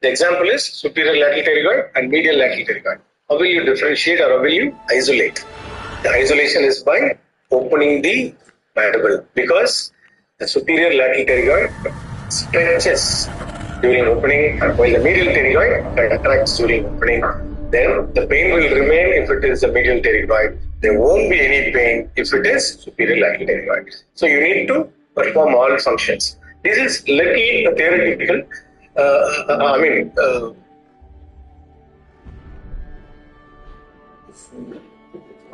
The example is superior lateral pterygoid and medial lateral pterygoid. How will you differentiate or how will you isolate? The isolation is by opening the mandible, because the superior lateral pterygoid stretches during opening, while the medial pterygoid contracts during opening. Then the pain will remain if it is the medial pterygoid. There won't be any pain if it is superior lateral pterygoid. So you need to perform all functions. This is little theoretical.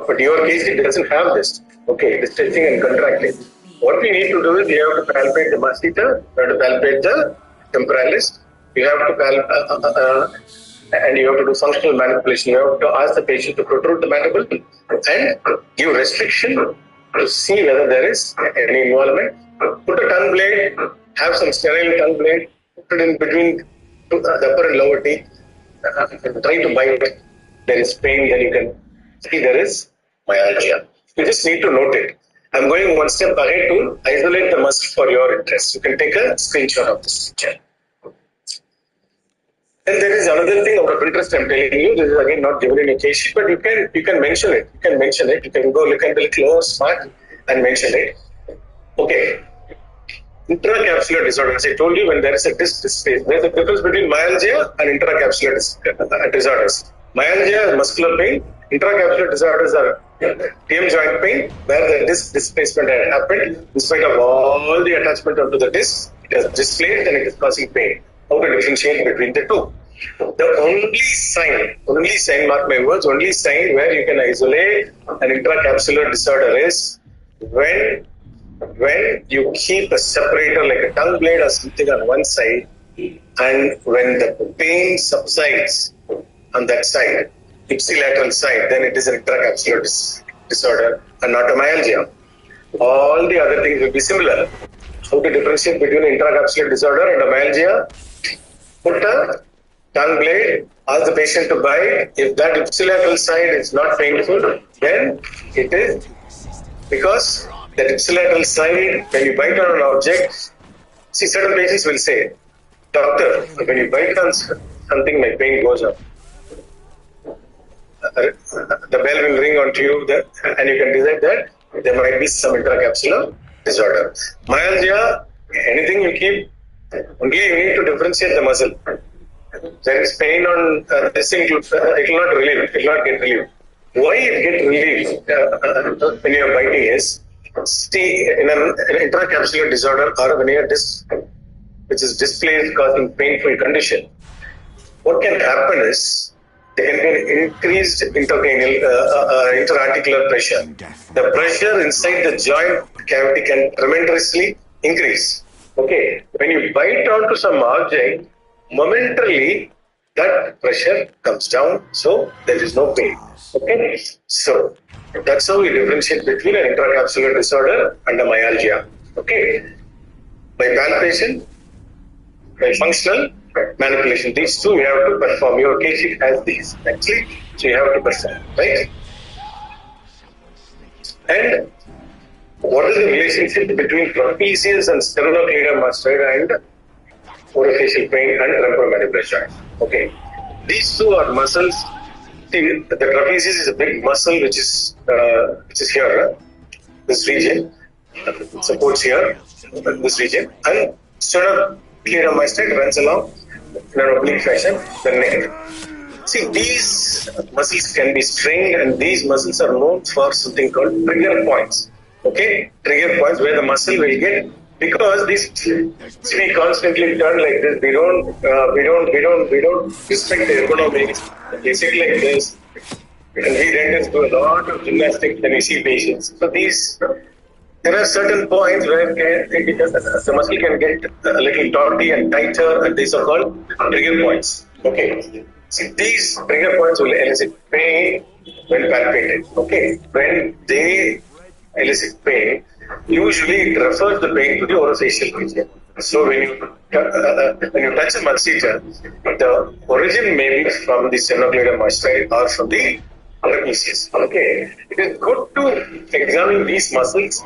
But your case, it doesn't have this. Okay, the stretching and contracting. What we need to do is we have to palpate the masseter, we have to palpate the temporalis, you have to and you have to do functional manipulation. You have to ask the patient to protrude the mandible and give restriction to see whether there is any involvement. Put a tongue blade, have some sterile tongue blade, put it in between the upper and lower teeth, try to bite. There is pain, then you can see there is myalgia. You just need to note it. I'm going one step ahead to isolate the muscle for your interest. You can take a screenshot of this picture. And there is another thing of interest I'm telling you. This is again not given in a case sheet, but you can mention it. You can mention it. You can go look at the close part and mention it. Okay. Intracapsular disorder. As I told you, when there is a disc displacement, there is a difference between myalgia and intracapsular disorders. Myalgia is muscular pain. Intracapsular disorders are TM joint pain, where the disc displacement had happened. In spite of all the attachment onto the disc, it has displaced and it is causing pain. How to differentiate between the two? The only sign, mark my words, only sign where you can isolate an intracapsular disorder is when you keep a separator like a tongue blade or something on one side, and when the pain subsides on that side, ipsilateral side, then it is an intracapsular disorder and not a myalgia. All the other things will be similar. How to differentiate between intracapsular disorder and a myalgia? Put a tongue blade, ask the patient to bite. If that ipsilateral side is not painful, then it is because that ipsilateral side, when you bite on an object, see, certain patients will say, doctor, when you bite on something, my pain goes up. The bell will ring onto you, and you can decide that there might be some intracapsular disorder. Myalgia, anything you keep, only you need to differentiate the muscle. There is pain on this thing, it will not relieve, it will not get relieved. Why it get relieved when you are biting is, see, in an intracapsular disorder or when you have disc, which is displaced causing painful condition, what can happen is there can be an increased interarticular pressure. The pressure inside the joint cavity can tremendously increase. Okay, when you bite onto some object, momentarily that pressure comes down, so there is no pain. Okay, so that's how we differentiate between an intracapsular disorder and a myalgia. Okay, by palpation, by functional manipulation, these two you have to perform. Your case sheet has these actually, so you have to perform, right? And what is the relationship between trapezius and sternocleidomastoid and orofacial pain and temporomandibular? Okay, these two are muscles. See, the trapezius is a big muscle which is here, this region, supports here, this region, and sternocleidomastoid runs along in an oblique fashion the neck. See, these muscles can be strained, and these muscles are known for something called trigger points. Okay, trigger points where the muscle will get, because these, we constantly turn like this. We don't respect the ergonomics. They sit like this, and we dentists do a lot of gymnastics when we see patients. So there are certain points where the muscle can get a little taut and tighter, and these are called trigger points. Okay, see, these trigger points will elicit pain when palpated. Okay, when they elicit pain, usually it refers the pain to the orofacial region. So when you touch a masseter, the origin may be from the sternocleidomastoid or from the trapezius. Okay, it is good to examine these muscles,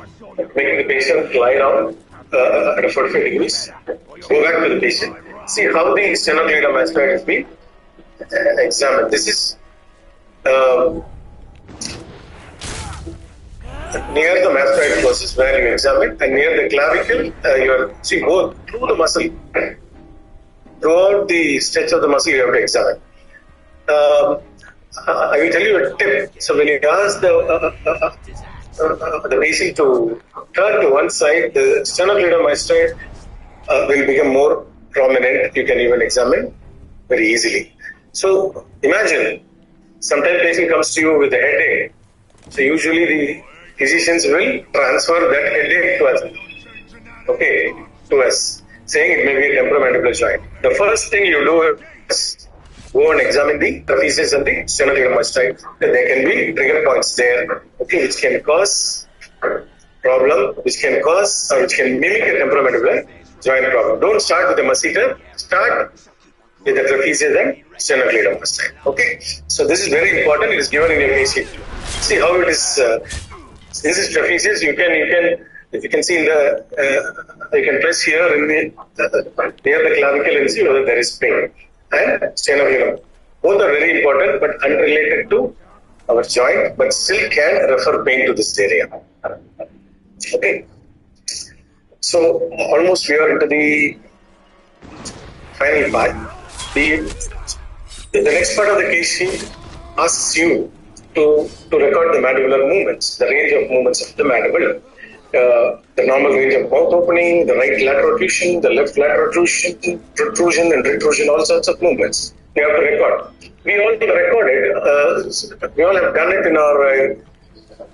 making the patient lie down at a 45 degrees. Go back to the patient. See how the sternocleidomastoid mastoid is being examined. This is near the mastoid process where you examine, and near the clavicle, you see both through the muscle. Throughout the stretch of the muscle, you have to examine. I will tell you a tip. So when you ask the patient to turn to one side, the sternocleidomastoid will become more prominent. You can even examine very easily. So imagine, sometimes patient comes to you with a headache. So usually the physicians will transfer that headache to us. Okay, to us, saying it may be a temporomandibular joint. The first thing you do is go and examine the trapezius and the sternocleidomastoid. There can be trigger points there, okay, which can cause problem, which can mimic a temporomandibular joint problem. Don't start with the masseter, start with the trapezius and sternocleidomastoid. Okay, so this is very important. It is given in your AC. See how it is. This is trapezius. You can, if you can see in the, you can press here in the near the clavicle and see whether there is pain. And sternocleidomastoid. Both are very important, but unrelated to our joint, but still can refer pain to this area. Okay. So almost we are into the final part. The next part of the case sheet asks you to record the mandibular movements, the range of movements of the mandible, the normal range of mouth opening, the right lateral protrusion, the left lateral protrusion and retrusion, all sorts of movements. You have to record. We all record it. We all have done it in our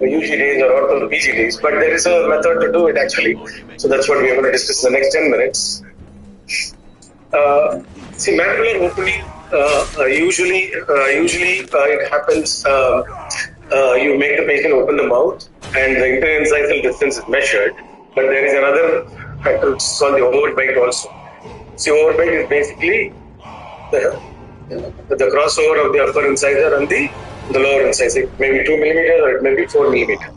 UG days or ortho PG days, but there is a method to do it actually. So that's what we are going to discuss in the next 10 minutes. See, mandibular opening, usually it happens, you make the patient open the mouth and the interincisal distance is measured, but there is another factor which is called the overbite also. See, overbite is basically the crossover of the upper incisor and the lower incisor. It may be 2 millimeters or it may be 4 millimeters.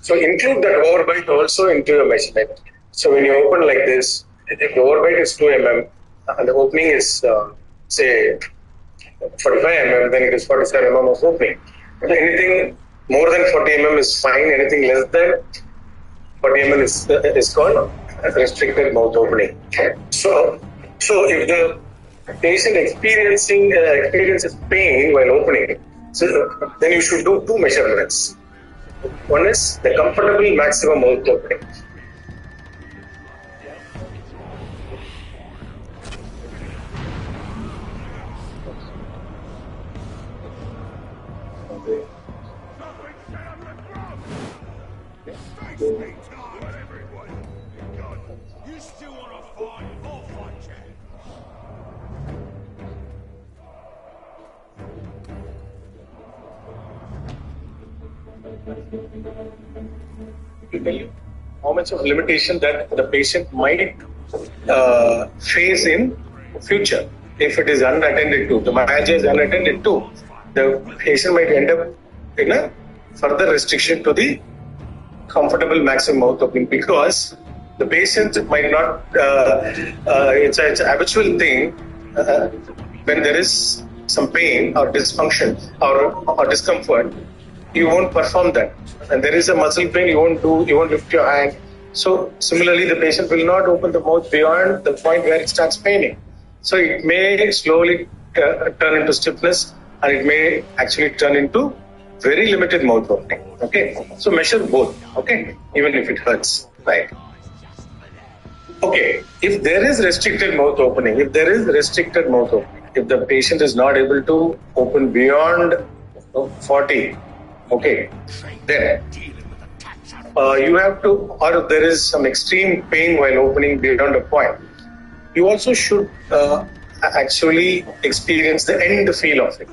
So include that overbite also into your measurement. So when you open like this, if the overbite is 2 mm and the opening is say 45 mm, then it is 47 mm of opening. Anything more than 40 mm is fine. Anything less than 40 mm is called restricted mouth opening. So if the patient experiences pain while opening, so then you should do 2 measurements. One is the comfortable maximum mouth opening. To tell you how much of limitation that the patient might face in future if it is unattended to. The myalgia is unattended to. The patient might end up in a further restriction to the comfortable maximum mouth opening because the patient might not. It's an habitual thing when there is some pain or dysfunction or discomfort. You won't perform that, and there is a muscle pain. You won't lift your hand. So similarly, the patient will not open the mouth beyond the point where it starts paining. So it may slowly turn into stiffness, and it may actually turn into very limited mouth opening. Okay, so measure both. Okay, even if it hurts, right? Okay, if there is restricted mouth opening, if the patient is not able to open beyond 40. Okay, then you have to, or if there is some extreme pain while opening beyond a point, you also should actually experience the end feel of it.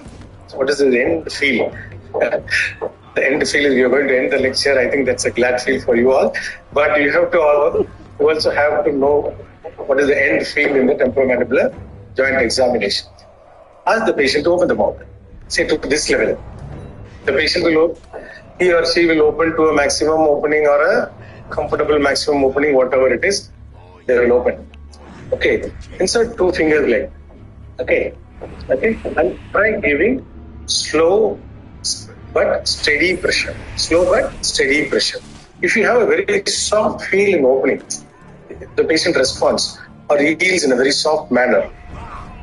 So what is the end feel? The end feel is, we are going to end the lecture. I think that's a glad feel for you all. But you also have to know what is the end feel in the temporomandibular joint examination. Ask the patient to open the mouth. Say to this level. The patient he or she will open to a maximum opening or a comfortable maximum opening, whatever it is, they will open. Okay, insert 2 fingers like, okay, and try giving slow but steady pressure. Slow but steady pressure. If you have a very soft feel in opening, the patient responds or heals in a very soft manner,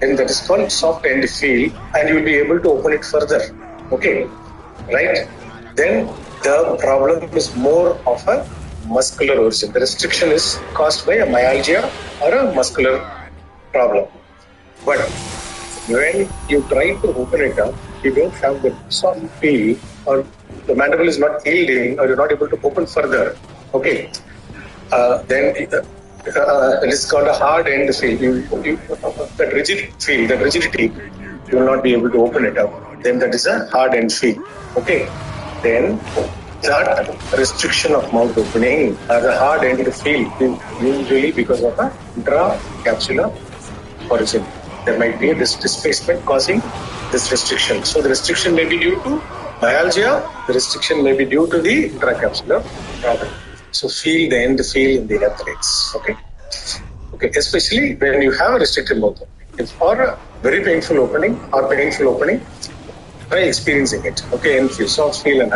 and that is called soft end feel, and you will be able to open it further. Okay, right? Then the problem is more of a muscular origin. The restriction is caused by a myalgia or a muscular problem. But when you try to open it up, you don't have the soft feel, or the mandible is not yielding, or you're not able to open further. Okay, then it is called a hard end feel. That rigid feel, that rigidity, you will not be able to open it up. Then that is a hard end feel. Okay, then that restriction of mouth opening or the hard end feel is usually because of a intracapsular origin. There might be this displacement causing this restriction. So the restriction may be due to myalgia, the restriction may be due to the intracapsular problem. So feel the end feel in the athletes. Okay, especially when you have a restricted mouth opening. If or a very painful opening or painful opening, try experiencing it. Okay, and feel soft feel and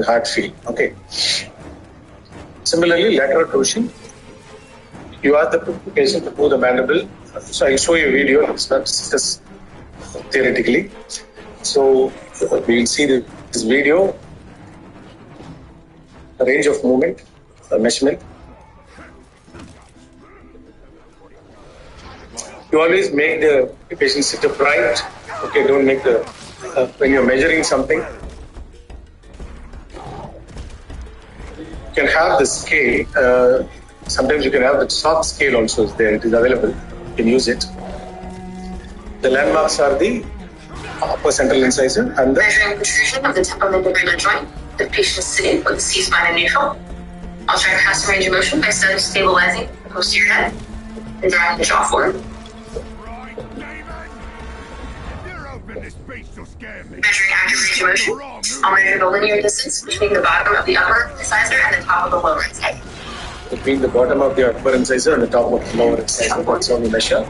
hard feel. Okay. Similarly, lateral torsion. You ask the patient to move the mandible. So I'll show you a video. Let's not discuss theoretically. So we'll see this video, the range of movement, measurement. You always make the patient sit upright. Okay, don't make the when you're measuring something. You can have the scale. Sometimes you can have the soft scale also is there. It is available. You can use it. The landmarks are the upper central incisor and the measuring protrusion of the temporomandibular joint. The patient is sitting with the C-spine in neutral. I'll try to pass range of motion by stabilizing the posterior head and drawing the jaw forward. Measuring active range of motion, I'll measure the linear distance between the bottom of the upper incisor and the top of the lower incisor. Between the bottom of the upper incisor and the top of the lower incisor, that's how we measure.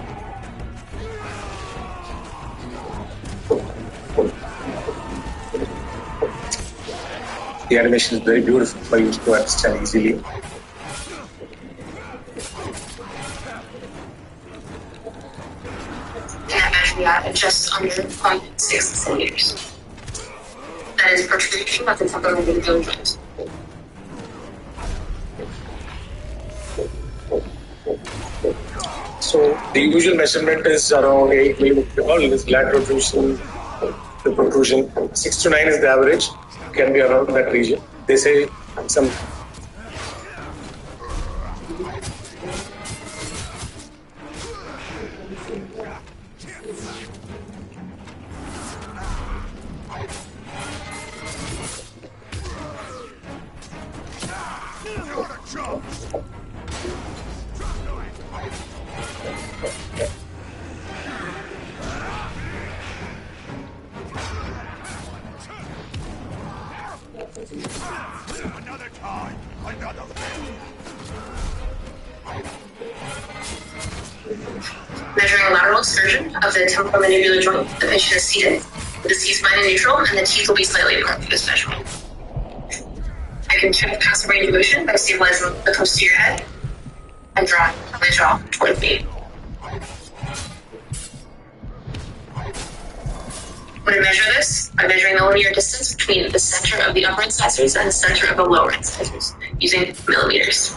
The animation is very beautiful for you to understand easily. That measure we got at just under 0.6 centimeters. That is protrusion of the temporomandibular joint. So the usual measurement is around 8 millimeters. All this lateral protrusion, the protrusion 6 to 9 is the average. Can be around that region. They say some. Another time, another thing. Measuring lateral extrusion of the temporomandibular joint, the patient is seated with the C-spine in neutral and the teeth will be slightly apart for this measurement. I can check the passive range of motion by stabilizing the posterior head and drawing the jaw toward me. When I measure this, I'm measuring the linear distance between the center of the upper incisors and the center of the lower incisors using millimeters.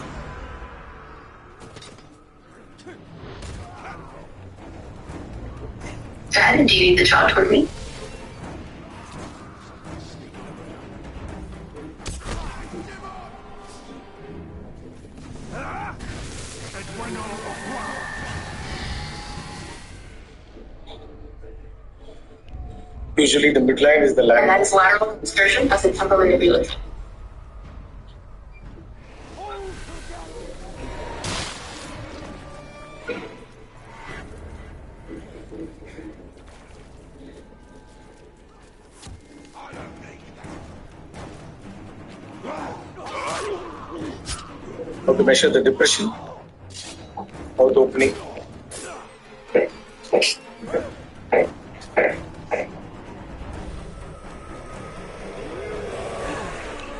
Go ahead and deviate the jaw toward me. Usually the midline is the line. And that is lateral extrusion of the temporomandibular joint. How to measure the depression? opening.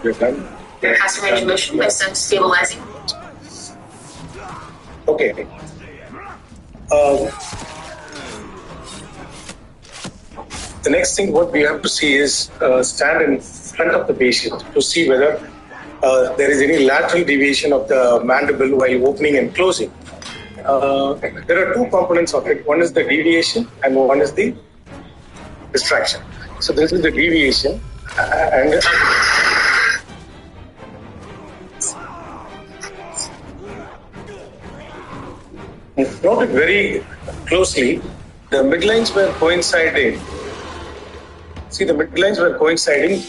You're done. Passing range of motion by stabilizing. Okay. The next thing what we have to see is stand in front of the patient to see whether there is any lateral deviation of the mandible while opening and closing. There are two components of it. One is the deviation and one is the distraction. So this is the deviation and note it very closely. The midlines were coinciding. See, the midlines were coinciding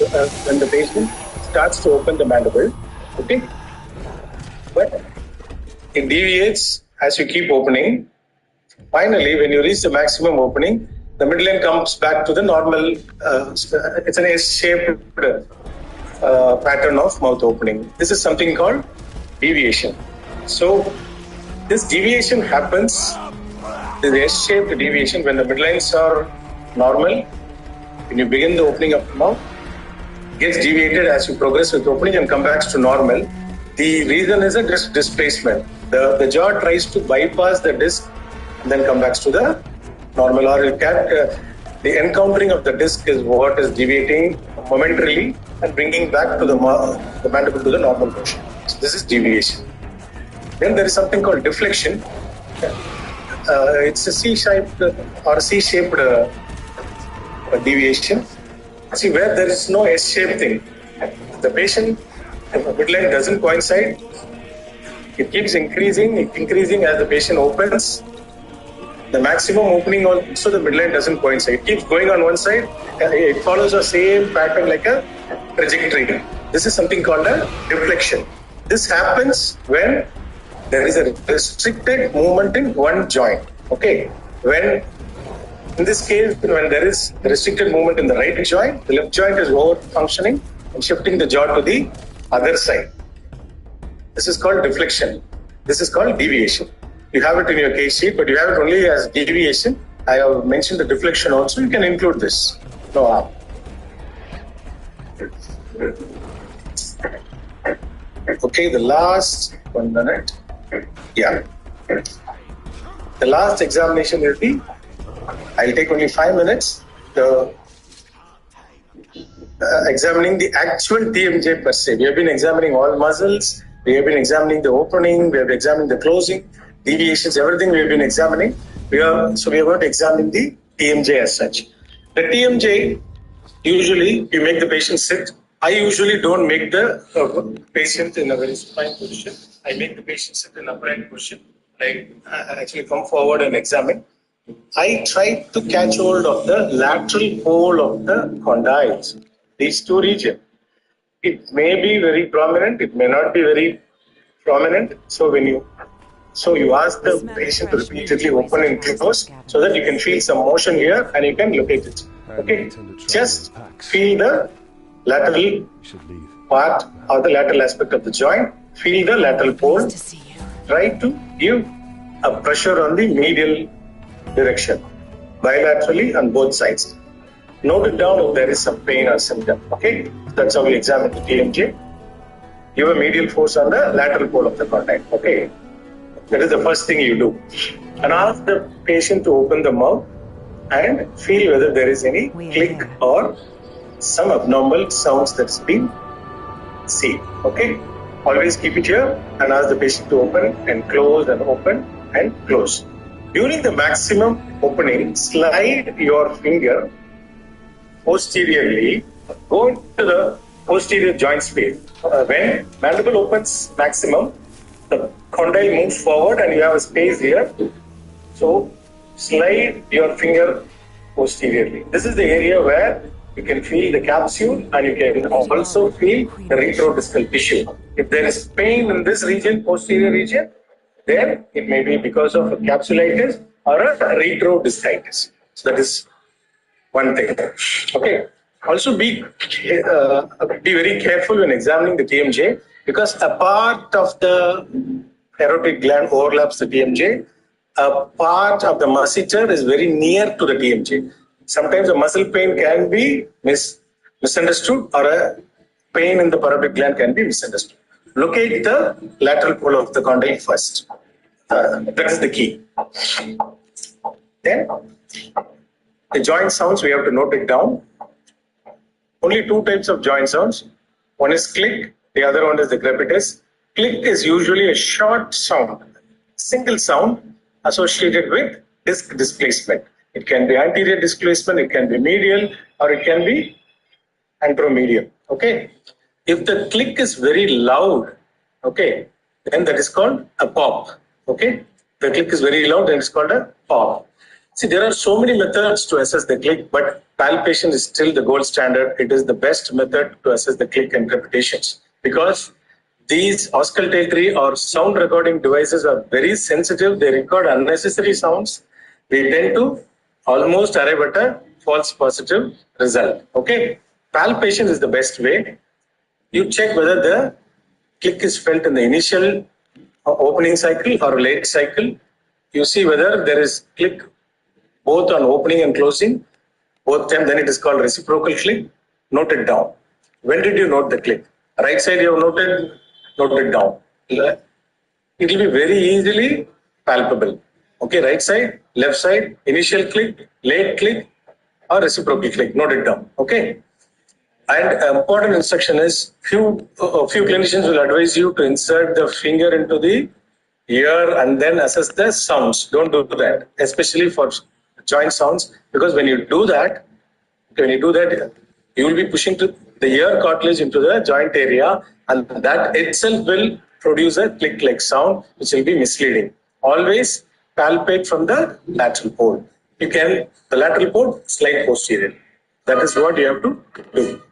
when the patient starts to open the mandible. Okay, but it deviates as you keep opening. Finally, when you reach the maximum opening, the midline comes back to the normal. It's an S-shaped pattern of mouth opening. This is something called deviation. So this deviation happens, the S-shaped deviation, when the midlines are normal. When you begin the opening of the mouth, it gets deviated as you progress with opening and come back to normal. The reason is a disc displacement. The jaw tries to bypass the disc and then come back to the normal, or it can, the encountering of the disc is what is deviating momentarily and bringing back to the mandible to the normal position. So this is deviation. Then there is something called deflection. It's a C-shaped or C-shaped deviation. See, where there is no S-shaped thing, the patient, the midline doesn't coincide. It keeps increasing as the patient opens. The maximum opening also the midline doesn't coincide. It keeps going on one side. It follows the same pattern like a trajectory. This is something called a deflection. This happens when there is a restricted movement in one joint. Okay, when in this case, when there is restricted movement in the right joint, the left joint is over functioning and shifting the jaw to the other side. This is called deflection. This is called deviation. You have it in your case sheet, but you have it only as deviation. I have mentioned the deflection also. You can include this. No harm. Okay, the last 1 minute. Yeah. The last examination will be, I'll take only 5 minutes. Examining the actual TMJ per se. We have been examining all muscles. We have been examining the opening. We have been examining the closing, deviations, everything we have been examining. We are going to examine the TMJ as such. The TMJ, usually you make the patient sit. I usually don't make the patient in a very supine position. I make the patient sit in upright position. I actually come forward and examine. I try to catch hold of the lateral pole of the condyles, these two regions. It may be very prominent, it may not be very prominent. So you ask the patient to repeatedly open and close so that you can feel some motion here and you can locate it. Okay, just feel the lateral part or the lateral aspect of the joint. Feel the lateral pole. Try to give a pressure on the medial direction, bilaterally on both sides. Note it down if there is some pain or symptom. Okay, that's how we examine the TMJ. Give a medial force on the lateral pole of the condyle. Okay, that is the first thing you do. And ask the patient to open the mouth and feel whether there is any click or some abnormal sounds that's been seen. Okay, always keep it here and ask the patient to open and close and open and close. During the maximum opening, slide your finger posteriorly, go into the posterior joint space. When mandible opens maximum, the condyle moves forward and you have a space here. So slide your finger posteriorly. This is the area where you can feel the capsule and you can also feel the retrodiscal tissue. If there is pain in this region, posterior region, then it may be because of a capsulitis or a retrodiscitis. So that is one thing. Okay. Also be very careful when examining the TMJ because a part of the parotid gland overlaps the TMJ. a part of the musculature is very near to the TMJ. Sometimes a muscle pain can be misunderstood, or a pain in the parotid gland can be misunderstood. Locate the lateral pole of the condyle first. That's the key. Then the joint sounds, we have to note it down. Only two types of joint sounds. One is click, the other one is the crepitus. Click is usually a short sound, single sound associated with disc displacement. It can be anterior displacement, it can be medial, or it can be anteromedial. Okay. If the click is very loud, okay, then that is called a pop. Okay. The click is very loud, then it's called a pop. See, there are so many methods to assess the click, but palpation is still the gold standard. It is the best method to assess the click and crepitations, because these auscultatory or sound recording devices are very sensitive. They record unnecessary sounds. They tend to almost arrive at a false positive result. Okay, palpation is the best way. You check whether the click is felt in the initial opening cycle or late cycle. You see whether there is click both on opening and closing, both time, then it is called reciprocal click. Note it down. When did you note the click? Right side you have noted, note it down. It will be very easily palpable. Okay, right side, left side, initial click, late click, or reciprocal click. Note it down. Okay. And important instruction is, a few clinicians will advise you to insert the finger into the ear and then assess the sounds. Don't do that, especially for joint sounds, because when you do that, you will be pushing the ear cartilage into the joint area, and that itself will produce a click-like sound, which will be misleading. Always palpate from the lateral pole. The lateral pole, slide posterior. That is what you have to do.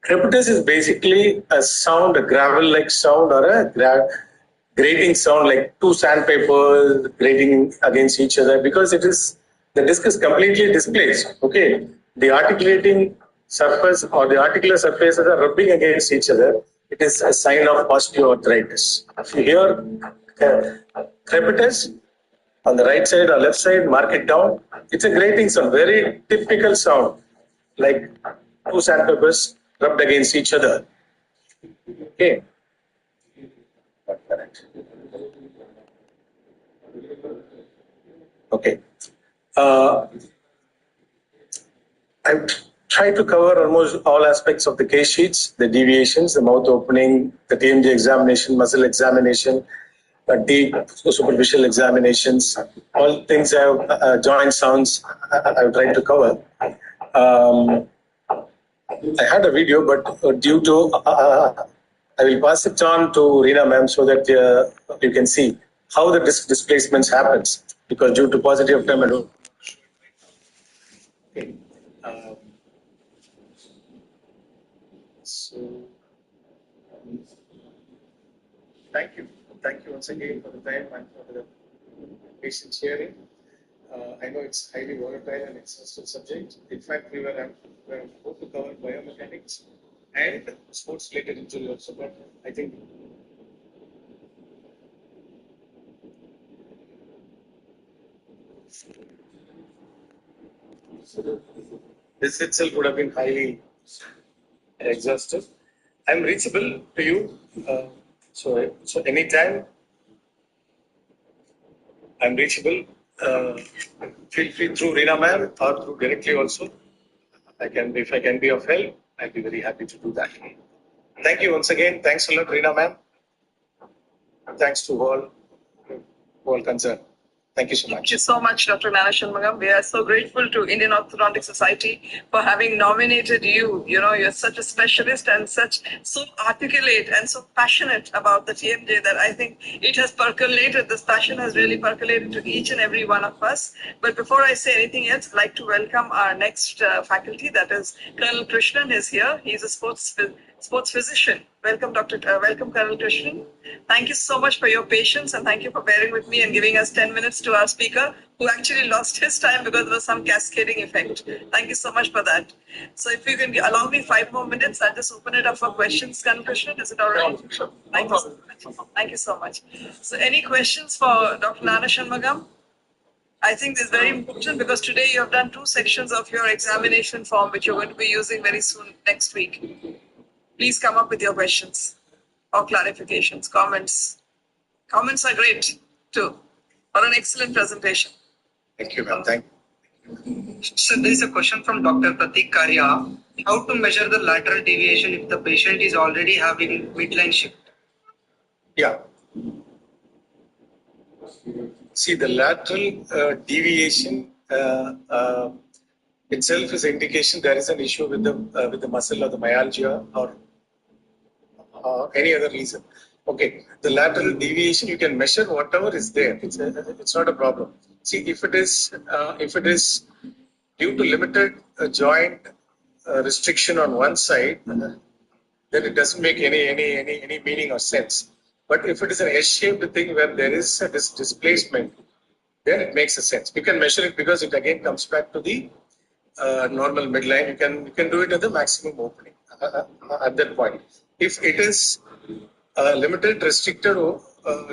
Crepitus is basically a sound, a gravel-like sound, or a grating sound, like two sandpapers grating against each other, because the disc is completely displaced. Okay, the articulating surface or the articular surfaces are rubbing against each other. It is a sign of osteoarthritis. If you hear crepitus on the right side or left side, mark it down. It's a grating sound, very typical sound, like two sandpapers rubbed against each other. Okay. Okay. I've tried to cover almost all aspects of the case sheets, the deviations, the mouth opening, the TMJ examination, muscle examination, deep superficial examinations, all things I have, joint sounds, I've tried to cover. I had a video, but due to, I will pass it on to Reena ma'am so that you can see how the disc displacements happens, because due to paucity of time, I don't. Okay. So, thank you once again for the time and for the patient sharing. I know it's highly volatile and exhaustive subject. In fact, we were about to cover biomechanics and sports-related injury also, but I think this itself would have been highly exhaustive. I'm reachable to you, so anytime I'm reachable. Feel free through Reena ma'am or through directly also. If I can be of help, I'll be very happy to do that. Thank you once again. Thanks a lot, Reena ma'am. Thanks to all concerned. Thank you so much. Thank you so much, Dr. Nana Shanmugam. We are so grateful to Indian Orthodontic Society for having nominated you. You know, you're such a specialist and so articulate and so passionate about the TMJ that I think it has percolated. This passion has really percolated to each and every one of us. But before I say anything else, I'd like to welcome our next faculty. That is Colonel Krishnan is here. He's a sports physician. Welcome, welcome, Colonel Krishnan. Thank you so much for your patience, and thank you for bearing with me and giving us 10 minutes to our speaker, who actually lost his time because there was some cascading effect. Thank you so much for that. So if you can allow me 5 more minutes, I'll just open it up for questions, Colonel Krishnan. Is it all right? Sure. Thank you so much. much. Thank you so much. So any questions for Dr. Nana Shanmugam? I think this is very important because today you have done 2 sections of your examination form, which you're going to be using very soon next week. Please come up with your questions or clarifications, comments. Comments are great too, for an excellent presentation. Thank you, ma'am. Thank So there is a question from Dr. Pratik Karya. How to measure the lateral deviation if the patient is already having midline shift? Yeah. See, the lateral deviation itself is an indication there is an issue with the muscle or the myalgia or any other reason. Okay, the lateral deviation you can measure whatever is there. It's not a problem. See, if it is due to limited joint restriction on one side, then it doesn't make any meaning or sense. But if it is an S-shaped thing where there is a displacement, then it makes a sense. You can measure it because it again comes back to the normal midline. You can do it at the maximum opening at that point. If it is a limited restricted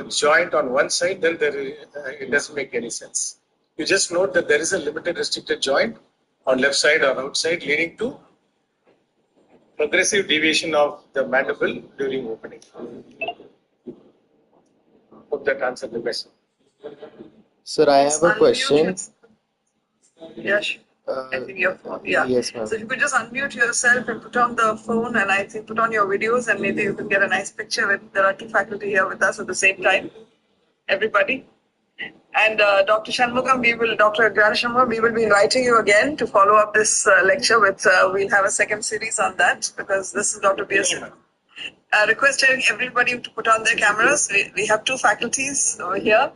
joint on one side, then it doesn't make any sense. You just note that there is a limited restricted joint on left side or outside, leading to progressive deviation of the mandible during opening. Hope that answered the question. Sir, I have a question. Yes. I think your phone. Yeah. Yes, ma'am. So if you could just unmute yourself and put on the phone, and I think put on your videos, and maybe you can get a nice picture. There are 2 faculty here with us at the same time. Everybody. And Dr. Shanmugam, Dr. Shanmugam, we will be inviting you again to follow up this lecture with, we'll have a second series on that because this is Dr. B.S. Requesting everybody to put on their cameras. We have 2 faculties over here.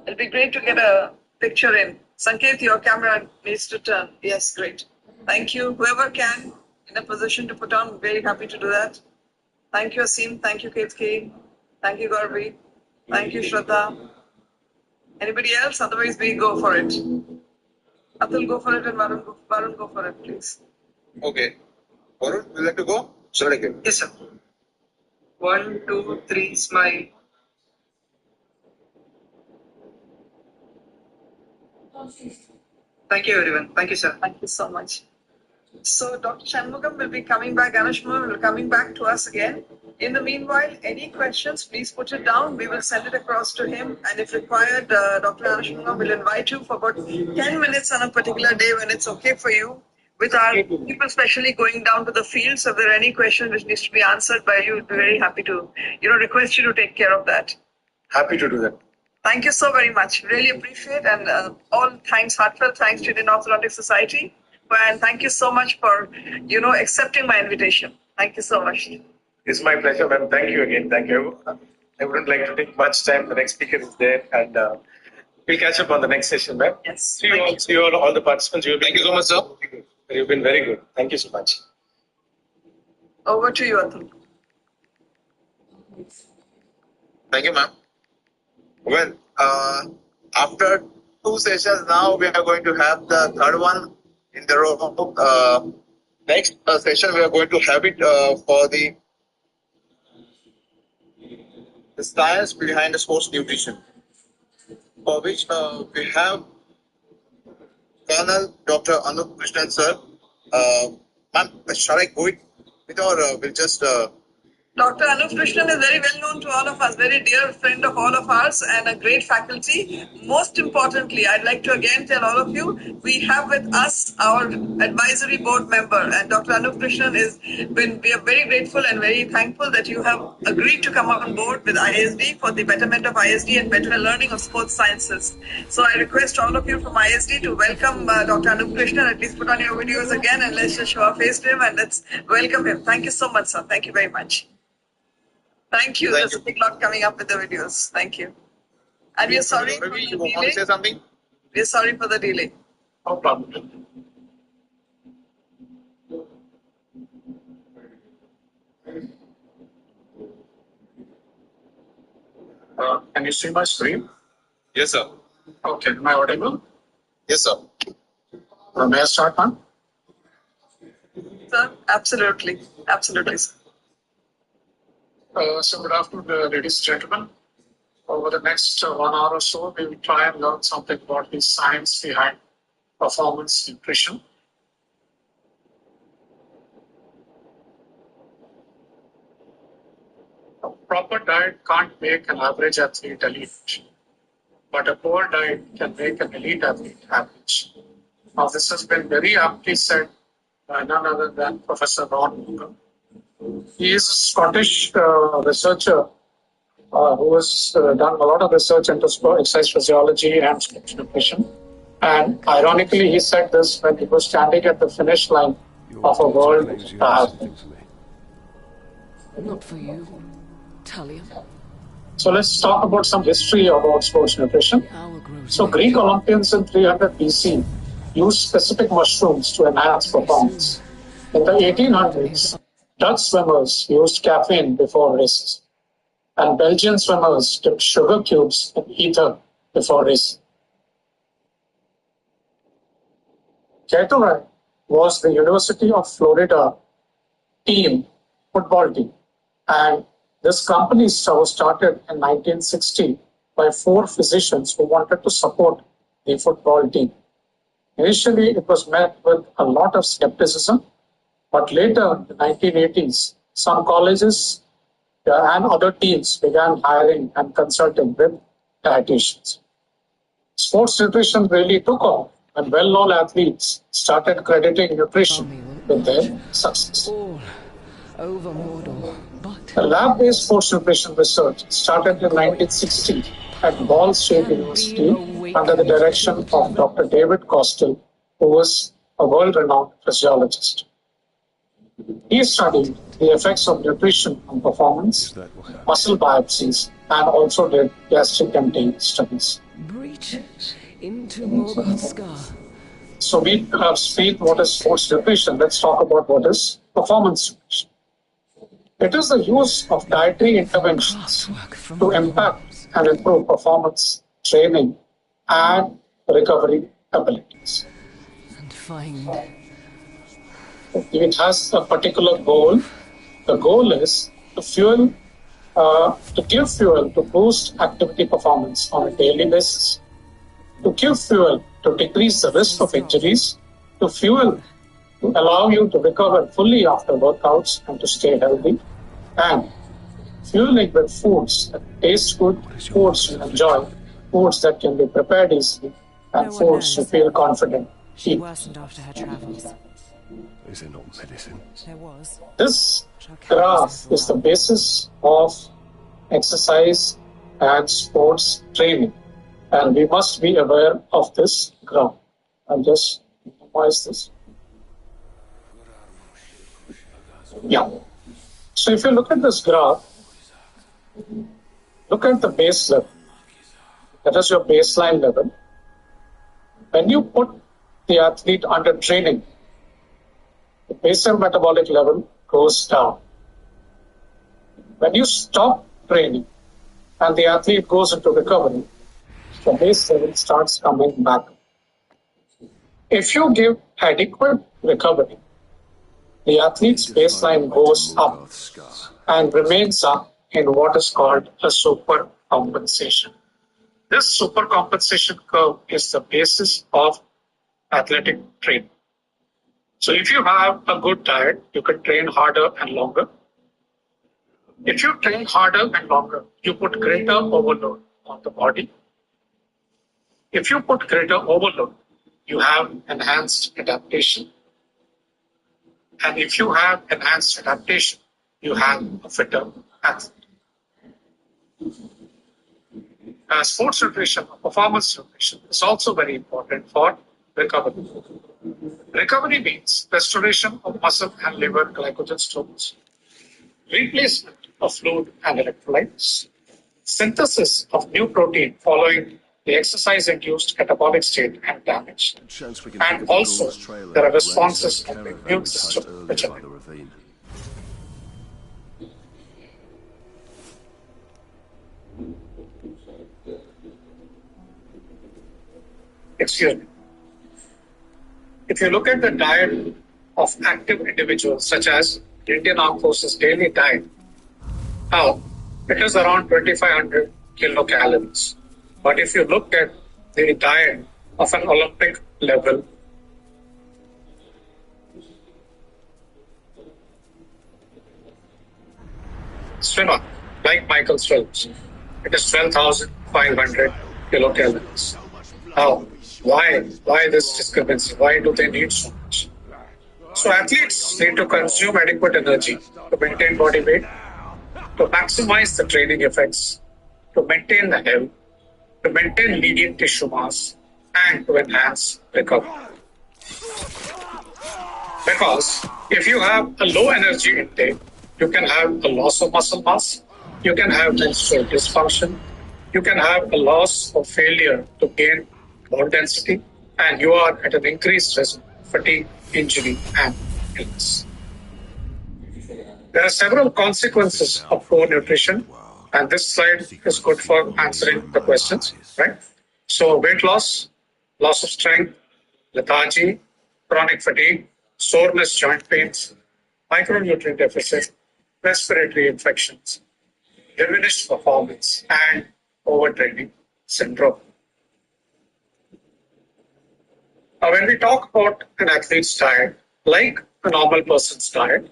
It'll be great to get a picture in. Sanket, your camera needs to turn. Yes, great. Thank you. Whoever can in a position to put on, very happy to do that. Thank you, Asim. Thank you, Ketki. Thank you, Garvi. Thank you, Shraddha. Anybody else? Otherwise, we go for it. Atul, go for it, and Varun, go for it, please. Okay. Varun, would you like to go? Shall I go? Yes, sir. 1, 2, 3, smile. Thank you, everyone. Thank you, sir. Thank you so much. So Dr. Shanmugam will be coming back, Anashma will be coming back to us again. In the meanwhile, any questions, please put it down. We will send it across to him. And if required, Dr. Anashma will invite you for about 10 minutes on a particular day when it's okay for you. With our people especially going down to the field, so if there are any questions which needs to be answered by you, we'd be very happy to, request you to take care of that. Happy to do that. Thank you so very much. Really appreciate, and all thanks, heartfelt thanks to Indian Orthodontic Society. And thank you so much for, accepting my invitation. Thank you so much. It's my pleasure, ma'am. Thank you again. Thank you. I wouldn't like to take much time. The next speaker is there, and we'll catch up on the next session, ma'am. Yes. See you all the participants. Thank you so much, sir. You've been very good. Thank you so much. Over to you, Atul. Thank you, ma'am. Well, after 2 sessions now, we are going to have the third one in the row. Next session, we are going to have it for the science behind the sports nutrition, for which we have Colonel Dr. Anup Krishnan, sir. Ma'am, shall I go with or we'll just... Dr. Anup Krishnan is very well known to all of us, very dear friend of all of ours and a great faculty. Most importantly, I'd like to again tell all of you, we have with us our advisory board member, and Dr. Anup Krishnan we are very grateful and very thankful that you have agreed to come on board with ISD for the betterment of ISD and better learning of sports sciences. So I request all of you from ISD to welcome Dr. Anup Krishnan. At least put on your videos again and let's just show our face to him and let's welcome him. Thank you so much, sir. Thank you very much. Thank you. There's a big lot coming up with the videos. Thank you. And we are sorry for the you want to delay. say something? We are sorry for the delay. No problem. Can you see my screen? Yes, sir. Okay. Am I audible? Yes, sir. May I start, ma'am? Sir, absolutely. Absolutely, sir. So good afternoon, ladies and gentlemen. Over the next 1 hour or so, we will try and learn something about the science behind performance nutrition. A proper diet can't make an average athlete elite, but a poor diet can make an elite athlete average. Now, this has been very aptly said by none other than Professor Ron Hooker. He is a Scottish researcher who has done a lot of research into exercise physiology and sports nutrition. And ironically, he said this when he was standing at the finish line of a world triathlon. Not for you, Talia. So let's talk about some history about sports nutrition. So Greek Olympians in 300 BC used specific mushrooms to enhance performance. In the 1800s, Dutch swimmers used caffeine before races, and Belgian swimmers dipped sugar cubes in ether before racing. Gatorade was the University of Florida football team, and this company was started in 1960 by 4 physicians who wanted to support the football team. Initially, it was met with a lot of skepticism, but later, in the 1980s, some colleges and other teams began hiring and consulting with dietitians. Sports nutrition really took off, and well-known athletes started crediting nutrition with their success. Over Mordor, but The lab-based sports nutrition research started in 1960 at Ball State University under the direction of Dr. David Costel, who was a world-renowned physiologist. He studied the effects of nutrition on performance, muscle biopsies, and also did gastric emptying studies. breach into Morgoth's scar. So we have seen what is sports nutrition. Let's talk about what is performance nutrition. It is the use of dietary interventions to impact and improve performance, training, and recovery abilities. And find It has a particular goal. The goal is to give fuel to boost activity performance on a daily basis, to give fuel to decrease the risk of injuries, to allow you to recover fully after workouts and to stay healthy, and fueling with foods that taste good, foods you enjoy, foods that can be prepared easily, and foods you feel confident She eating. worsened after her travels. Is it not medicine? There was. This graph is the basis of exercise and sports training, and we must be aware of this graph. I'll just minimize this. Yeah. So if you look at this graph, look at the base level. That is your baseline level. When you put the athlete under training, the basal metabolic level goes down. When you stop training and the athlete goes into recovery, the base level starts coming back. If you give adequate recovery, the athlete's baseline goes up and remains up in what is called a supercompensation. This supercompensation curve is the basis of athletic training. So if you have a good diet, you can train harder and longer. If you train harder and longer, you put greater overload on the body. If you put greater overload, you have enhanced adaptation. And if you have enhanced adaptation, you have a fitter athlete. Sports nutrition, performance nutrition is also very important for recovery. Recovery means restoration of muscle and liver glycogen stores, replacement of fluid and electrolytes, synthesis of new protein following the exercise-induced catabolic state and damage, and also there are responses of the immune system which are excuse me. If you look at the diet of active individuals, such as Indian Armed Forces daily diet, Now, it is around 2500 kilocalories. But if you look at the diet of an Olympic level swimmer like Michael Phelps, it is 12,500 kilocalories. Now, why this discrepancy? Why do they need so much? So athletes need to consume adequate energy to maintain body weight, to maximize the training effects, to maintain the health, to maintain lean tissue mass, and to enhance recovery. Because if you have a low energy intake, you can have a loss of muscle mass, you can have menstrual dysfunction, you can have a loss or failure to gain bone density, and you are at an increased risk of fatigue, injury, and illness. There are several consequences of poor nutrition, and this slide is good for answering the questions, right? So weight loss, loss of strength, lethargy, chronic fatigue, soreness, joint pains, micronutrient deficit, respiratory infections, diminished performance, and overtraining syndrome. Now, when we talk about an athlete's diet, like a normal person's diet,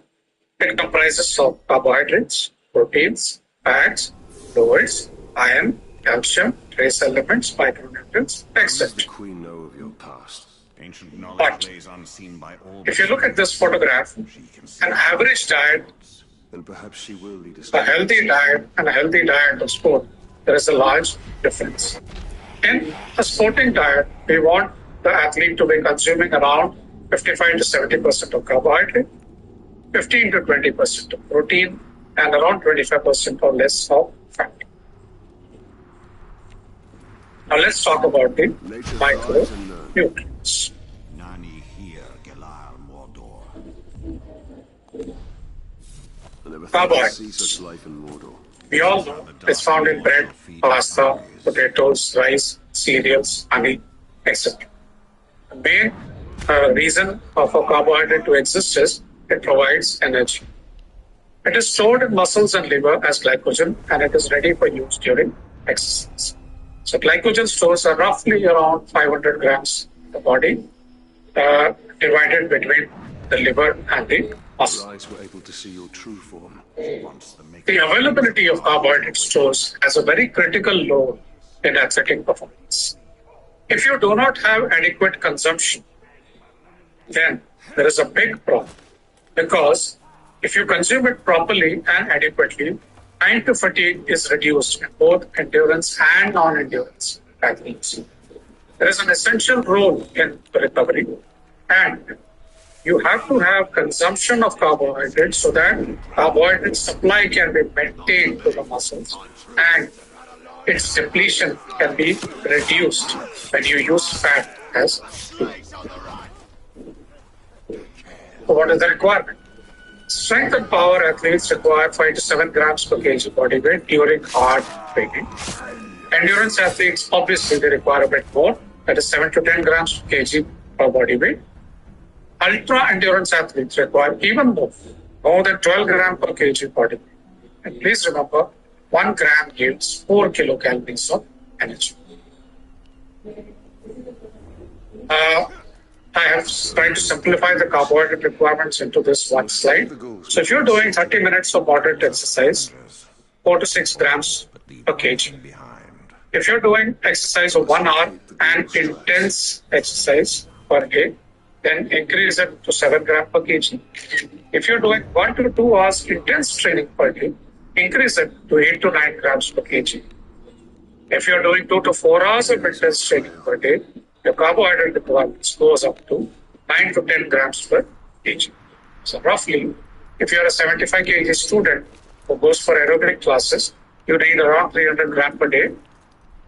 it comprises of carbohydrates, proteins, fats, fluids, iron, calcium, trace elements, micronutrients, etc. The queen know of your past. Ancient But knowledge lays unseen by all. if you look at this photograph, an average diet, Then perhaps she will lead us. a healthy diet, and a healthy diet of sport, there is a large difference. In a sporting diet, we want the athlete to be consuming around 55 to 70% of carbohydrate, 15 to 20% of protein, and around 25% or less of fat. Now let's talk about the micronutrients. Nani here, Gelar Mordor. I never thought I'd Carbohydrates. see such life in Mordor. We all know it's found in bread, pasta, potatoes, rice, cereals, honey, etc. The main reason for carbohydrate to exist is it provides energy. It is stored in muscles and liver as glycogen, and it is ready for use during exercise. So glycogen stores are roughly around 500 grams in the body, divided between the liver and the muscle. Your eyes were able to see your true form. The availability of carbohydrate stores has a very critical role in athletic performance. If you do not have adequate consumption, then there is a big problem, because if you consume it properly and adequately, time to fatigue is reduced in both endurance and non-endurance athletes. There is an essential role in recovery, and you have to have consumption of carbohydrates so that carbohydrate supply can be maintained to the muscles and its depletion can be reduced when you use fat as fuel. So what is the requirement? Strength and power athletes require 5 to 7 grams per kg body weight during hard training. Endurance athletes, obviously, they require a bit more, that is 7 to 10 grams per kg per body weight. Ultra endurance athletes require even more than 12 grams per kg body weight. And please remember, 1 gram yields 4 kilocalories of energy. I have tried to simplify the carbohydrate requirements into this one slide. So if you're doing 30 minutes of moderate exercise, 4 to 6 grams per kg. If you're doing exercise of 1 hour and intense exercise per day, then increase it to 7 grams per kg. If you're doing 1 to 2 hours intense training per day, increase it to 8 to 9 grams per kg. If you're doing 2 to 4 hours of intense training per day, your carbohydrate requirements goes up to 9 to 10 grams per kg. So roughly, if you're a 75 kg student who goes for aerobic classes, you need around 300 grams per day.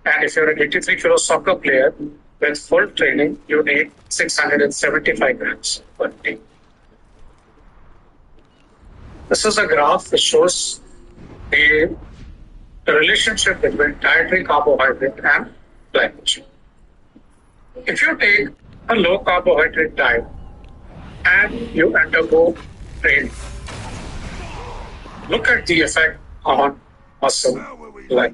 And if you're an 83 kilo soccer player with full training, you need 675 grams per day. This is a graph which shows the relationship between dietary carbohydrate and glycogen. If you take a low carbohydrate diet and you undergo training, look at the effect on muscle like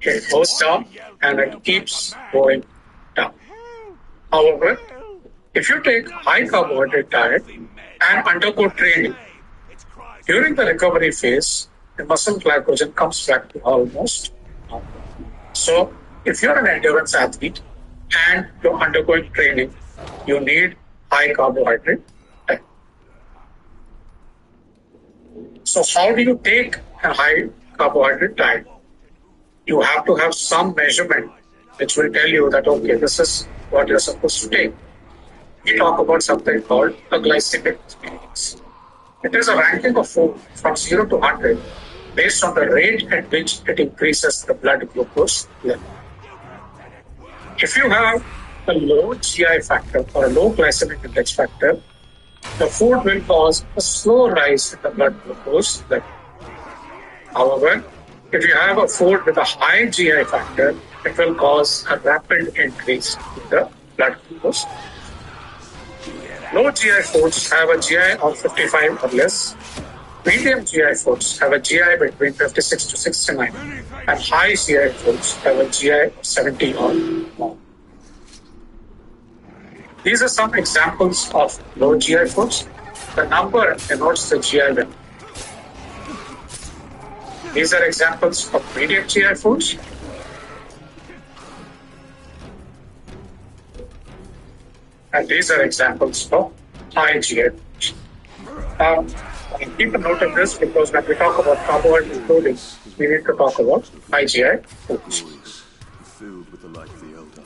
it goes down and it keeps going down. However, if you take high carbohydrate diet and undergo training, during the recovery phase, the muscle glycogen comes back to almost normal. So, if you're an endurance athlete and you're undergoing training, you need high carbohydrate diet. So, how do you take a high carbohydrate diet? You have to have some measurement which will tell you that, okay, this is what you're supposed to take. We talk about something called a glycemic index. It is a ranking of food from 0 to 100 based on the rate at which it increases the blood glucose level. If you have a low GI factor or a low glycemic index factor, the food will cause a slow rise in the blood glucose level. However, if you have a food with a high GI factor, it will cause a rapid increase in the blood glucose. Low GI foods have a GI of 55 or less. Medium GI foods have a GI between 56 to 69. And high GI foods have a GI of 70 or more. These are some examples of low GI foods. The number denotes the GI level. These are examples of medium GI foods. And these are examples of high GI foods. Keep a note of this because when we talk about carbohydrate loading, we need to talk about high GI foods. Filled with the light of the elder.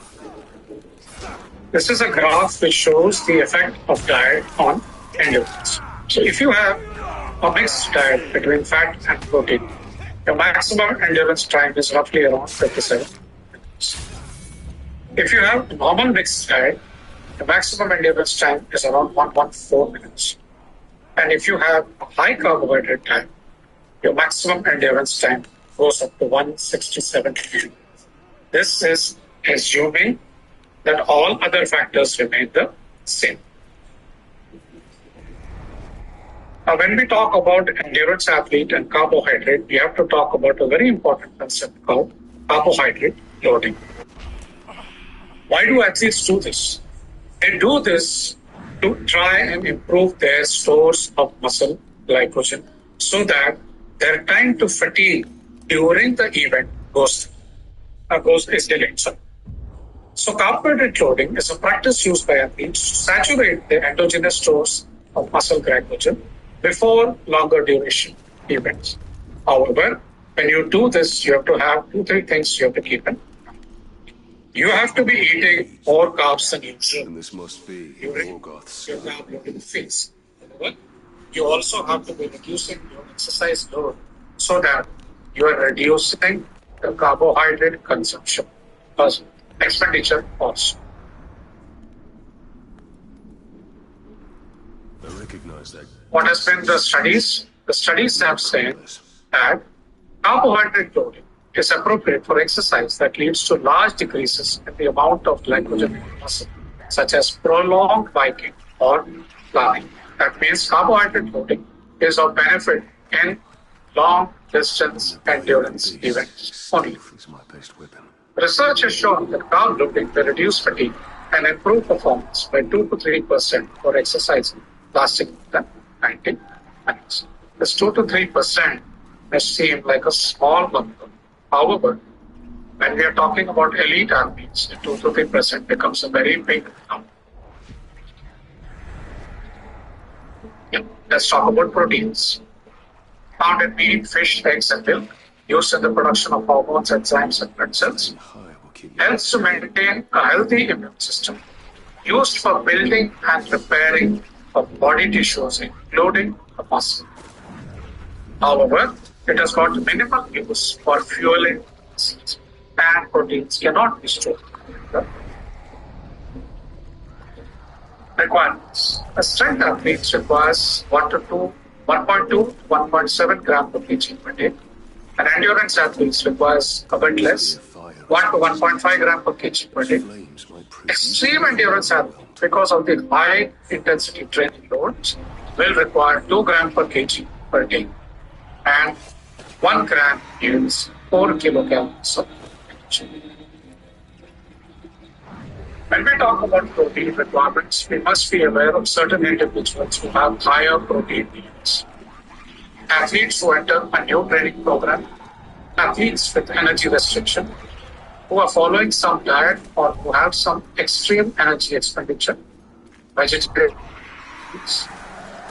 This is a graph which shows the effect of diet on endurance. So if you have a mixed diet between fat and protein, your maximum endurance time is roughly around 57 minutes. If you have a normal mixed diet, the maximum endurance time is around 114 minutes. And if you have a high carbohydrate diet, your maximum endurance time goes up to 167 minutes. This is assuming that all other factors remain the same. Now, when we talk about endurance athlete and carbohydrate, we have to talk about a very important concept called carbohydrate loading. Why do athletes do this? They do this to try and improve their stores of muscle glycogen so that their time to fatigue during the event is delayed. So carbohydrate loading is a practice used by athletes to saturate their endogenous stores of muscle glycogen before longer duration events. However, when you do this, you have to have 2-3 things you have to keep in mind. You have to be eating more carbs than usual. And this must be during Morgoth's. your carb loading phase. However, you also have to be reducing your exercise load so that you are reducing the carbohydrate consumption expenditure also. I recognize that. What has been the studies? The studies have said that carbohydrate loading is appropriate for exercise that leads to large decreases in the amount of glycogen in the muscle, such as prolonged biking or planning. That means carbohydrate loading is of benefit in long distance endurance events only. Is my best weapon. Research has shown that carb loading will reduce fatigue and improve performance by 2 to 3% for exercising lasting more than 90 minutes. This 2 to 3% may seem like a small number. However, when we are talking about elite athletes, the 2 to 3% becomes a very big number. Let's talk about proteins. Found in meat, fish, eggs, and milk, used in the production of hormones, enzymes, and blood cells, helps to maintain a healthy immune system, used for building and repairing of body tissues, including the muscle. However, it has got minimal use for fueling muscles, and proteins cannot be stored. Requirements. A strength athlete requires 1.2 to 1.7 gram per kg per day. An endurance athlete requires a bit less, 1 to 1.5 gram per kg per day. Extreme endurance athletes, because of the high intensity training loads, will require 2 gram per kg per day. and 1 gram yields 4 kilocalories of energy. When we talk about protein requirements, we must be aware of certain individuals who have higher protein needs. Athletes who enter a new training program, athletes with energy restriction, who are following some diet or who have some extreme energy expenditure, vegetarians,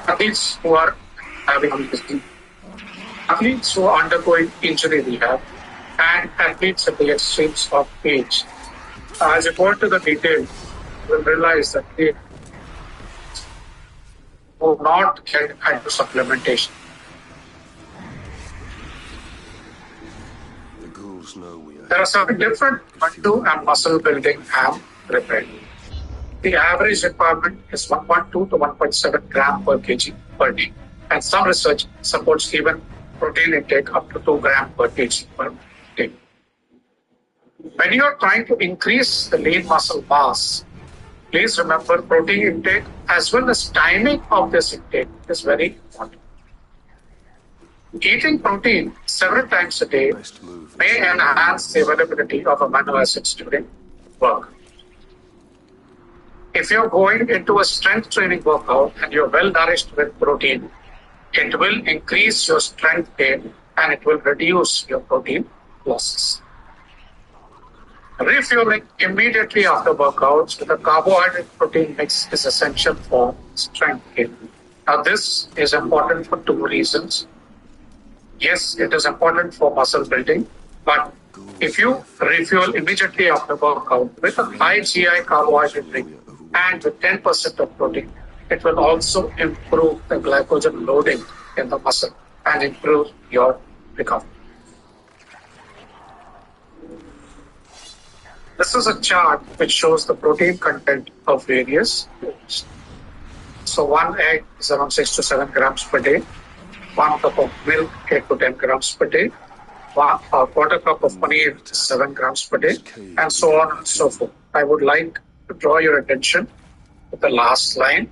athletes who are having obesity, athletes who are undergoing injury rehab, and athletes at the extremes of age. As you go into the detail, you will realize that they will not get into supplementation. The ghouls know we are. There are some different undo and muscle building and repair. The average requirement is 1.2 to 1.7 gram per kg per day, and some research supports even protein intake up to 2 gram per kg per day. When you are trying to increase the lean muscle mass, please remember protein intake as well as timing of this intake is very important. Eating protein several times a day may enhance the availability of amino acids during work. If you're going into a strength training workout and you're well nourished with protein, it will increase your strength gain and it will reduce your protein losses. Refueling immediately after workouts with a carbohydrate protein mix is essential for strength gain. Now, this is important for 2 reasons. Yes, it is important for muscle building, but if you refuel immediately after workout with a high GI carbohydrate drink and with 10% of protein, it will also improve the glycogen loading in the muscle and improve your recovery. This is a chart which shows the protein content of various foods. So 1 egg is around 6 to 7 grams per day. 1 cup of milk, 8 to 10 grams per day. A quarter cup of paneer, 7 grams per day, and so on and so forth. I would like to draw your attention to the last line.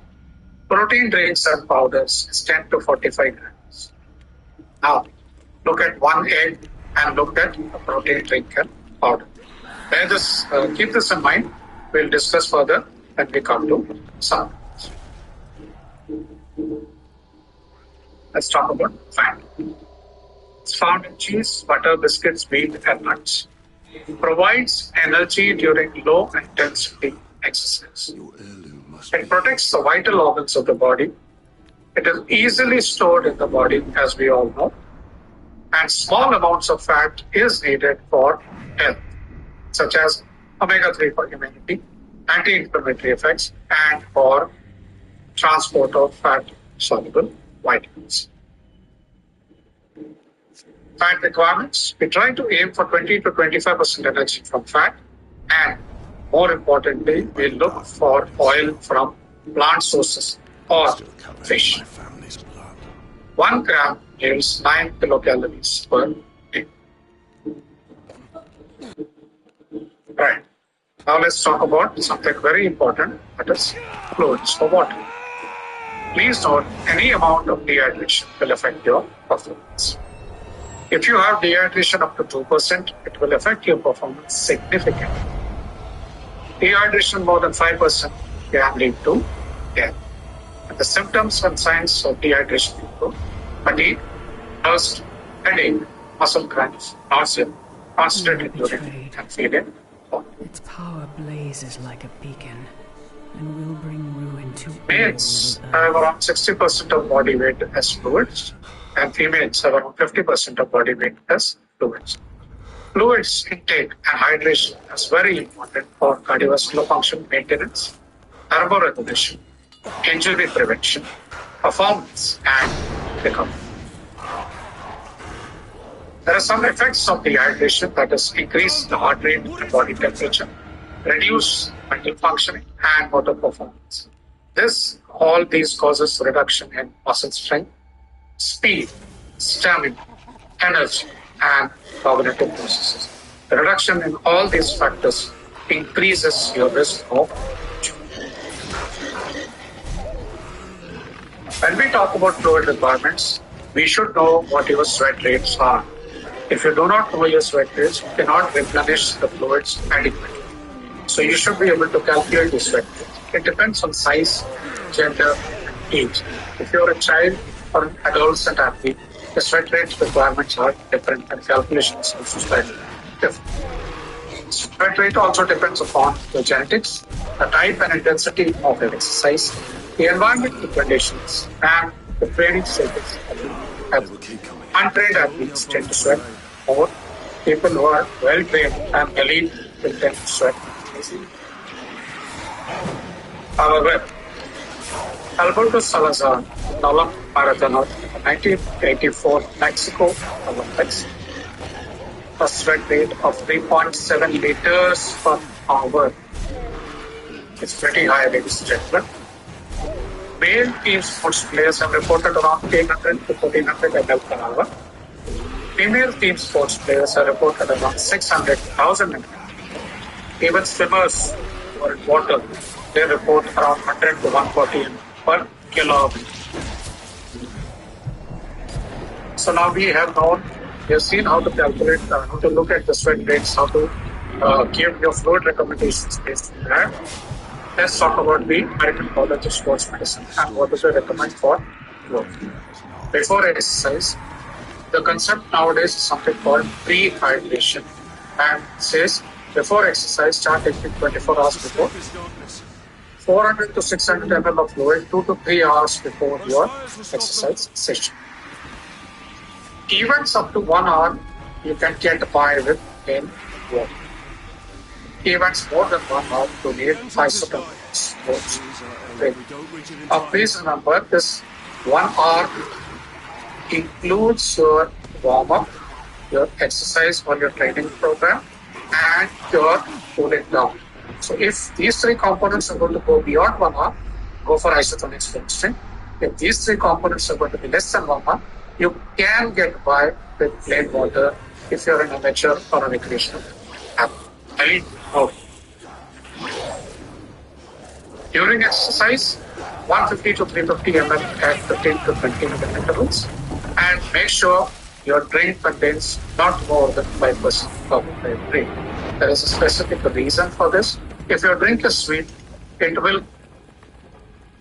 Protein drinks and powders is 10 to 45 grams. Now, look at 1 egg and look at a protein drink and powder. Keep this in mind. We'll discuss further when we come to supplements. Let's talk about fat. It's found in cheese, butter, biscuits, wheat, and nuts. It provides energy during low intensity exercise. It protects the vital organs of the body. It is easily stored in the body, as we all know. And small amounts of fat is needed for health, such as omega-3 for immunity, anti-inflammatory effects, and for transport of fat-soluble vitamins. Fat requirements, we try to aim for 20 to 25% energy from fat, and more importantly, we look for oil from plant sources or fish. 1 gram yields 9 kilocalories per day. Right. Now let's talk about something very important, that is fluids for water. Please note, any amount of dehydration will affect your performance. If you have dehydration up to 2%, it will affect your performance significantly. Dehydration more than 5% can lead to death. And the symptoms and signs of dehydration include fatigue, thirst, headache, muscle cramps, nausea, concentrated urine, and feeling. Its power blazes like a beacon and will bring ruin to Males have around 60% of body weight as fluids, and females have around 50% of body weight as fluids. Fluids intake and hydration is very important for cardiovascular function maintenance, thermoregulation, injury prevention, performance, and recovery. There are some effects of dehydration, that is, increase the heart rate and body temperature, reduce mental functioning and motor performance. All these causes reduction in muscle strength, speed, stamina, energy, and cognitive processes. The reduction in all these factors increases your risk of injury. When we talk about fluid requirements, we should know what your sweat rates are. If you do not know your sweat rates, you cannot replenish the fluids adequately. So you should be able to calculate the sweat rate. It depends on size, gender, and age. If you're a child or an adolescent athlete, the sweat rate requirements are different and calculations also slightly different. Sweat rate also depends upon the genetics, the type and intensity of the exercise, the environmental conditions, and the training status of the athlete. Untrained athletes tend to sweat more. People who are well trained and elite will tend to sweat easily. However, Alberto Salazar, an Olympic marathoner in 1984 Mexico Olympics, a sweat rate of 3.7 liters per hour. It's pretty high, ladies and gentlemen. Male team sports players have reported around 1,800 to 1,400 ml per hour. Female team sports players have reported around 600,000 ml. Even swimmers who are in water, they report around 100 to 140 ml per kilogram. So now we have seen how to calculate, how to look at the sweat rates, how to give your fluid recommendations based on that. Let's talk about the American College of Sports Medicine and what do they recommend for work. Before exercise, the concept nowadays is something called pre-hydration, and says before exercise, start taking 24 hours before, 400 to 600 ml of fluid 2 to 3 hours before your exercise session. Events up to 1 hour you can get by with in water. Events more than 1 hour to need isotonic sports training. Please remember this 1 hour includes your warm-up, your exercise or your training program, and your cooling down. So if these three components are going to go beyond 1 hour, go for isotonic sports training. If these three components are going to be less than 1 hour, you can get by with plain water if you're an amateur or a recreational athlete. During exercise, 150 to 350 ml at 15 to 20 minute intervals, and make sure your drink contains not more than 5% carbohydrate. There is a specific reason for this. If your drink is sweet, it will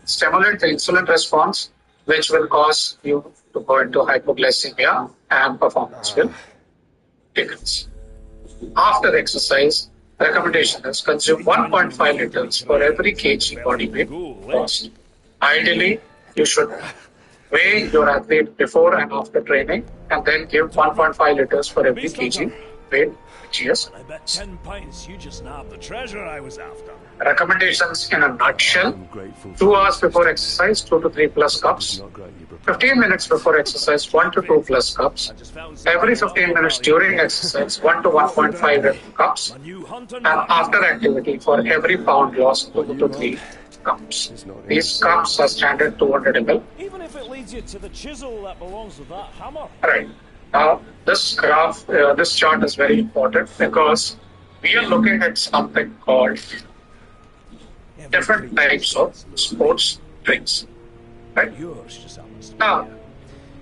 stimulate the insulin response, which will cause you to go into hypoglycemia and performance will decrease. After exercise, recommendation is consume 1.5 liters for every kg body weight lost. Ideally, you should weigh your athlete before and after training and then give 1.5 liters for every kg weight which he has. I bet 10 pints you just nabbed the treasure I was after. Recommendations in a nutshell: 2 hours before exercise, 2 to 3 plus cups. 15 minutes before exercise, 1 to 2 plus cups. Every 15 minutes during exercise, 1 to 1.5 cups. And after activity, for every pound lost, 2 to 3 cups. These cups are standard 200 ml. Even if it leads you to the chisel that belongs with that hammer. Right. Now, this graph, this chart is very important because we are looking at something called different types of sports drinks. Right? Now,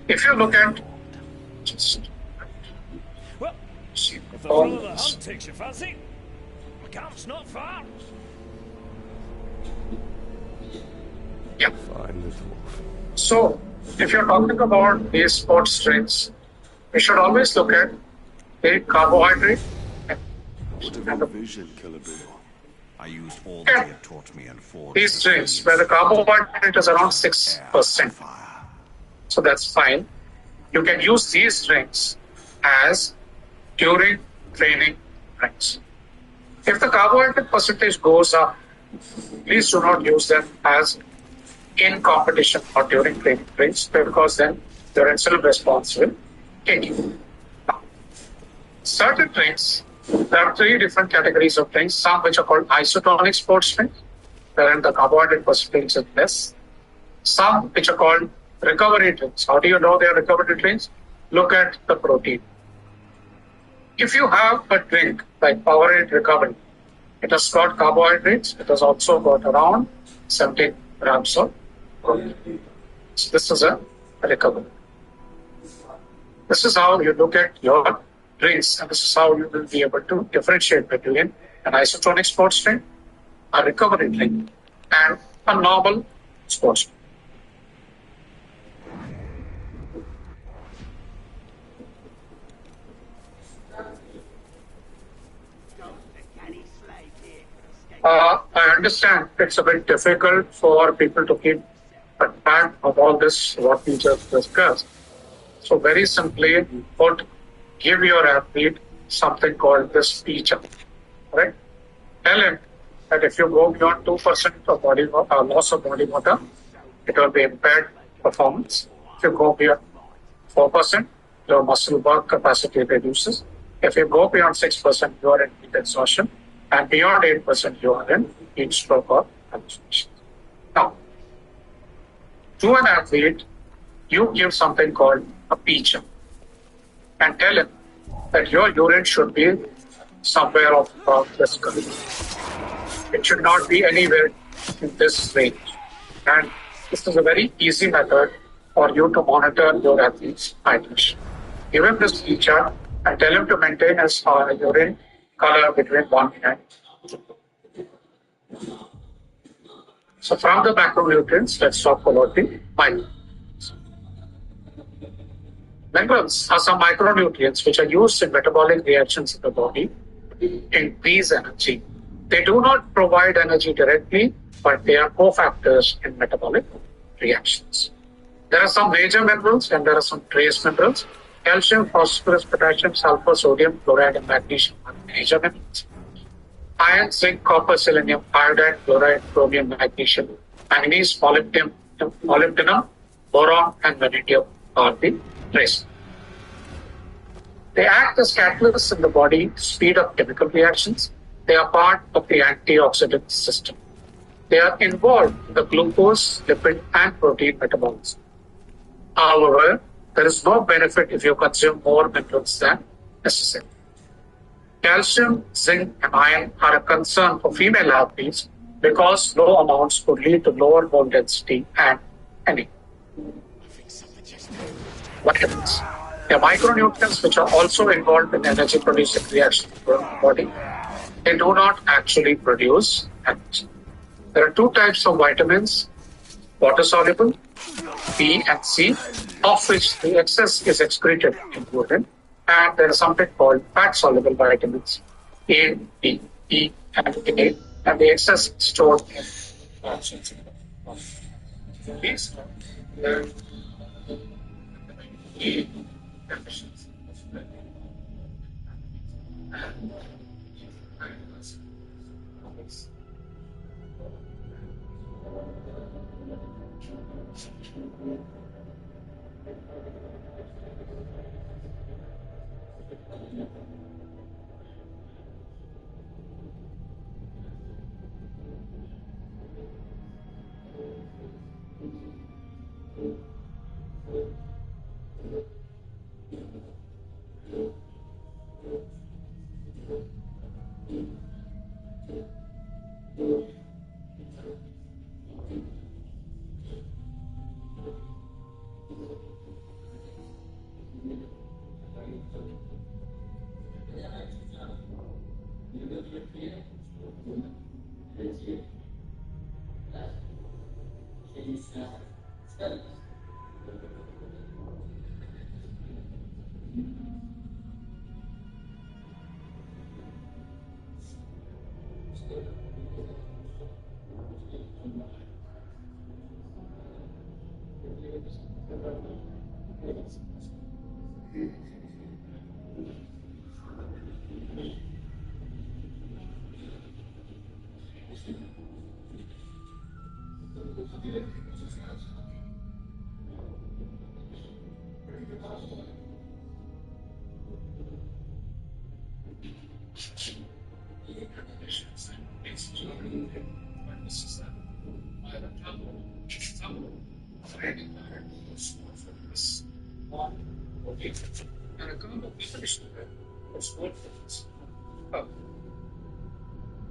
if you look at well, if the thrill of the hunt takes your fancy, the camp's not far. Yeah. So, if you're talking about these sports drinks, we should always look at the carbohydrate and the vision, Killer Bill. I used all that he had taught me and forged these drinks where the carbohydrate is around 6%. So that's fine. You can use these drinks as during training drinks. If the carbohydrate percentage goes up, please do not use them as in competition or during training drinks, because then your insulin response will take you. Now, certain drinks, there are 3 different categories of drinks, some which are called isotonic sports drinks, wherein the carbohydrate percentage is less. Some which are called recovery drinks. How do you know they are recovery drinks? Look at the protein. If you have a drink like Powerade Recovery, it has got carbohydrates, it has also got around 17 grams of protein. So this is a recovery. This is how you look at your drinks, and this is how you will be able to differentiate between an isotonic sports drink, a recovery drink, and a normal sports drink. I understand it's a bit difficult for people to keep a track of all this, what we just discussed. So very simply put, give your athlete something called this feature, right? Tell him that if you go beyond 2% of body loss of body water, it will be impaired performance. If you go beyond 4%, your muscle work capacity reduces. If you go beyond 6%, you are in heat exhaustion. And beyond 8%, you are in heat stroke or hallucination. Now, to an athlete, you give something called a feature and tell him that your urine should be somewhere of this color. It should not be anywhere in this range. And this is a very easy method for you to monitor your athlete's hydration. Give him this feature and tell him to maintain his urine color between 1 and 2. So from the macronutrients, let's talk about the micronutrients. Minerals are some micronutrients which are used in metabolic reactions in the body to increase energy. They do not provide energy directly, but they are cofactors in metabolic reactions. There are some major minerals and there are some trace minerals. Calcium, phosphorus, potassium, sulfur, sodium, chloride, and magnesium are major minerals. Iron, zinc, copper, selenium, iodine, chloride, chromium, magnesium, manganese, molybdenum, boron, and vanadium are the trace. They act as catalysts in the body to speed up chemical reactions. They are part of the antioxidant system. They are involved in the glucose, lipid, and protein metabolism. However, there is no benefit if you consume more minerals than necessary. Calcium, zinc, and iron are a concern for female athletes because low amounts could lead to lower bone density and anemia. Vitamins. They are micronutrients which are also involved in energy producing reactions in the body. They do not actually produce energy. There are two types of vitamins, water soluble, B and C, of which the excess is excreted in urine. And there is something called fat soluble vitamins, A, D, E, and A, and the excess is stored in these. E deficiency.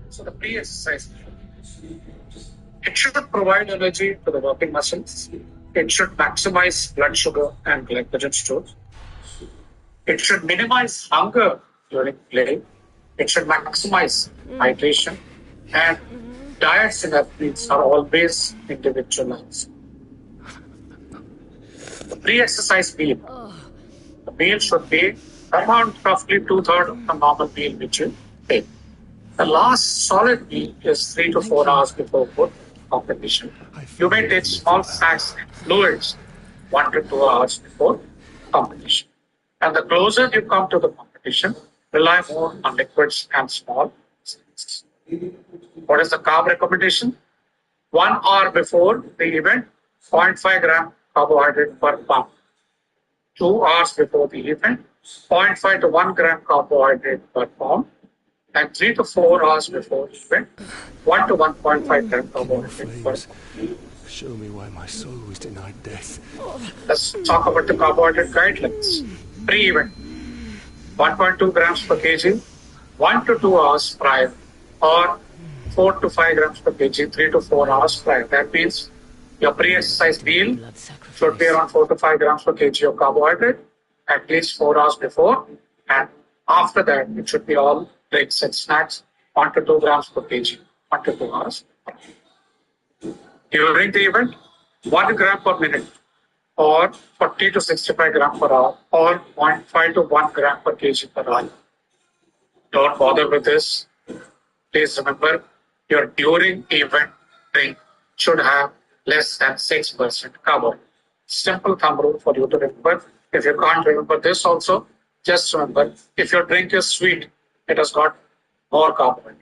So the pre-exercise, it should provide energy to the working muscles. It should maximize blood sugar and glycogen stores. It should minimize hunger during play. It should maximize hydration. And diets in athletes are always individualized. The pre-exercise meal. The meal should be around roughly 2/3 of the normal meal which you take. The last solid meal is 3 to 4 hours before competition. You may take small snacks and fluids 1 to 2 hours before competition. And the closer you come to the competition, rely more on liquids and small snacks. What is the carb recommendation? 1 hour before the event, 0.5 gram carbohydrate per pound. 2 hours before the event, 0.5 to 1 gram carbohydrate per pound. And 3 to 4 hours before the event, 1 to 1.5 gram carbohydrate per pound. Show me why my soul was denied death. Let's talk about the carbohydrate guidelines. Pre-event, 1.2 grams per kg, 1 to 2 hours prior, or 4 to 5 grams per kg, 3 to 4 hours prior. That means your pre-exercise meal should be around 4 to 5 grams per kg of carbohydrate, at least 4 hours before, and after that, it should be all drinks and snacks, 1 to 2 grams per kg, 1 to 2 hours. During the event, 1 gram per minute, or 40 to 65 gram per hour, or 0.5 to 1 gram per kg per hour. Don't bother with this. Please remember, your during event drink should have less than 6% carbohydrate. Simple thumb rule for you to remember. If you can't remember this also, just remember, if your drink is sweet, it has got more carbohydrate.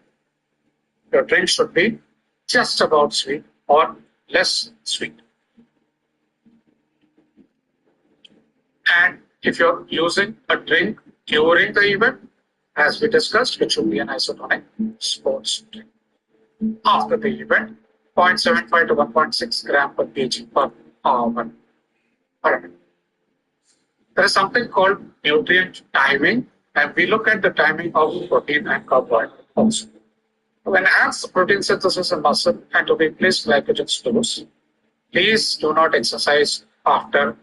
Your drink should be just about sweet or less sweet. And if you're using a drink during the event, as we discussed, it should be an isotonic sports drink. After the event, 0.75 to 1.6 gram per kg per hour. Alright. There is something called nutrient timing, and we look at the timing of protein and carbohydrate also. To enhance protein synthesis in muscle and to replace glycogen stores, please do not exercise after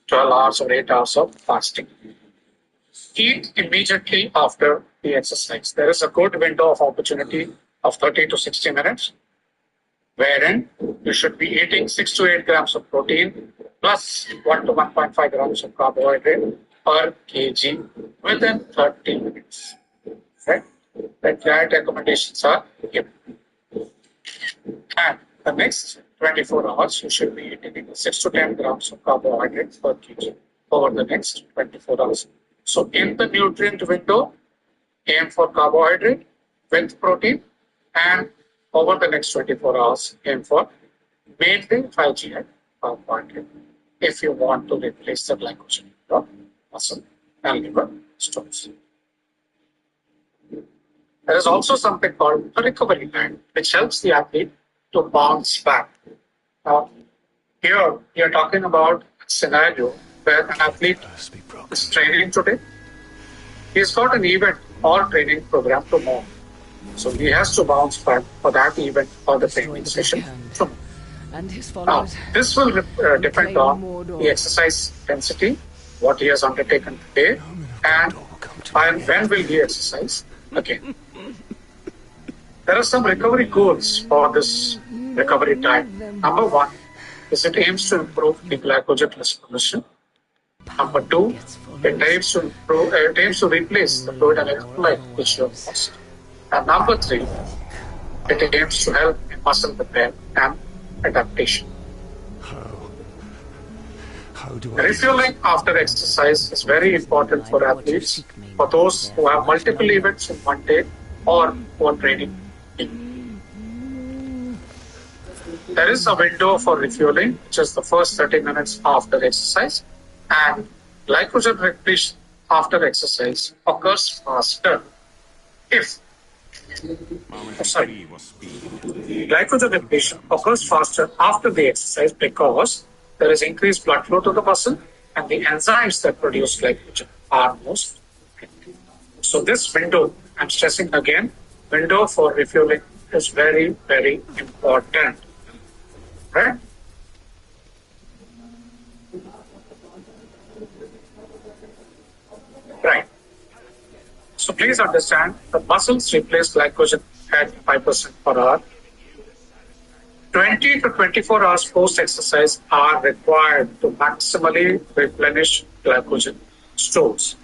12 hours or 8 hours of fasting. Eat immediately after the exercise. There is a good window of opportunity of 30 to 60 minutes, wherein you should be eating 6 to 8 grams of protein plus 1 to 1.5 grams of carbohydrate per kg within 30 minutes. Okay? The diet recommendations are given. And the next 24 hours, you should be eating 6 to 10 grams of carbohydrates per kg over the next 24 hours. So in the nutrient window, aim for carbohydrate with protein, and over the next 24 hours, aim for mainly 5 GI carbohydrate if you want to replace the glycogen in your muscle and liver stores. There is also something called a recovery time, which helps the athlete to bounce back. Now, here we are talking about a scenario where an athlete is training today. He's got an event or training program tomorrow. So he has to bounce back for that event or the training session tomorrow. Now, this will depend on the exercise intensity, what he has undertaken today, and when will he exercise again. There are some recovery goals for this recovery time. Number 1 is it aims to improve the glycogen respiration. Number 2, it aims to replace the fluid and electrolyte which you have lost. And number 3, it aims to help in muscle repair and adaptation. How do Refueling after exercise is very important for athletes, for those who have multiple events in one day or who are training. There is a window for refueling, which is the first 30 minutes after exercise, and glycogen repletion after exercise occurs faster if glycogen depletion occurs faster after the exercise because there is increased blood flow to the muscle and the enzymes that produce glycogen are most active. So this window, I'm stressing again, window for refueling is very, very important. Right? So please understand, the muscles replace glycogen at 5% per hour. 20 to 24 hours post-exercise are required to maximally replenish glycogen stores.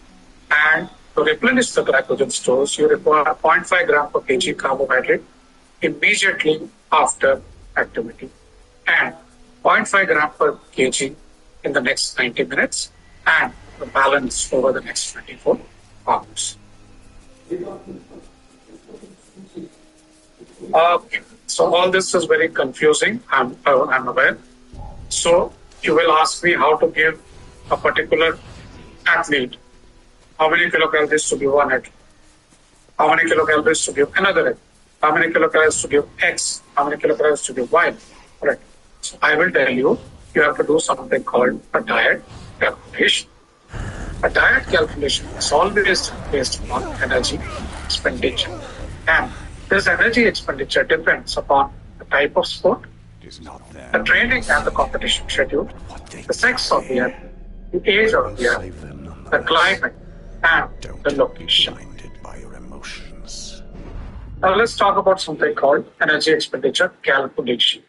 And to replenish the glycogen stores, you require 0.5 gram per kg carbohydrate immediately after activity and 0.5 gram per kg in the next 90 minutes and the balance over the next 24 hours. So all this is very confusing, I'm aware. So you will ask me how to give a particular athlete how many kilocalories to give one athlete, how many kilocalories to give another athlete, how many kilocalories to give X, how many kilocalories to give Y. Right. So I will tell you, you have to do something called a diet calculation. A diet calculation is always based on energy expenditure. And this energy expenditure depends upon the type of sport, the training and the competition schedule, the sex of the athlete, the age of the athlete, the climate, and the location. Now let's talk about something called energy expenditure calculation.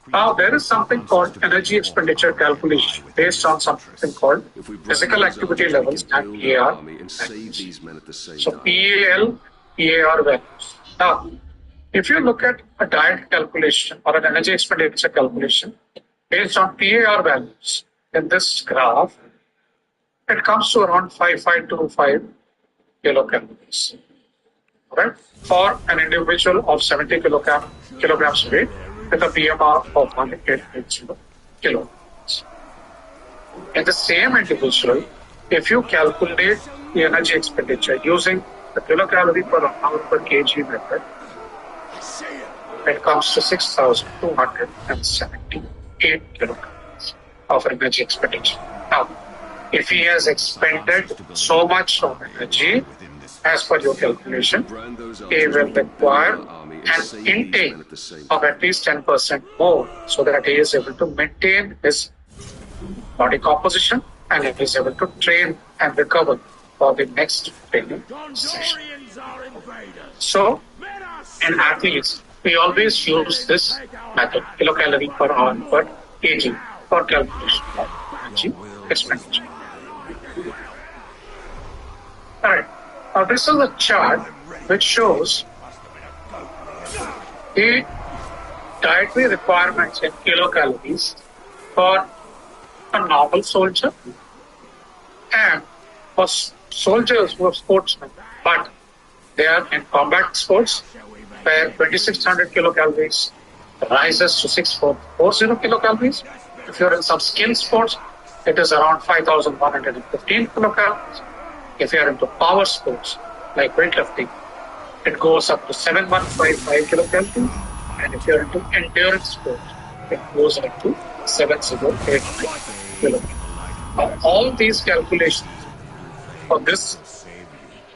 Now there is something called energy expenditure calculation based on something called physical activity levels and PAR values. So PAL, PAR values. Now, if you look at a diet calculation or an energy expenditure calculation based on PAR values in this graph, it comes to around 5525 kilocalories. Right? For an individual of 70 kilograms weight with a BMR of 180 kilograms. In the same individual, if you calculate the energy expenditure using the kilocalorie per hour per kg method, it comes to 6,278 kilograms of energy expenditure. Now, if he has expended so much of energy, as per your calculation, he will require an intake of at least 10% more so that he is able to maintain his body composition and he is able to train and recover for the next training session. So, in athletes, we always use this method, kilocalorie per hour per kg, for calculation of energy expenditure. All right. Now, this is a chart which shows the dietary requirements in kilocalories for a normal soldier and for soldiers who are sportsmen, but they are in combat sports where 2600 kilocalories rises to 6440 kilocalories. If you're in some skill sports, it is around 5115 kilocalories. If you are into power sports like weightlifting, it goes up to 7155 kilocalories. And if you are into endurance sports, it goes up to 7085 kilocalories. Now, all these calculations for this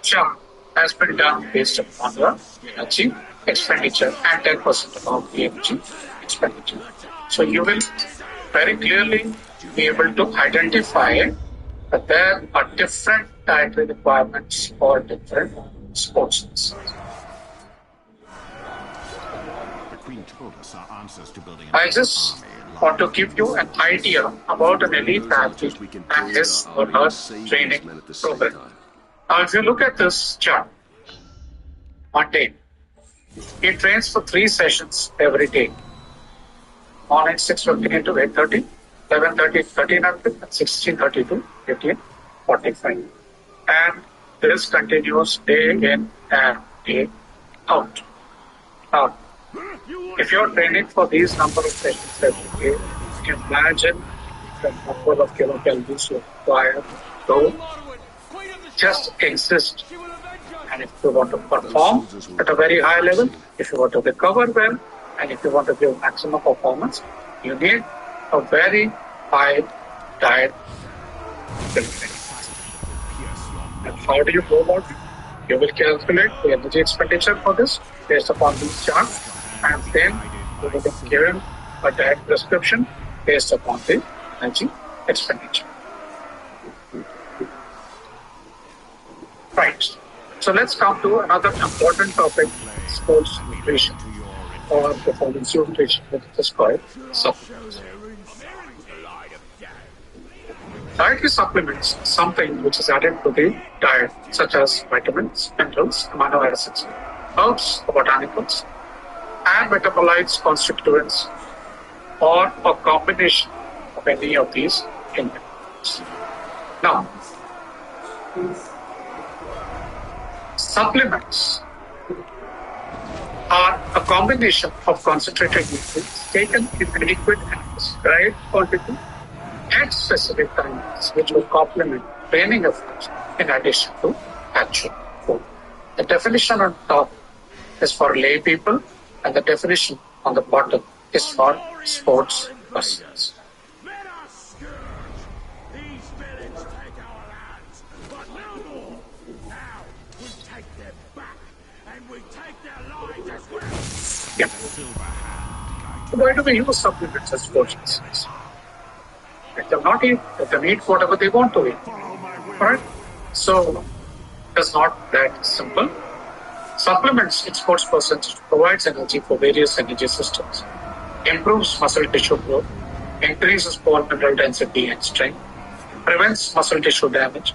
chart has been done based upon the energy expenditure and 10% of the energy expenditure. So you will very clearly be able to identify that there are different dietary requirements for different sports. I just want to give you an idea about an elite athlete and his or her training program. Now, if you look at this chart, one day, he trains for 3 sessions every day. Morning 6:15 to 8:30, 11:30 1300, and 16:30 to 18:45. And this continues day in and day out. Now, if you're training for these number of sessions every day, you can imagine the number of kilocalories you require to just exist. And if you want to perform at a very high level, if you want to recover well, and if you want to give maximum performance, you need a very high diet. And how do you go about it? You will calculate the energy expenditure for this based upon these charts, and then you will be given a diet prescription based upon the energy expenditure. Right. So let's come to another important topic, sports nutrition or performance nutrition, which is called supplements. Dietary supplements are something which is added to the diet, such as vitamins, minerals, amino acids, herbs, botanicals, and metabolites, constituents, or a combination of any of these ingredients. Now, supplements are a combination of concentrated nutrients taken in adequate and prescribed quantity at specific times, which will complement training efforts in addition to actual food. The definition on top is for lay people, and the definition on the bottom is for sports persons. Yeah. So why do we use supplements as sports persons? Let them not eat, let them eat whatever they want to eat. Alright? So it's not that simple. Supplements in sports persons provides energy for various energy systems, improves muscle tissue growth, increases bone mineral density and strength, prevents muscle tissue damage,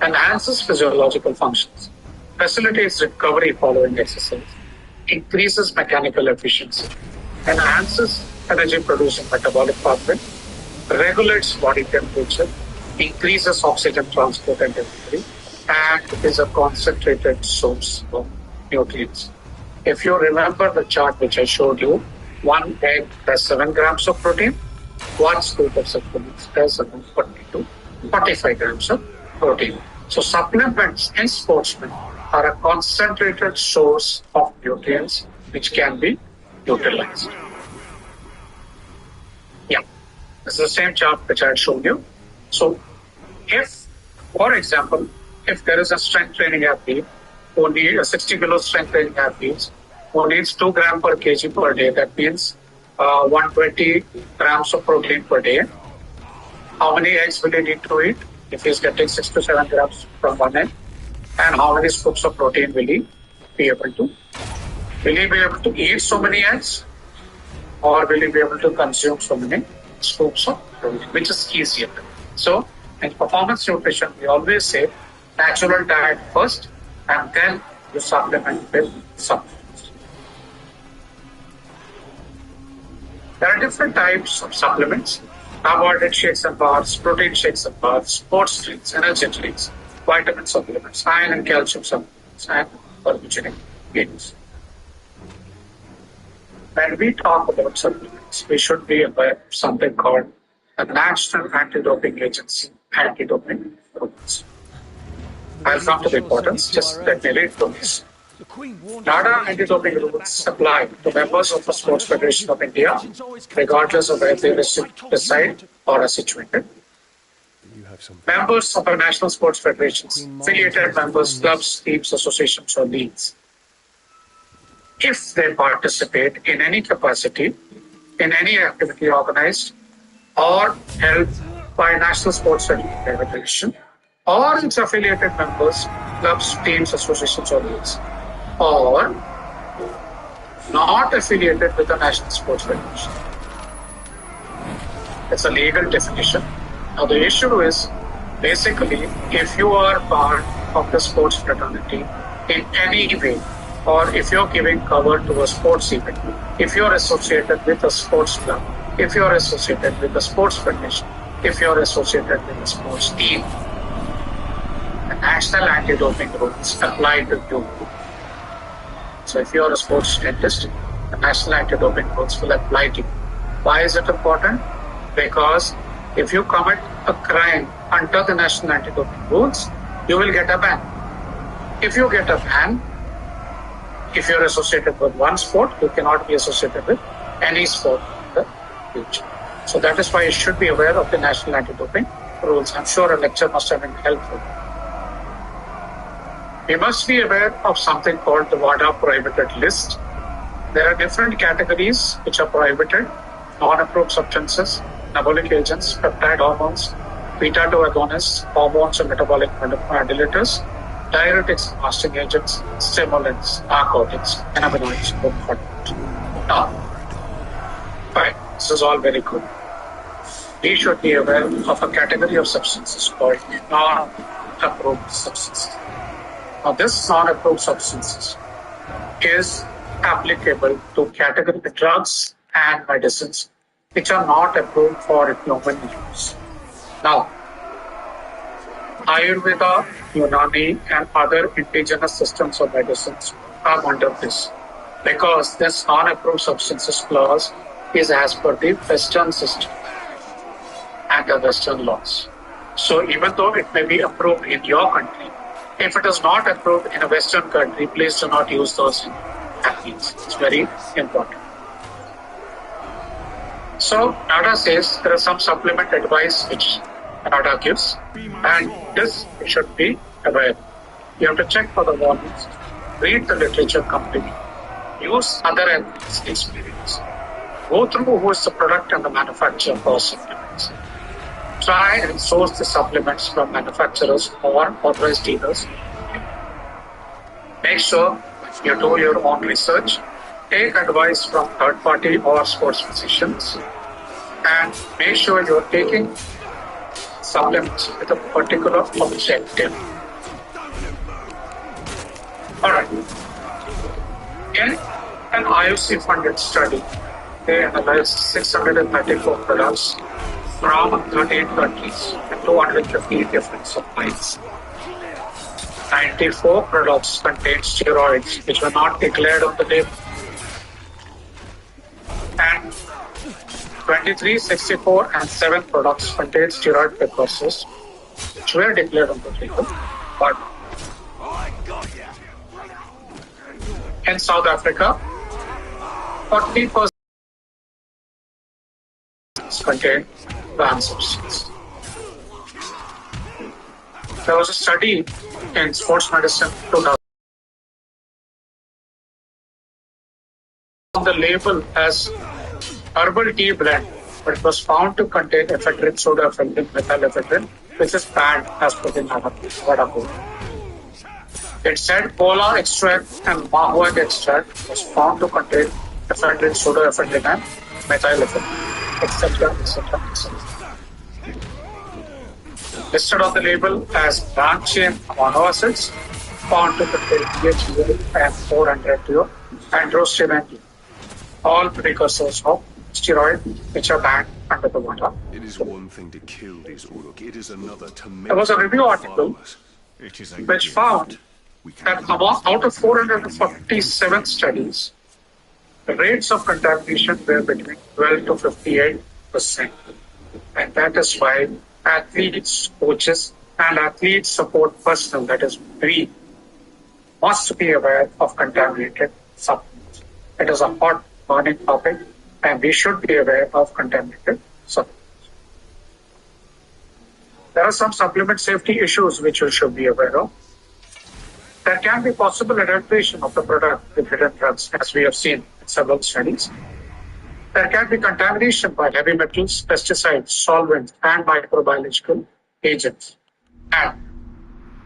enhances physiological functions, facilitates recovery following exercise, increases mechanical efficiency, enhances energy producing metabolic pathway, regulates body temperature, increases oxygen transport and delivery, and is a concentrated source of nutrients. If you remember the chart which I showed you, one egg has 7 grams of protein, one scoop of supplements has about 40 to 45 grams of protein. So supplements in sportsmen are a concentrated source of nutrients which can be utilized. Yeah, this is the same chart which I had shown you. So if, for example, if there is a strength training athlete who needs a 60 kilo strength training athlete who needs 2 grams per kg per day, that means 120 grams of protein per day. How many eggs will he need to eat if he's getting 6 to 7 grams from one egg? And how many scoops of protein will he be able to? Will he be able to eat so many eggs? Or will he be able to consume so many scoops of protein, which is easier? So in performance nutrition, we always say natural diet first, and then you supplement with supplements. There are different types of supplements: carbohydrate shakes and bars, protein shakes and bars, sports drinks, energy drinks, vitamin supplements, iron and calcium supplements, and herbogenic gains. When we talk about supplements, we should be aware of something called the National Anti-Doping Agency anti-doping rules. I'll come to the importance. Just let me read through this. NADA anti-doping rules apply to members of the Sports Federation of India, regardless of where they reside or are situated. Members of our national sports federations, affiliated members, clubs, teams, associations, or leagues. If they participate in any capacity, in any activity organized or held by National Sports Federation, or its affiliated members, clubs, teams, associations, or leagues, or not affiliated with the National Sports Federation. It's a legal definition. Now the issue is, basically, if you are part of the sports fraternity in any way, or if you're giving cover to a sports event, if you're associated with a sports club, if you're associated with a sports federation, if you're associated with a sports team, the national anti-doping rules apply to you. So if you're a sports dentist, the national anti-doping rules will apply to you. Why is it important? Because if you commit a crime under the national anti-doping rules, you will get a ban. If you get a ban, if you're associated with one sport, you cannot be associated with any sport in the future. So that is why you should be aware of the national anti-doping rules. I'm sure a lecture must have been helpful. We must be aware of something called the WADA prohibited list. There are different categories which are prohibited: non-approved substances, anabolic agents, peptide hormones, beta-2 agonists, hormones and metabolic modulators, diuretics, fasting agents, stimulants, narcotics, cannabinoids, and whatnot. Now, fine, this is all very good. We should be aware of a category of substances called non-approved substances. Now, this non-approved substances is applicable to category drugs and medicines which are not approved for human use. Now, Ayurveda, Unani, and other indigenous systems of medicines come under this because this non-approved substances clause is as per the Western system and the Western laws. So even though it may be approved in your country, if it is not approved in a Western country, please do not use those athletes. It's very important. So NADA says there is some supplement advice which NADA gives, and this you should be aware. You have to check for the warnings, read the literature completely, use other athletes' experience, go through who is the product and the manufacturer for supplements. Try and source the supplements from manufacturers or authorized dealers. Make sure you do your own research, take advice from third party or sports physicians, and make sure you're taking supplements with a particular objective. Alright. In an IOC funded study, they analyzed 634 products from 38 countries and 250 different supplies. 94 products contained steroids which were not declared on the label. And 23, 64, and 7 products contained steroid precursors which were declared on the label. But in South Africa, 40% contained banned substances. There was a study in Sports Medicine 2000 on the label as herbal tea blend, but it was found to contain ephedrine, pseudoephedrine, methylephedrine, which is banned as per the NADA code. It said cola extract and mahuat extract was found to contain ephedrine, pseudoephedrine, and methylephedrine, etc., etc., etc. Listed on the label as branched-chain amino acids, found to contain DHEA and 400 androstenedione, all precursors of steroid which are banned under the WADA. It is one thing to kill these Uruk, it is another to make There was a review article which found that out of 447 studies, the rates of contamination were between 12 to 58%. And that is why athletes, coaches, and athlete support personnel, that is we, must be aware of contaminated supplements. It is a hot burning topic, and we should be aware of contaminated supplements. There are some supplement safety issues which you should be aware of. There can be possible adulteration of the product with hidden drugs, as we have seen in several studies. There can be contamination by heavy metals, pesticides, solvents, and microbiological agents. And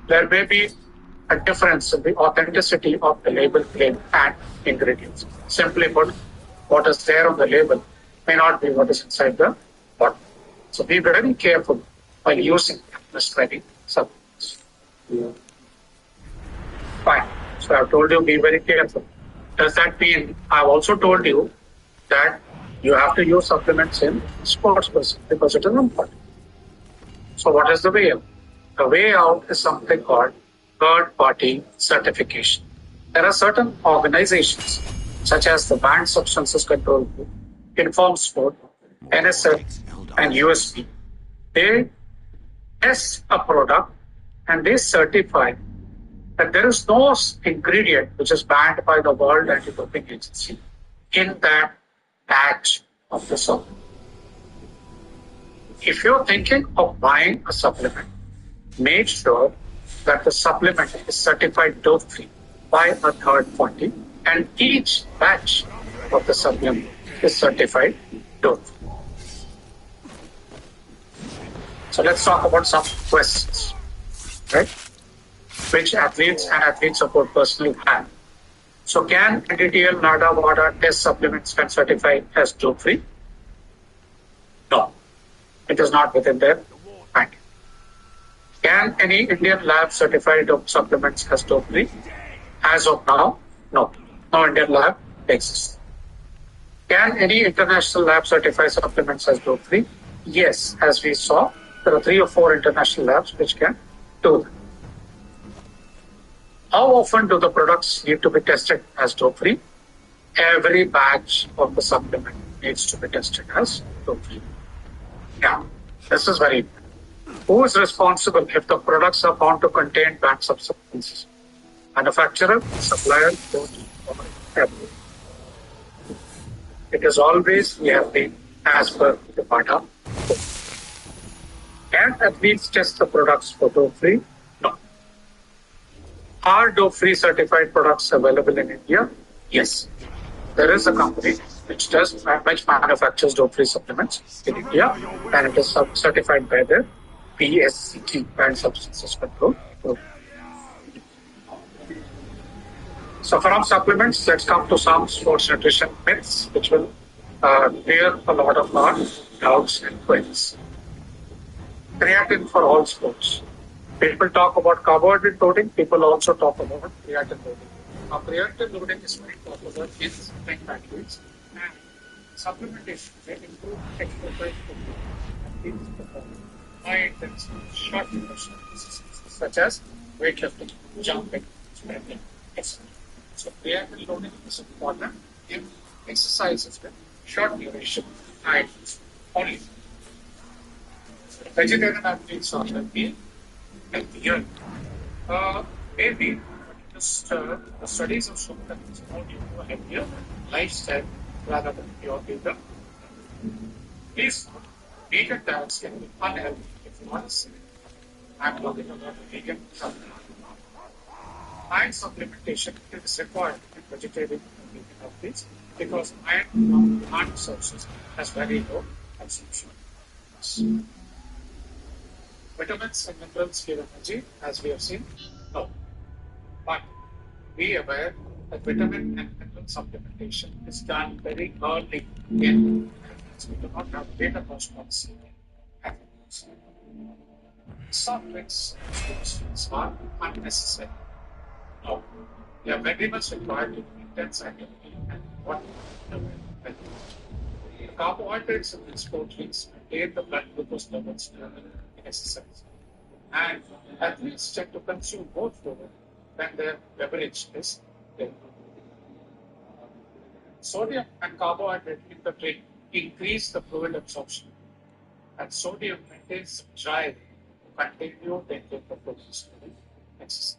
there may be a difference in the authenticity of the label claim and ingredients. Simply put, what is there on the label may not be what is inside the bottle. So be very careful while using prescribing supplements. Fine. So I've told you be very careful. Does that mean I've also told you that you have to use supplements in sports person because it is important? So what is the way out? The way out is something called third-party certification. There are certain organizations such as the Banned Substances Control Group, Inform Sport, NSF, and USB. They test a product and they certify that there is no ingredient which is banned by the World Anti-Doping Agency in that batch of the supplement. If you're thinking of buying a supplement, make sure that the supplement is certified dope-free by a third party, and each batch of the supplement is certified dope-free. So let's talk about some questions, right? which athletes and athlete support personnel have. So can NDTL, NADA, WADA test supplements can certify as dope-free? No, it is not within their mind. Can any Indian lab certify dope supplements as dope-free? As of now, no. No Indian lab exists. Can any international lab certify supplements as dope-free? Yes, as we saw, there are 3 or 4 international labs which can do that. How often do the products need to be tested as dope-free? Every batch of the supplement needs to be tested as dope-free. Yeah, this is very important. Who is responsible if the products are found to contain banned substances? Manufacturer, supplier, coach, or everyone. It is always we have been as per the BATA. Can athletes test the products for dope-free? No. Are dope-free certified products available in India? Yes. There is a company which manufactures dope-free supplements in India, and it is certified by the PSCT, Banned Substances Control Program. So from supplements, let's come to some sports nutrition myths, which will clear a lot of our doubts and queries. Creatine for all sports. People talk about carbohydrate loading. People also talk about creatine loading. Now, creatine loading is very popular in strength athletes, and supplementation may improve exercise performance, high intensity, short duration exercises such as weightlifting, jumping, sprinting, etc. So, creatine loading is important in exercises with short duration, high intensity only. Vegetarian athletes are healthier. Maybe just the studies have shown that it's more due to a healthier lifestyle rather than pure vegan. These vegan diets can be unhealthy if not acidic. I'm talking about vegan supplement. Iron supplementation is required in vegetarian and vegan athletes because iron from plant sources has very low consumption. Vitamins and minerals give energy, as we have seen. No. But be aware that vitamin and mineral supplementation is done very early in athletes. We do not have data policy in athletes. Some drinks are unnecessary. No. They are very much required to intense activity and what the carbohydrates in these proteins maintain the blood glucose levels during exercise. And athletes tend to consume more fluid when their beverage is there. Sodium and carbohydrate in the drink increase the fluid absorption, and sodium maintains the drive to continue the intake of fluids during exercise.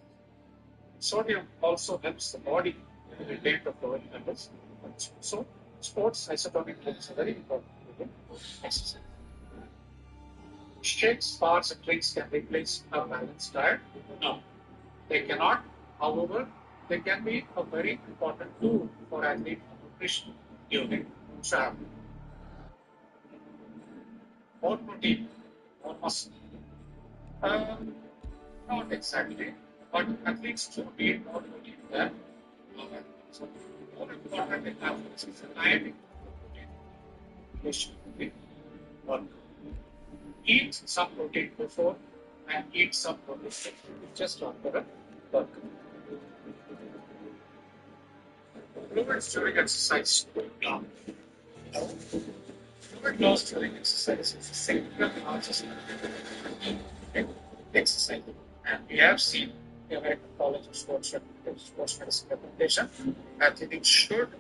Sodium also helps the body to retain the fluid levels. So, sports isotonic drinks are very important during exercise. Shakes, bars, and drinks can replace a balanced diet? No, they cannot. However, they can be a very important tool for athlete nutrition during travel. More protein, more muscle. Not exactly, but athletes do need more protein than other. So, more important in athletes is the ionic protein. They should be one. Eat some protein before and eat some protein just after a workout. Fluids during exercise. Fluid loss during exercise is the single largest exercise. And we have seen the American College of Sports Medicine recommendation athletes should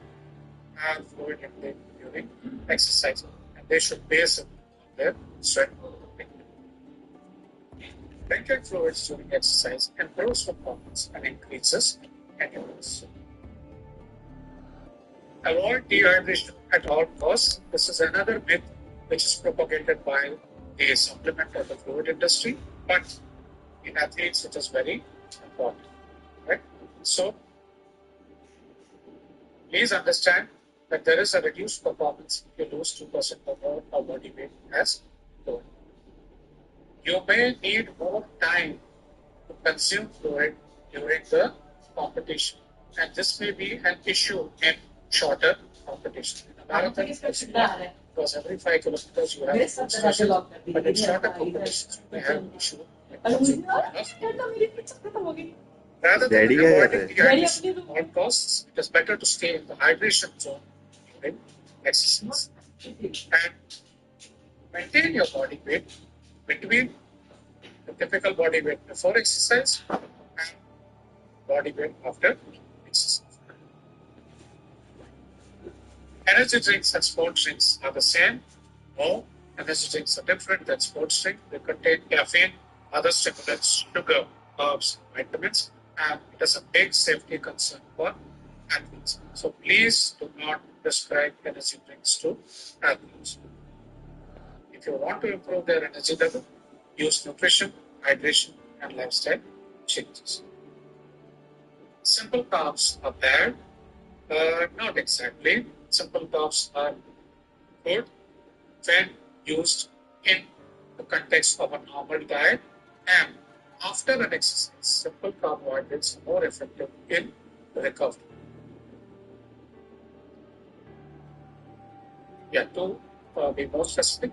have fluid intake during exercise, and they should base it on their sweat. Drinking fluids during exercise improves performance and increases endurance. Avoid dehydration at all costs. This is another myth which is propagated by the supplement or the fluid industry, but in athletes it is very important. Right? So, please understand that there is a reduced performance if you lose 2% or more of body weight as fluid. You may need more time to consume fluid during the competition. And this may be an issue in shorter competition. In a marathon, because every 5 kilometers you have a food station, but in shorter competitions, you may have an issue in consuming enough. Rather than avoiding dehydration at all costs, it is better to stay in the hydration zone during exercise. And maintain your body weight between the typical body weight before exercise and body weight after exercise. Energy drinks and sports drinks are the same. No, energy drinks are different than sports drinks. They contain caffeine, other stimulants, sugar, herbs, vitamins, and it is a big safety concern for athletes. So please do not prescribe energy drinks to athletes. If you want to improve their energy level, use nutrition, hydration, and lifestyle changes. Simple carbs are bad. Not exactly. Simple carbs are good when used in the context of a normal diet and after an exercise. Simple carbohydrates are more effective in recovery. Yeah, to be more specific,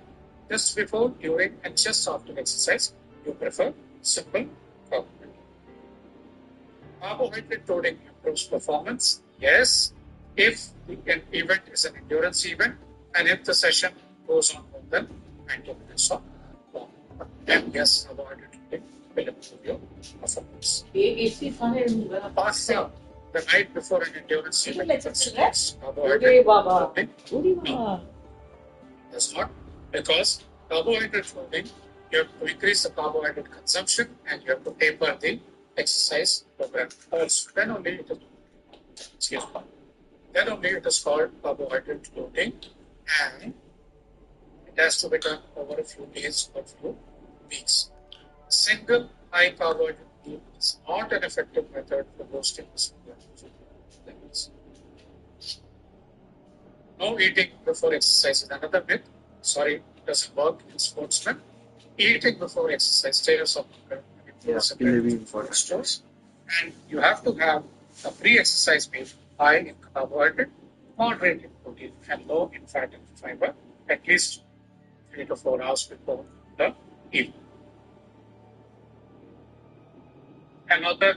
just before, during, and just after exercise, you prefer simple carbohydrate. Carbohydrate loading improves performance. Yes, if an event is an endurance event and if the session goes on more than 90 minutes or long, then yes, carbohydrate loading will improve your performance. Pasta the night before an endurance event constitutes carbohydrate loading? No, does not, because carbohydrate loading, you have to increase the carbohydrate consumption and you have to taper the exercise program. Also, then only it is called carbohydrate loading, and it has to be done over a few days or few weeks. Single high carbohydrate meal is not an effective method for boosting the sugar levels. No eating before exercise is another myth. Sorry, it doesn't work in sportsmen. Eating before exercise stays up for stores. And you have to have a pre-exercise meal high in carbohydrate, moderate in protein, and low in fat and fiber at least 3 to 4 hours before the evening. Another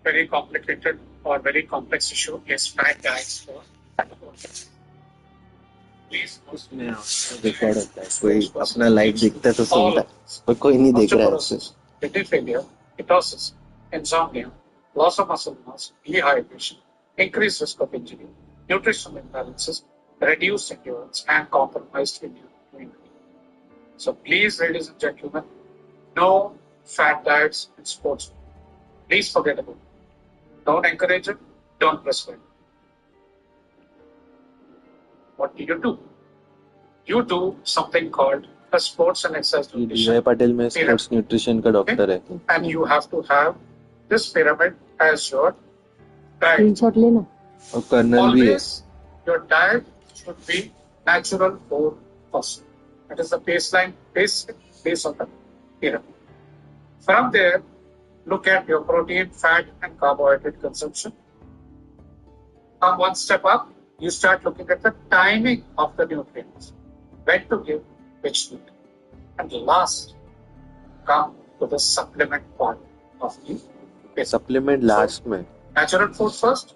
very complicated or very complex issue is fat diets for athletes. उसमें record होता है कोई अपना live दिखता है तो सुनता है और कोई नहीं देख रहा है उसे kidney failure, ketosis, insomnia, loss of muscle mass, dehydration, increased risk of injury, nutritional imbalances, reduced endurance, and compromised immunity. So please, ladies and gentlemen, no fat diets in sports. Please forget about it. Don't encourage it. Don't prescribe it. What do? You do something called a sports and exercise nutrition. Patel में sports nutrition का doctor है. And you have to have this pyramid as your diet. और colonel भी है. Always your diet should be natural food first. That is the baseline, base of the pyramid. From there, look at your protein, fat, and carbohydrate consumption. Come one step up, you start looking at the timing of the nutrients. When to give which nutrient. And last, come to the supplement part of the supplement last में. Natural food first,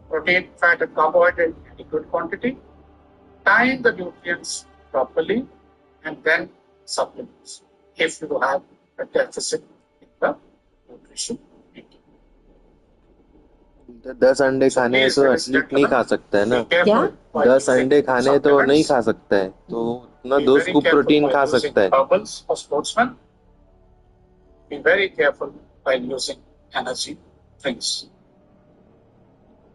protein, fat, and carbohydrate in adequate quantity. Time the nutrients properly, and then supplements if you have a deficit in the nutrition. 10 अंडे खाने तो athlete नहीं खा सकता है ना. क्या? 10 अंडे खाने तो नहीं खा सकता है, तो ना 2 स्कूप प्रोटीन खा सकता है. For sportsmen, be very careful while using energy drinks.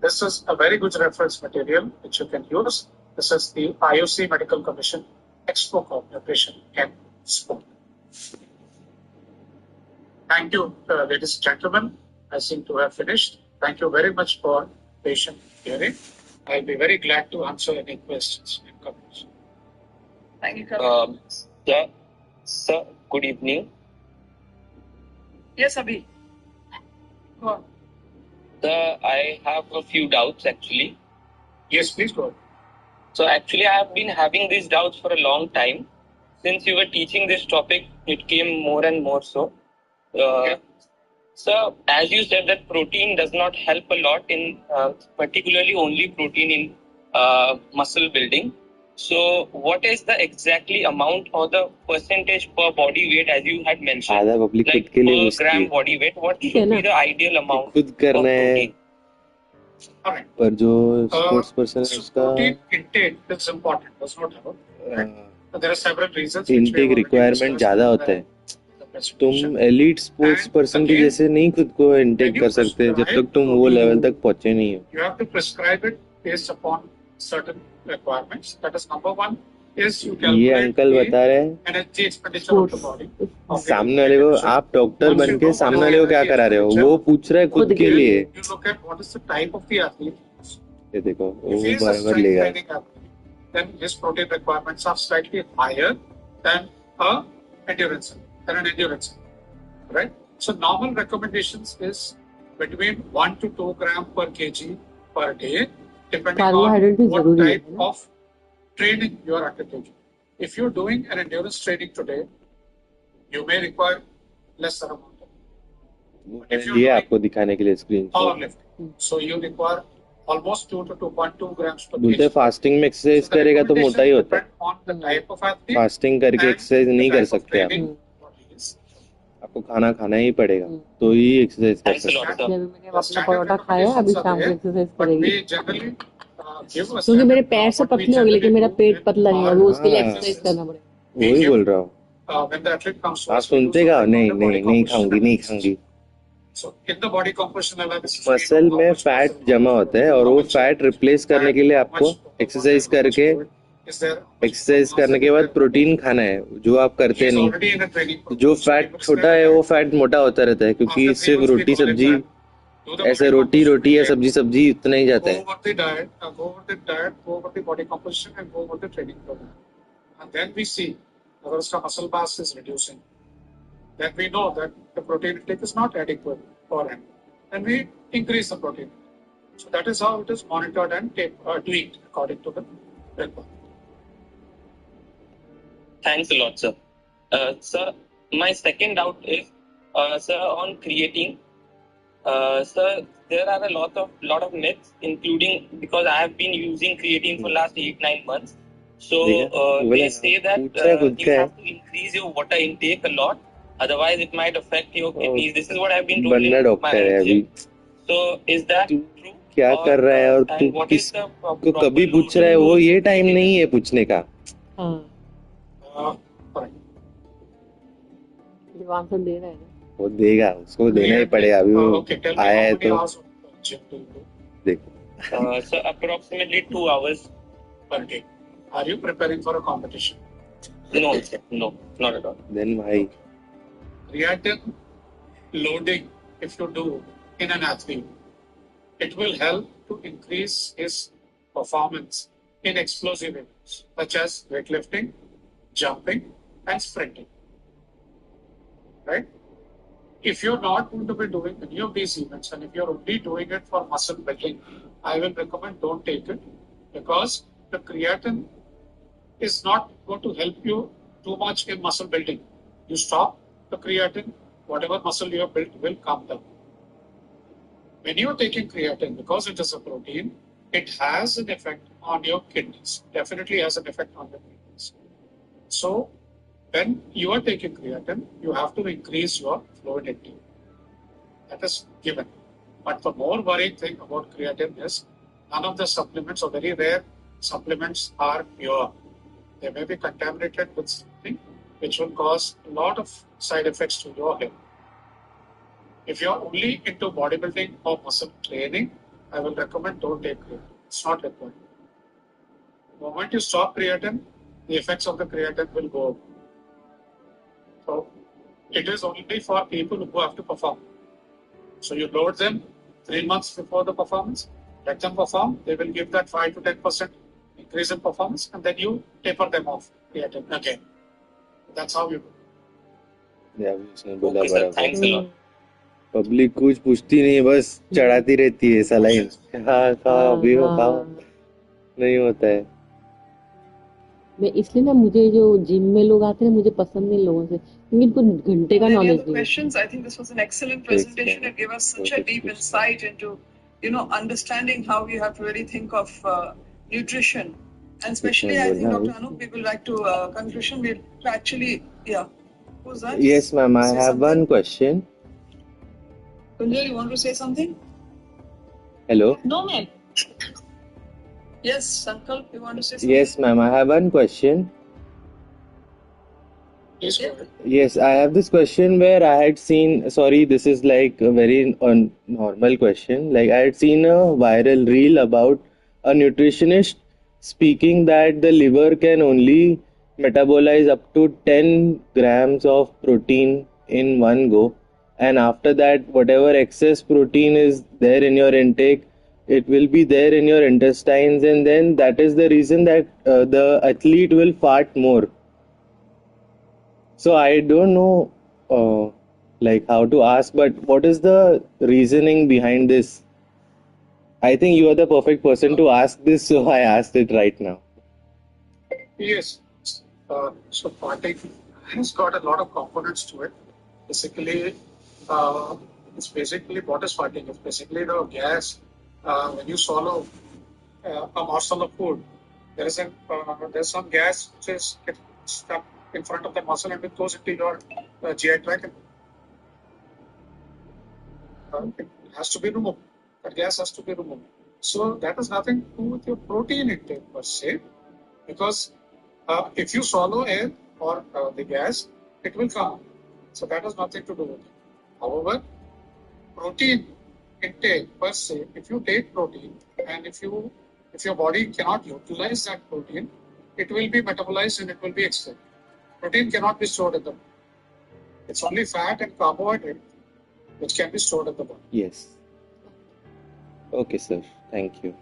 This is a very good reference material which you can use. This is the IOC Medical Commission textbook of nutrition in sport. Thank you, ladies and gentlemen. I seem to have finished. Thank you very much for patient hearing. I'll be very glad to answer any questions and comments. Thank you, Kapil. Yeah, sir, good evening. Yes, Abhi. Go on. I have a few doubts actually. Yes, please go ahead. So actually, I have been having these doubts for a long time. Since you were teaching this topic, it came more and more so. So, as you said, that protein does not help a lot in, particularly only protein in muscle building. So, what is the exactly amount or the percentage per body weight, as you had mentioned, आधा public खुद like के लिए per पूछती gram है body weight? What ठीक है should ना be the ideal amount खुद of करना है protein? All right. पर जो स्पोर्ट्स पर्सन है So उसका protein intake is important. That's not about. Right? There are several reasons which we have intake already requirement discussed ज्यादा in होता है the presentation. तुम एलीट स्पोर्ट्स And पर्सन की again, जैसे नहीं खुद को इनटेक when you कर सकते जब prescribe तक तुम वो protein, लेवल तक पहुंचे नहीं हो you have to prescribe it based upon certain requirements. That is number one. Is you ये calculate अंकल the बता रहे हैं energy expenditure of the body. of the सामने वाले को individual. आप डॉक्टर Once बन you के know सामने what वाले is को the क्या energy करा रहे हो expenditure, वो पूछ रहा है खुद के then लिए you look at what is the type of the athlete. ये देखो If वो he is a बराबर strength लेगा training athlete, then his protein requirements are slightly higher than an endurance, right? So normal recommendations is between 1 to 2 gram per kg per day, depending carbohydrate on भी what जरूरी type है ना of training you are undertaking. If you're doing an endurance training today, you may require lesser amount. वो But if मैंने you're लिया doing आपको दिखाने के लिए screenshot powerlifting, so you require almost 2 to 2.2 grams per बोलते हैं kg. फास्टिंग में एक्सरसाइज So the करेगा तो मोटा ही recommendations होता है depend on the type of athlete fasting करके and एक्सरसाइज the नहीं कर type of सकते आप training body is. आपको खाना खाना ही पड़ेगा तो ही एक्सरसाइज कर Thanks a lot, सकते sir. मैंने The अपना standard परोठा खाया है, अभी recommendations are शाम को there, एक्सरसाइज but करेगी we generally give a क्योंकि मेरे standard. पैर से What we पतले हो गए लेकिन generally मेरा do पेट in पतला नहीं our होगा उसके लिए हाँ एक्सरसाइज practice is करना पड़ेगा we वही give बोल रहा हूँ when the athlete comes to आप us, we do सुनते का something नहीं called the body नहीं नहीं composition खाऊंगी नहीं analysis. खाऊंगी So in the body composition analysis, we muscle know how में much फैट muscle, जमा how much होता है protein, और how वो much फैट रिप्लेस करने fat, के लिए how आपको much exercise water, how much करके fluid is there, how much exercise mass करने is के बाद there. प्रोटीन खाना है जो आप He करते is नहीं already in a training तो program. जो So we फैट prescribe छोटा a है वो diet. फैट मोटा होता रहता है क्योंकि After 3 सिर्फ months, we roti call him सब्जी back. Do the ऐसे body रोटी composition रोटी या again. सब्जी सब्जी उतना ही जाता Go है over the diet, go over the body composition, and go over the training program. And then we see whether the muscle mass is reducing. Then we know that the protein intake is not adequate for him. Then we increase the protein. So that is how it is monitored and tweaked according to the requirement. Thanks a lot, sir. Sir, my second doubt is, sir, on creatine. Sir, there are a lot of myths, including because I have been using creatine for last 8-9 months. So they say that you have to increase your water intake a lot, otherwise it might affect your kidneys. This is what I've been told बनना in doctor है my अभी gym. So is that तू true? क्या कर रहा है और तू and what is the किसको proper कभी पूछ रहा है वो ये टाइम नहीं है पूछने का जब आंसर दे रहा है ना वो देगा उसको देना ही पड़ेगा अभी वो आया है तो देखो So approximately 2 hours per day. Are you preparing for a competition? No, sir. No, not at all. Then why? Creatine loading, if you do in an athlete, it will help to increase his performance in explosive events such as weightlifting, jumping, and sprinting. Right? If you're not going to be doing any of these events and if you're only doing it for muscle building, I will recommend don't take it because the creatine is not going to help you too much in muscle building. You stop the creatine, whatever muscle you have built will come down. When you're taking creatine, because it is a protein, it has an effect on your kidneys. Definitely has an effect on the kidneys. So when you are taking creatine, you have to increase your fluid intake. That is given. But the more worrying thing about creatine is none of the supplements or very rare supplements are pure. They may be contaminated with something which will cause a lot of side effects to your health. If you're only into bodybuilding or muscle training, I will recommend don't take creatine. It's not required. The moment you stop creatine, the effects of the creatine will go away. So it is only for people who have to perform. So you load them 3 months before the performance, let them perform, they will give that 5 to 10% increase in performance, and then you taper them off creatine again. That's how you do. Yeah, okay, sir. Thanks a lot. Public कुछ पूछती नहीं, बस चढ़ाती रहती है saline, हाँ खाओ अभी हो खाओ, नहीं होता है। मैं इसलिए ना, मुझे जो जिम में लोग आते हैं मुझे पसंद नहीं लोगों से, क्योंकि इनको घंटे का Any नॉलेज other नहीं है। questions? I think this was an excellent presentation. It gave us such a deep insight into, understanding how you have to really think of nutrition. And especially, I think, Dr. Anup, we will like to conclusion. We'll actually, yeah. Who's that? Yes, ma'am. I have one question. Kunjal, you want to say something? Hello. No, ma'am. Yes, Sankalp, you want to say something? Yes, ma'am. I have one question. Yes, I have this question where I had seen, sorry, this is like a very normal question. Like I had seen a viral reel about a nutritionist speaking that the liver can only metabolize up to 10 grams of protein in one go. And after that, whatever excess protein is there in your intake, it will be there in your intestines. And then that is the reason that the athlete will fart more. So I don't know like how to ask, but what is the reasoning behind this? I think you are the perfect person to ask this, so I asked it right now. Yes. So farting has got a lot of components to it. Basically, it's basically what is farting? It's basically the gas when you swallow a morsel of food. There's some gas which is stuck in front of the muscle and it goes into your GI tract. It has to be removed. That gas has to be removed. So that has nothing to do with your protein intake per se, because if you swallow air or the gas, it will come. So that has nothing to do with it. However, protein intake per se, if you take protein and if your body cannot utilize that protein, it will be metabolized and it will be excreted. Protein cannot be stored in the body. It's only fat and carbohydrate which can be stored in the body. Yes. Okay, sir. Thank you.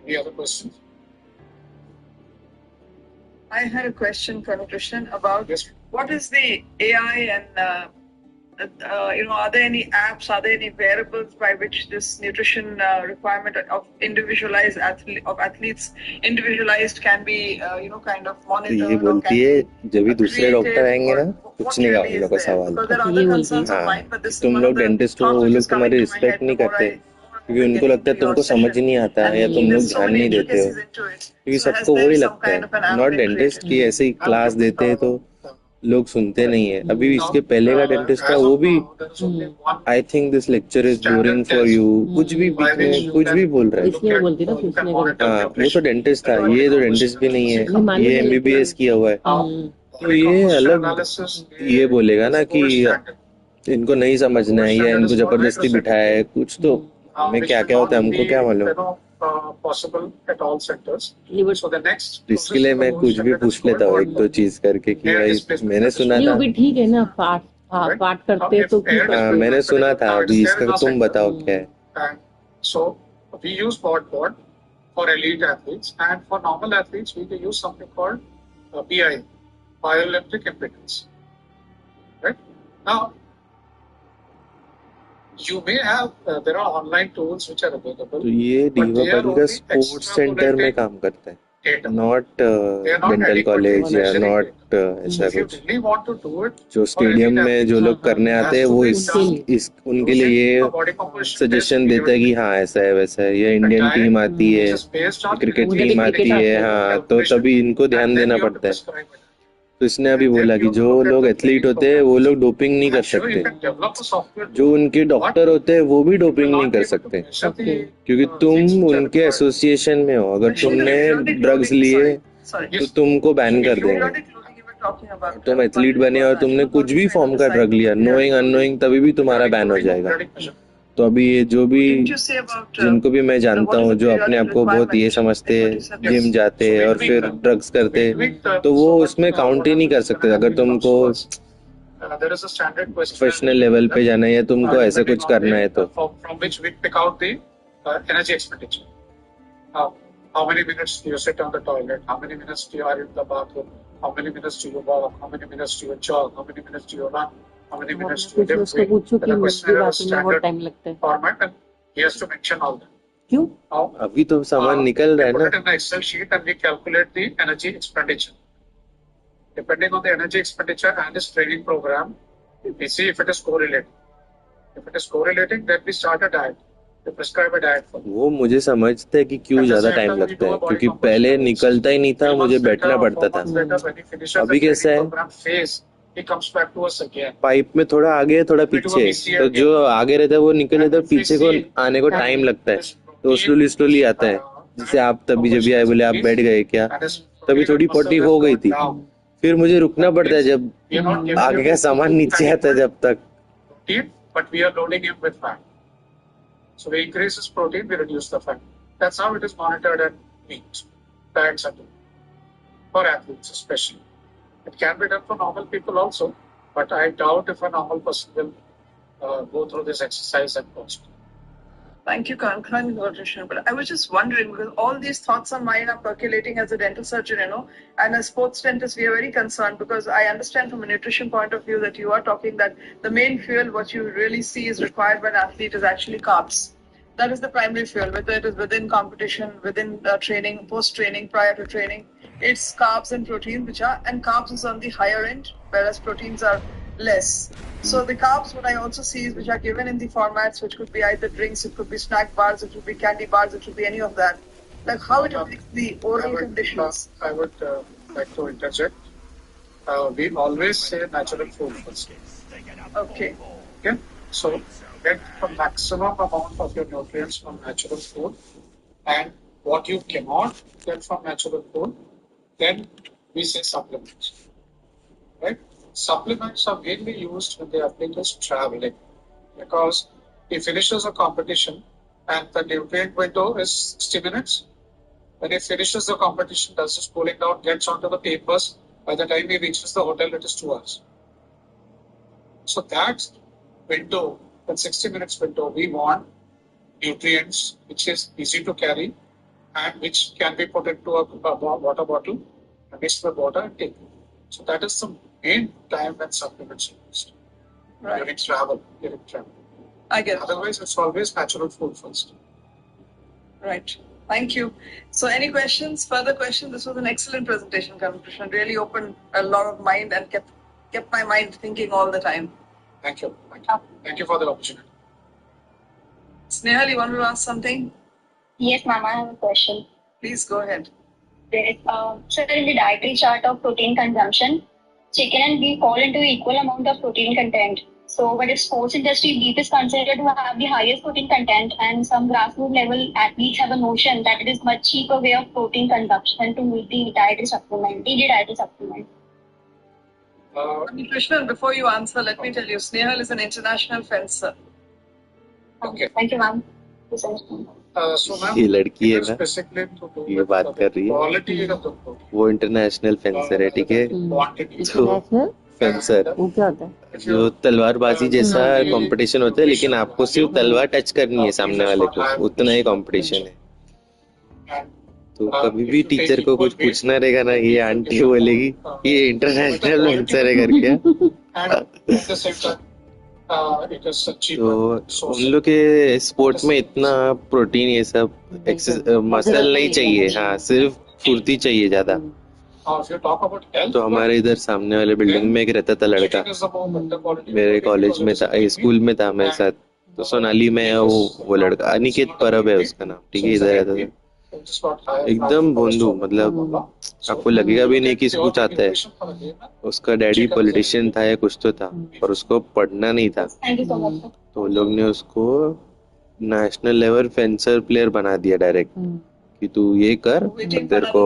Any other questions? I had a question for nutrition about what is the AI and are there any apps, are there any variables by which this nutrition requirement of athletes individualized can be kind of तो ये monitored or बोलती can है be जब भी दूसरे doctor created, आएंगे or ना, what पूछने का really उन लोग is का there? सवाल, Because there are other concerns of हाँ mine, but कि this is तुम one लोग of the डेंटिस्ट हो, thoughts वो which लोग is coming तुम्हारी to my head respect the नहीं more करते, I क्योंकि उनको get लगता है into your तुमको समझ ही session. नहीं आता And या तुम लोग there's so ध्यान many नहीं देते हो, intricacies into it. क्योंकि So has सबको there वही some लगता kind of an है, app not been dentist created? की ऐसे ही क्लास देते हैं तो लोग सुनते नहीं है। अभी इसके पहले का डेंटिस्ट था वो भी, I think this lecture is boring for you, कुछ भी बीच में कुछ भी बोल रहा इसलिए वो बोलती ना है। पूछने का। हाँ, वो तो डेंटिस्ट था, ये तो डेंटिस्ट भी नहीं है, ये एमबीबीएस किया हुआ है, तो ये अलग ये बोलेगा ना कि इनको नहीं समझना है या इनको जबरदस्ती बिठाया है कुछ, तो हमें क्या क्या होता है हमको क्या मालूम। possible at all sectors. So the next इसके लिए मैं कुछ भी पूछ लेता हूँ एक दो चीज करके कि भाई मैंने सुना था, भी ठीक है ना, पाठ करते तो हाँ मैंने सुना था, अभी इसका तुम बताओ क्या है। So we use board for elite athletes, and for normal athletes we use something called BI, bioelectric impedance. Right now, you may have there are online tools which are available. तो ये डीवापल्ली का स्पोर्ट्स सेंटर में काम करता है, not dental college या not ऐसा कुछ। जो स्टेडियम में जो लोग करने आते हैं वो इस उनके लिए ये सजेशन देता है कि हाँ ऐसा है वैसा है, या इंडियन टीम आती है, क्रिकेट टीम आती है, हाँ तो तभी इनको ध्यान देना पड़ता है। तो इसने अभी बोला कि जो लोग एथलीट होते हैं वो लोग डोपिंग नहीं कर सकते, जो उनके डॉक्टर होते हैं वो भी डोपिंग नहीं कर सकते, क्योंकि तुम उनके एसोसिएशन में हो। अगर तुमने ड्रग्स लिए तो तुमको बैन कर देंगे। तुम एथलीट बने और तुमने कुछ भी फॉर्म का ड्रग लिया, नोइंग अननोइंग, तभी भी तुम्हारा बैन हो जाएगा। तो अभी ये जो भी जिनको भी मैं जानता हूँ जो अपने आप को बहुत ये समझते हैं, जिम जाते हैं और फिर ड्रग्स करते हैं, तो वो उसमें काउंट ही नहीं कर सकते। अगर तुमको प्रोफेशनल लेवल पे जाना है या तुमको ऐसे कुछ करना है तो how many minutes do you sit on the toilet, how many minutes do you are in the bathroom, how many minutes do you walk, how many minutes do you jog, how many minutes do you run, how many minutes do you कुछ lift उसको weight. पूछो कि The मुझे questionnaire has bathroom में बहुत standard time लगता है format and he has to mention all that. क्यों Now, अभी तो सामान निकल रहा we है put ना. it in an Excel sheet and we calculate the energy expenditure. Depending on the energy expenditure and his training program, we see if it is correlating. If it is correlating, then we start a diet. We prescribe a diet for him. वो मुझे समझते हैं कि क्यों ज्यादा time लगता है, क्योंकि पहले निकलता ही नहीं था, मुझे बैठना पड़ता था. अभी कैसा है, He comes back to us again. Pipe में थोड़ा आगे थोड़ा पीछे, तो जो आगे रहता है वो निकल जाता है, पीछे को आने को टाइम लगता है, तो स्लोली स्लोली आता है. जैसे आप तभी जब भी आए बोले आप बैठ गए क्या, तभी थोड़ी पॉटी हो गई थी, फिर मुझे रुकना पड़ता है जब आगे का सामान नीचे आता है जब तक. But we are loading him with fat. So we increase his protein, we reduce the fat. That's how it is monitored at meet, diets and for athletes especially. It can be done for normal people also, but I doubt if a normal person will go through this exercise and cost. Thank you, Karan, nutrition. But I was just wondering, because all these thoughts on mine are percolating as a dental surgeon, and as sports dentist, we are very concerned because I understand from a nutrition point of view that you are talking that the main fuel, what you really see is required by an athlete is actually carbs. That is the primary fuel, whether it is within competition, within training, post-training, prior to training. It's carbs and proteins, and carbs is on the higher end, whereas proteins are less. So the carbs, what I also see is which are given in the formats, which could be either drinks, it could be snack bars, it could be candy bars, it could be any of that. Like how it affects the oral conditions. I would like to interject. We always say natural food first. Okay. Okay. So get the maximum amount of your nutrients from natural food, and what you cannot get from natural food, then we say supplements. Right? Supplements are mainly used when the athlete is traveling, because he finishes a competition and the nutrient window is 60 minutes. When he finishes the competition, does his cooling down, gets onto the papers, by the time he reaches the hotel, it is 2 hours. So that window, that 60 minutes window, we want nutrients which is easy to carry and which can be put into a water bottle, mixed with water and taken. So that is the main time when supplements are used. Right. During travel. I get it. Otherwise, it's always natural food first. Right. Thank you. So any questions, further questions? This was an excellent presentation, Karan. Really opened a lot of mind and kept my mind thinking all the time. Thank you. Thank you for the opportunity. Snehal, you want to ask something? Yes, ma'am, I have a question. Please go ahead. So in the dietary chart of protein consumption, chicken and beef fall into equal amount of protein content. So, but if sports industry beef is considered to have the highest protein content, and some grassroots level athletes have a notion that it is much cheaper way of protein consumption to meet the dietary supplement, daily dietary supplement. Nutritional, before you answer, let me tell you, Snehal is an international fencer. Okay. Thank you, ma'am. ये लड़की है ना, ये बात कर रही है, वो इंटरनेशनल फेंसर है, ठीक है. तो फेंसर वो क्या होता है? जो तलवारबाजी जैसा कंपटीशन होता है, लेकिन आपको सिर्फ तलवार टच करनी है सामने वाले को, उतना ही कंपटीशन है. तो कभी भी टीचर को कुछ पूछना रहेगा ना, ये आंटी बोलेगी ये इंटरनेशनल फेंसर है करके. तो उन लोग के स्पोर्ट में इतना प्रोटीन ये सब मसल नहीं चाहिए, हाँ सिर्फ फुर्ती चाहिए ज्यादा. तो हमारे इधर सामने वाले बिल्डिंग में एक रहता था लड़का, मेरे कॉलेज में था, स्कूल में था मेरे साथ. तो सोनाली में वो लड़का अनिकेत परब है उसका नाम, ठीक है, इधर रहता था. एकदम बोंदू, मतलब आपको लगेगा भी नहीं कि इसको कुछ आता है. उसका डैडी पॉलिटिशियन था या कुछ तो था, पर उसको पढ़ना नहीं था, तो लोग ने उसको नेशनल लेवल फेंसर प्लेयर बना दिया डायरेक्ट, कि तू ये कर, तेरे को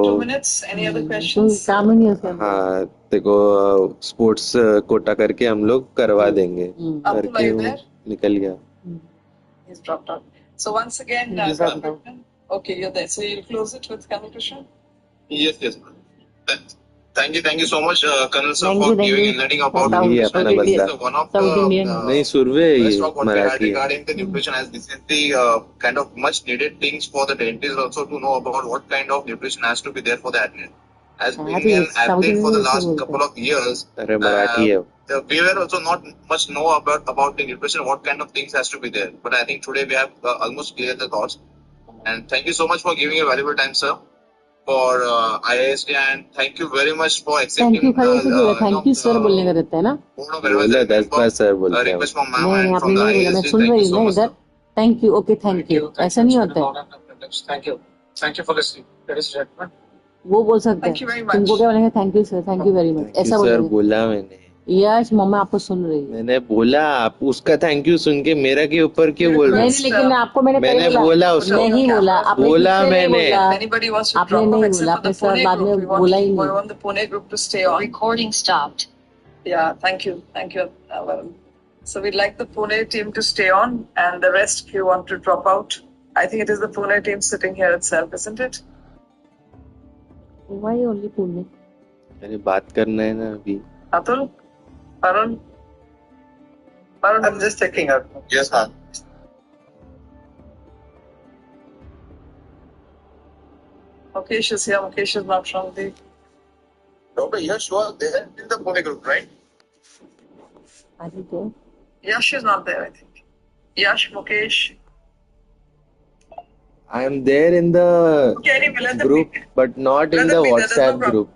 हाँ तेरे को स्पोर्ट्स कोटा करके हम लोग करवा देंगे करके वो निकल गया. So once again, okay, you're there. So you'll close it with Karan. Yes. Thank you so much, Colonel sir, for giving enlightening about one of the नहीं survey Marathi regarding the nutrition, as this is the kind of much needed things for the dentist also to know about what kind of nutrition has to be there for the athlete. as हाँ being तो ये an south athlete for the Indian में ऐसे last बोलते couple हैं. of years, अरे मराठी है. we were also not much know about the nutrition, what kind of things has to be there. But I think today we have almost cleared the thoughts. And thank you so much for giving your valuable time, sir, for IIST, and thank you very much for thank accepting you खाली ऐसे क्यों बोला? the thank you sir बोलने का रहता है ना. board of advisors बोला 10 बार member सर बोलते हैं. request from ma'am नहीं नहीं and आपने from the नहीं बोला, मैं IIST. सुन Thank रही you हूँ so ना much, इधर. sir. Thank you. Okay thank you. ऐसा नहीं होता है. Thank you. Thank you for listening, ladies and gentlemen. वो बोल सकते Thank you हैं. very much. तुमको क्या बोलेंगे? Thank you sir. Thank you very much. Thank you ऐसा सर बोलेंगे. बोला मैंने. यश मम्मा आपको सुन रही है. मैंने बोला आप उसका थैंक यू सुन के मेरा के ऊपर क्यों बोल रहे नहीं हो? नहीं लेकिन आपको मैंने पहले मैंने बोला उसको. नहीं बोला. आपने बोला ठीक से नहीं मैंने. बोला. Anybody wants to आपने drop off नहीं except बोला. for the आपने सर Pune बाद group. में बोला ही We नहीं. want the Pune group to stay on. Recording stopped. Yeah, thank you. Thank you, Varun. So we'd like the Pune team to stay on, and the rest, if you want to drop out. I think it is the Pune team sitting here itself, isn't it? Why only Pune? अरे बात करना है ना अभी. Atul? Varun? Varun? I'm just checking out. Yes, ma'am. Mukesh is here. Mukesh is not from the... Dr. Yash was there in the Pune group, right? Are you there? Yash is not there, I think. Yash, Mukesh. I am there in the Okay, anyway, let them group, be there. but not in Let the them be there. There's no WhatsApp problem. group.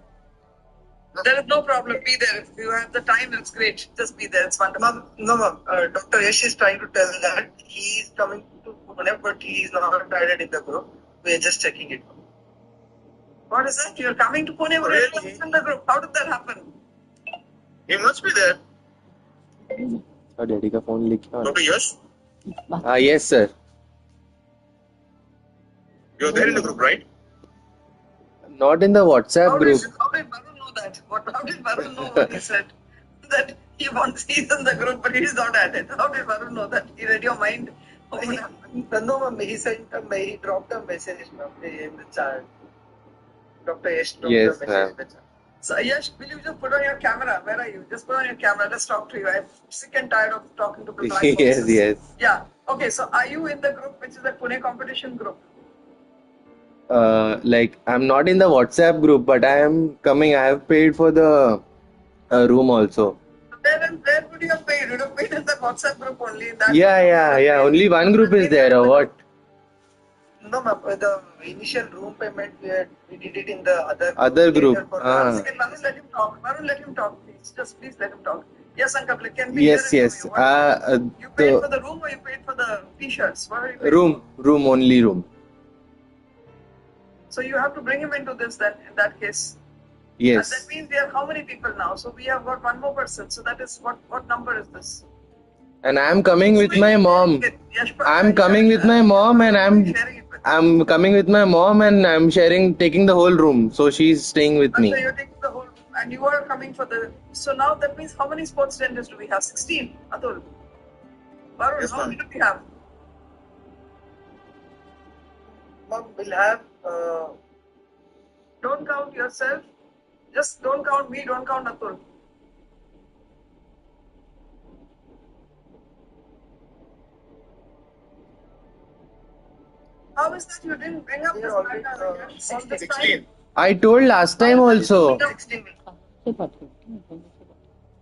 There is no problem. Be there. If you have the time, it's great. Just be there. It's wonderful. Ma'am, no, ma'am. Dr. Yash is trying to tell that he is coming to Pune, but he is not added in the group. We are just checking it. What is that? You're coming to Pune, but you're not in the group. How did that happen? He must be there. और daddy का phone लेके आओ. Dr. Yash, हाँ yes sir. you're there in the group, right? Not in the WhatsApp How group. did Varun know that? How did Varun know what he said? That he wants, he's in the group, but he is not added. How did Varun know that? He read your mind? No, ma'am. He sent he dropped a message in the chat. Dr. Yash dropped Yes, a message ma'am. in the chat. So, Yash, will you just put on your camera? Where are you? Just put on your camera. Let's talk to you. I'm sick and tired of talking to blind Yes, voices. yes. Yeah. Okay, so are you in the group, which is the Pune competition group? Like I'm not in the WhatsApp group, but I am coming. I have paid for the room also. Where would you have paid? You would have paid in the WhatsApp group only. In that Yeah. Only one group is there, or what? No, ma'am. The initial room payment we did it in the Other group. later for Ah. Second, Varun, let him talk. Varun, let him talk, please. Just please let him talk. Yes, Uncle, can we Yes, hear it yes. from you? You paid for The the room or you paid for the t-shirts? What are you paying room only room. So you have to bring him into this then, in that case. Yes. And that means we have how many people now? So we have got one more person. So that is, what number is this? And I'm coming with my mom. I'm coming with my mom, and I'm coming with my mom, and I'm taking the whole room. So she's staying with me. So you're taking the whole room and you are coming for the... So now that means how many sports tenders do we have? 16, Atul. Varun, Yes, how ma'am. many do we have? Ma'am, we'll have Don't count yourself. Just don't count me, don't count Atul. How is that you didn't bring up this matter on this 16. time? I told last time also. 16.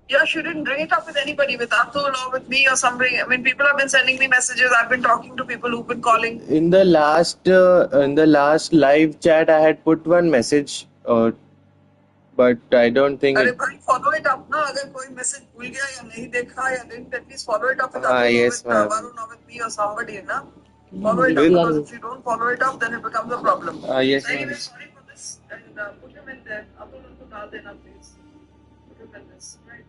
Yes, you didn't bring it up with anybody, with Atul or with me or somebody. I mean, people have been sending me messages. I've been talking to people who've been calling. In the last live chat, I had put one message, but I don't think अरे it. भाई follow it up ना अगर कोई message भूल गया या नहीं देखा या didn't at least follow it up with Atul Yes, or with ma'am. Varun or with me or somebody ना follow it up because if you don't follow it up then it becomes a problem. Yes, So anyway, ma'am. sorry for this and put him in there. Atul उनको डाल देना please. Put him in this, right?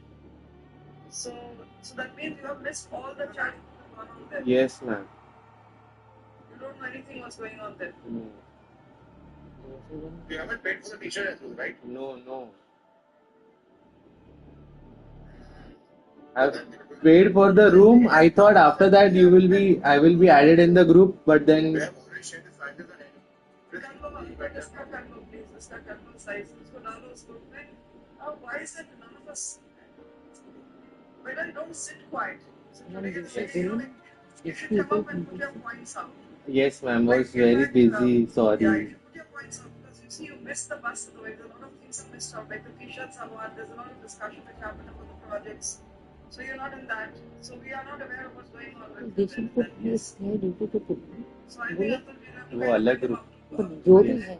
So that means you have missed all the chatting going on there. Yes, ma'am. You don't know anything what's going on there. You haven't paid for the t-shirt as well, right? No. I've paid for the room. I thought after that I will be added in the group, but then. We have already shared the sizes and everything. इसका कर लो please. इसका कर लो size. इसको डालो उस group में. Why is it none of us? Better don't sit quiet. You should come up and put your points out. Yes, ma'am. Was very busy. Yeah, Sorry. you should put your points out because you see, you miss the bus in the way. There's a lot of things are missed out, like the t-shirts are one. There's a lot of discussion which happened about the projects. So you're not in that. So we are not aware of what's going on with They should put this head into the book. So I think Atul will have to वो अलग group But जो भी है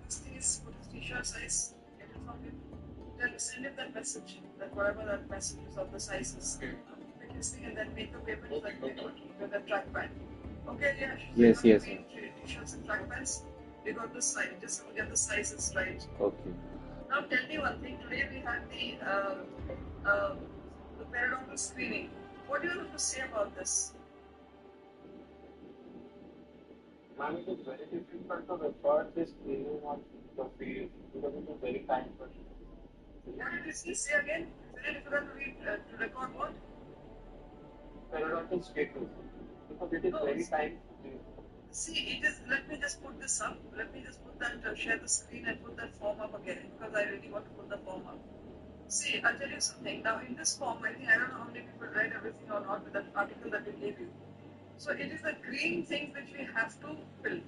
first thing is put his t-shirt size, get it from him. Send him that message, that whatever that message is of the sizes. Make his thing and then make the payment that they got with the track pant. Okay, yeah. Yes, yes. T-shirts and track pants. We got the size, just get the sizes right. Okay. Now tell me one thing. Today we had the periodontal screening. What do you have to say about this? Ma'am, it is very difficult to record this screening on the field because it is very time consuming. What did you say again? It's very difficult to record what? Periodontal screening because it is very time consuming. See, it is. Let me just put this up. Let me just put that, share the screen and put that form up again because I really want to put the form up. See, I'll tell you something. Now, in this form, I don't know how many people read everything or not with that article that we gave you. So, it is the green things which we have to fill.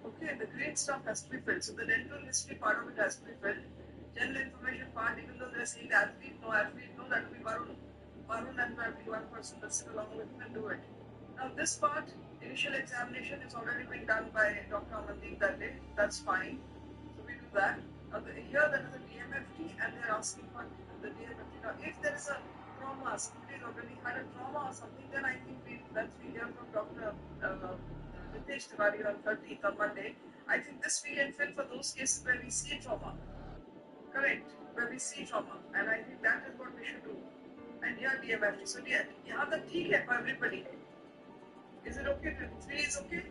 Okay, the green stuff has to be filled. So, the dental history part of it has to be filled. General information part, even though they're saying athlete, no, that will be Varun. Varun and probably one person will sit along with him and do it. Now, this part, initial examination is already been done by Dr. Amandeep that day. That's fine. So, we do that. Now, here there is a DMFT and they're asking for the DMFT. Now, if there is a trauma, somebody already had a trauma or something, then I think once we hear from Dr. Nitesh Tiwari on 13th on Monday, I think this we can fill for those cases where we see trauma. Correct, where we see trauma. And I think that is what we should do. And here DMFT. So, yeah, that's okay for everybody. Is it okay? 3 is okay?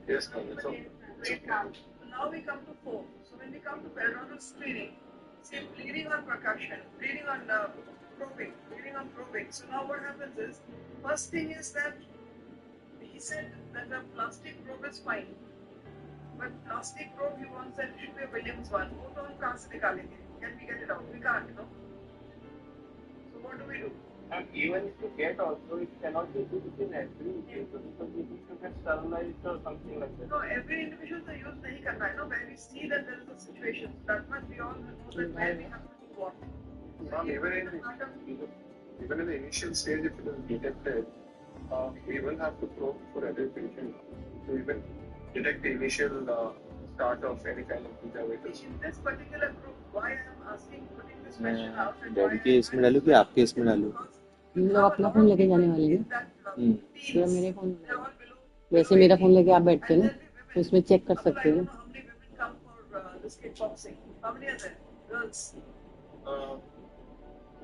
Yes, ma'am. It's okay. Great. So now we come to 4. So when we come to periodontal screening, see bleeding on percussion, bleeding on probing. So now what happens is, first thing is that he said that the plastic probe is fine. But plastic probe, he wants that it should be a Williams one. वो तो हम कहाँ से निकालेंगे? Can we get it out? We can't, no? So what do we do? And even if you get also, it cannot be used in every individual because you need to get sterilized or something like that. No, every individual to use nahi karna hai, no? Where we see that there is a situation, that much we all know that where we have to do what. Even in the initial stage, if it is detected, we will have to probe for every patient to even detect the initial start of any kind of conservative. In this particular group, why I am asking, putting this question out, and daddy के इसमें डालूं कि आपके इसमें डालूं? हम लोग अपना फोन लेके जाने वाले हैं पूरा मेरे फोन वैसे मेरा फोन लेके आप बैठते हो ना तो उसमें चेक कर सकते हो ना How many are there? Girls?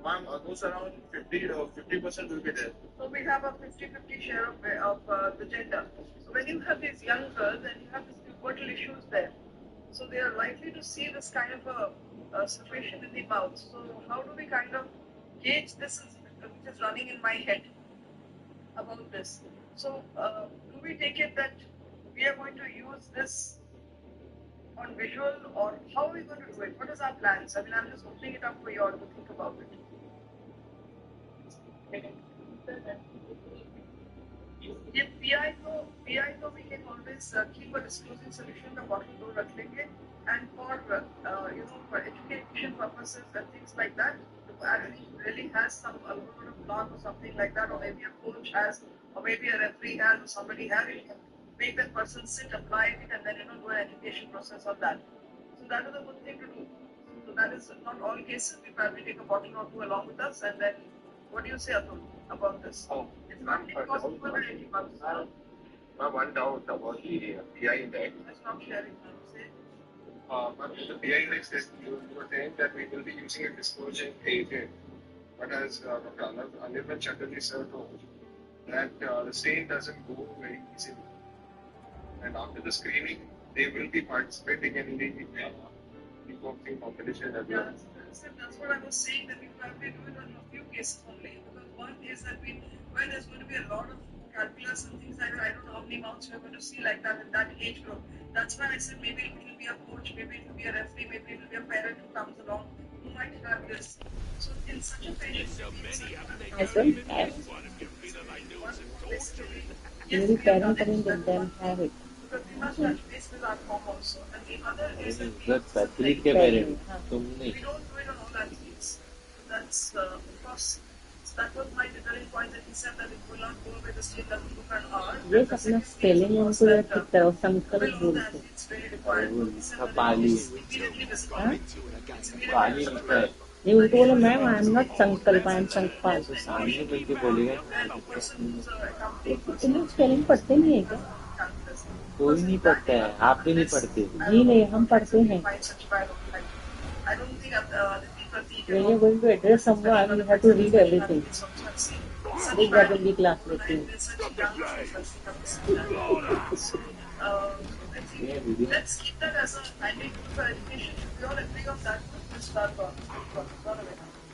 Ma'am, almost around 50% will be there. So we have a 50-50 share of the gender. So when you have these young girls and you have these pubertal issues there, so they are likely to see this kind of a situation in the mouth. So how do we kind of gauge this which is running in my head about this? So do we take it that we are going to use this on visual, or how are we going to do it? What is our plans? I mean, I'm just opening it up for you all to think about it. If PI तो we can always keep a disclosing solution, the bottle door रख लेंगे, and for for education purposes and things like that, the athlete really has a little bit of blog or something like that, or maybe a coach has, or maybe a referee has, or somebody has, make that person sit, apply it, and then do an education process on that. So that is a good thing to do. So that is not all cases. We probably take a bottle or two along with us, and then what do you say, Atul, about this? It's not possible for any months. One doubt about the PI index. Let's not sharing. Say. The PI index is you were saying that we will be using a disclosing agent, but as Dr. Anirban Chatterjee sir told, that the stain doesn't go very easily. And after the screening, they will be participating in the boxing competition as well. That's what I was saying, that we probably do it on a few cases only. Because one is that where there's going to be a lot of calculus and things like that, I don't know how many mounts we're going to see like that in that age group. That's why I said maybe it will be a coach, maybe it will be a referee, maybe it will be a parent who comes along who might have this. So in such a patient, maybe parent can let them have it. must touch base with our form also. And the other is that athlete के parent तुम नहीं we don't do it on all athletes. That's of course. So that was my deterring point that he said that it will not go away. The state doesn't look at art. ये अपना spelling उनको यार ठीक तरह संकल्प बोलते हैं पाली पाली लिखा है ये उनको बोले मैम आई एम नॉट संकल्प आई एम संकपाल सामने मिलके बोलेगा तुम लोग स्पेलिंग पढ़ते नहीं है क्या कोई नहीं पढ़ता है आप भी नहीं पढ़ते जी नहीं हम पढ़ते हैं when you're going to address someone you have to read everything big W class लेते हैं let's keep that as a mandate for education. If we all agree on that, we'll start on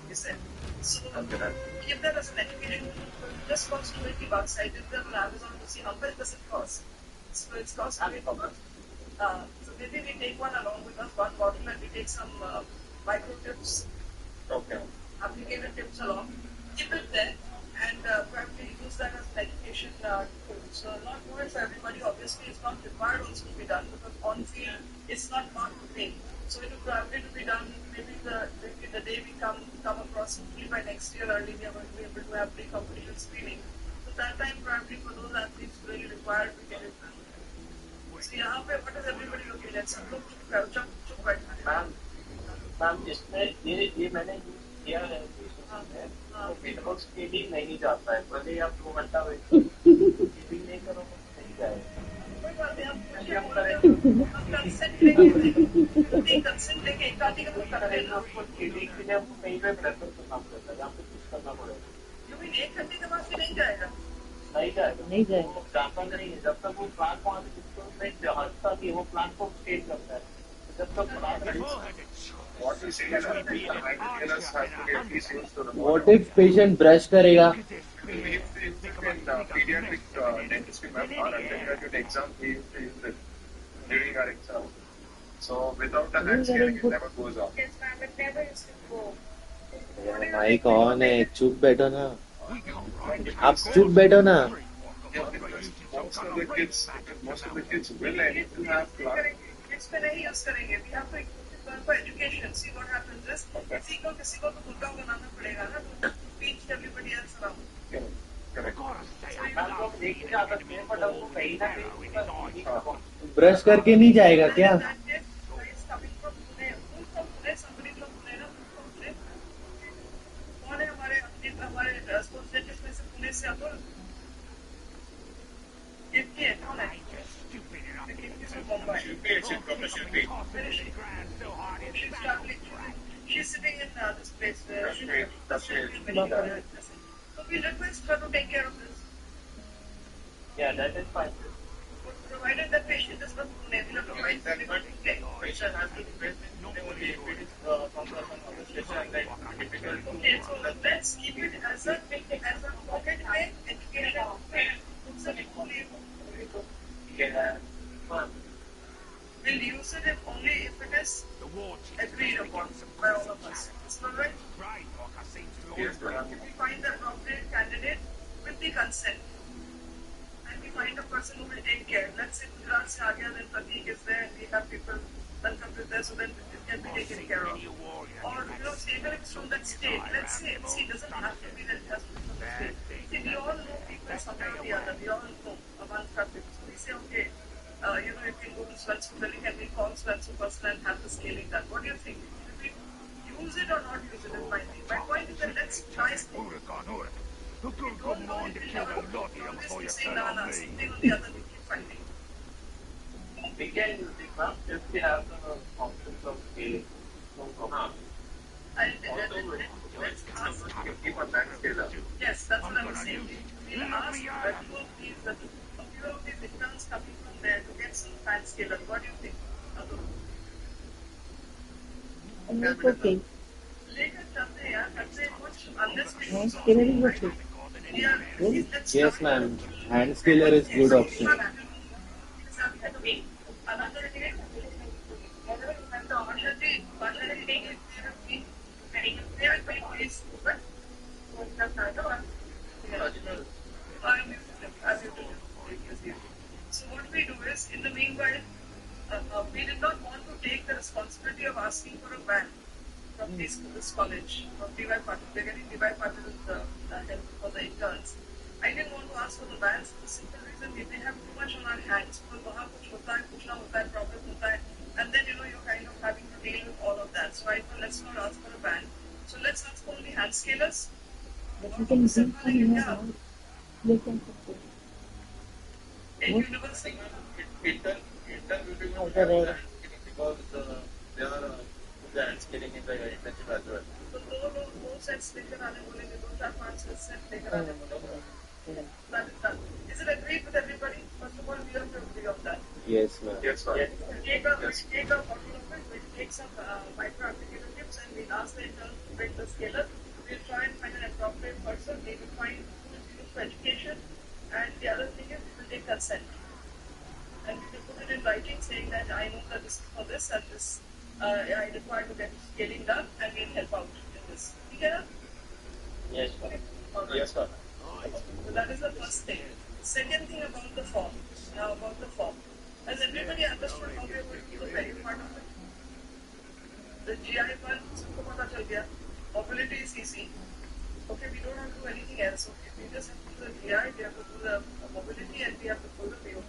he said. So keep that as an education. Just cost 20 bucks. I did that on Amazon to see how much does it cost. So it's cost 20 bucks. So maybe we take one along with us, one bottle, and we take some micro tips. Okay. Applicated tips along. Keep it there. And probably use that as an education tool. So not do it for everybody. Obviously, it's not required also to be done because on field it's not part of the thing. So it will probably to be done maybe the day we come across hopefully by next year early we are going to be able to have pre-competition screening. So that time probably for those athletes really required we get it done. So यहाँ पे what is everybody looking at? सब लोग चुप बैठना है. Ma'am इसमें ये मैंने यूज किया है तो फिटबॉल स्केटिंग नहीं जाता है भले आप 2 घंटा वेट स्केटिंग नहीं करो तो नहीं जाएगा कंसेंट लेके एक आदमी का कर रहे हैं आपको स्केटिंग के लिए आपको कहीं पे प्रेफर करना पड़ेगा जहाँ पे कुछ करना पड़ेगा यू मीन 1 घंटे के बाद नहीं जाएगा नहीं जाएगा जाता नहीं है जब तक वो प्लान वहाँ से नहीं पहुँचता कि वो प्लान को स्टेट करता है जब तक plan What we say is that maintenance has to be at least used to the What if patient brush करेगा We used to use it in pediatric dentistry, ma'am. Our undergraduate exam, we used to use it during our exam. So without the hand scaling, it never goes off. Yes, ma'am, it never used to go. Mic on है चुप बैठो ना आप चुप बैठो ना Most of the kids will need to have class. Kids पे नहीं use करेंगे. We have to for education. See what happens is किसी को तो मुद्दा बनाना पड़ेगा ना to teach everybody else around. Brush करके नहीं जाएगा क्या कौन है हमारे स्पोर्ट्स डेंटिस्ट में से पुणे से अतुल कितनी है कौन है She's sitting in this place. So we request her to take care of this. Yeah, that is fine. Provided that patient is not Pune, we will provide that patient has to be present only if it is from the station and then difficult. Okay, so let's keep it as a pocket way education. We'll use it only if it is agreed upon by all of us. Is that right? If we find the appropriate candidate with the consent, and we find a person who will take care. Let's say Gujarat se aa gaya, then Pratik is there, and we have people welcome with there, so then it can be taken care of. Or even if it's from that state, let's say, it doesn't have to be that it has to be from the state. See, we all know people somewhere or the other. We all know amongst our people. So we say, okay, you can go to Swansu Delhi and we call Swansu person and have the scaling done. What do you think? Should we use it or not use it is my thing. My point is that let's try something. We don't know if we'll never always keep saying no, something or the other we keep finding. We can use it, ma'am, if we have the options of scaling. No problem. Let's ask. Keep a man scaler. Yes, that's what I was saying. We'll ask a few of these interns coming from there to get some fan scalers. What do you think? Okay. Later, चलते हैं यार. करते हैं कुछ unless we Hand scaler is okay. Yes ma'am hand scaler is good option So what we do is In the meanwhile, we did not want to take the responsibility of asking for a ban from this college, from DY Patil. We're getting DY Patil help for the interns. I didn't want to ask for the bans for the simple reason we may have too much on our hands. Because वहाँ कुछ होता है, कुछ ना होता है, problem होता है, and then you're kind of having to deal with all of that. So I thought let's not ask for a ban. So let's ask for only hand scalers. Universal. Intern will be more because they are the hand scaling in the internship as well. So दो sets लेकर आने बोलेंगे, 2-4-5 sets लेकर आने बोलेंगे. That is done. Is it agreed with everybody? First of all, we have to agree on that. Yes, ma'am. Yes, ma'am. We'll take a bottle of it, we'll take some micro-applicator tips and we'll ask the interns to bring the scaler. We'll try and find an appropriate person. They will find use for education. And the other thing is, we will take consent. And we will put it in writing saying that I know that this is for this and this I require to get scaling done and we'll help out in this. Okay? Yes, ma'am. Right. Yes, ma'am. So that is the first thing. Second thing about the form. Now about the form. Has everybody understood how we are going to do the very part of it? The GI one, सबको पता चल गया. Mobility is easy. Okay, we don't have to do anything else. Okay, we just have to do the GI, we have to do the mobility, and we have to do the POP.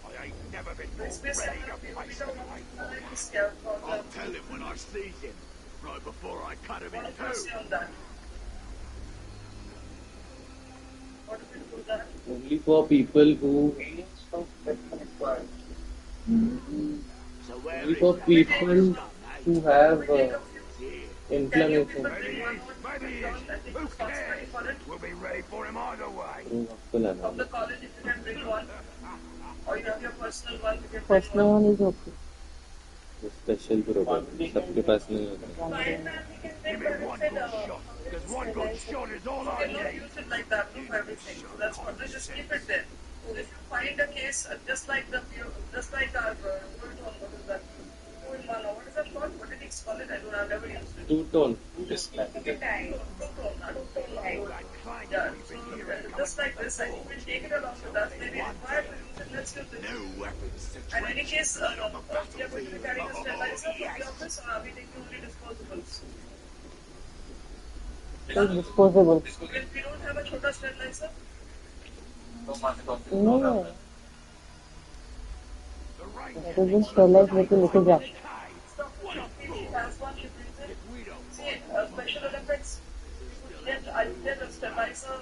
I ain't never been more ready to face the fight. I'll tell him when I see him, right before I cut him in two. What do you say on that? What do we do with that? Only for people who. Only for people who have inflammation. Who cares? We'll be ready for him either way. From the college, if you can bring one, or you have your personal one, you can bring Personal one is okay. The special program. सबके पास नहीं होता. Give me one good shot, because one good shot is all I You cannot need. use it like that for everything. So that's what. Just keep it there. So if you find a case, just like our what is that? 2-in-1, or what is that called? What did he call it? I've never used it. Two-tone. Yeah, so just like this, I think we'll take it along with us. Maybe required to use it, let's use it. And in any case, we are going to be carrying a sterilizer for the office, or are we taking only disposables? Disposable. We don't have a chota sterilizer? No. So just sterilize लेके लेके जा. She has one, she brings it. See, Special Olympics, I'll get a sterilizer,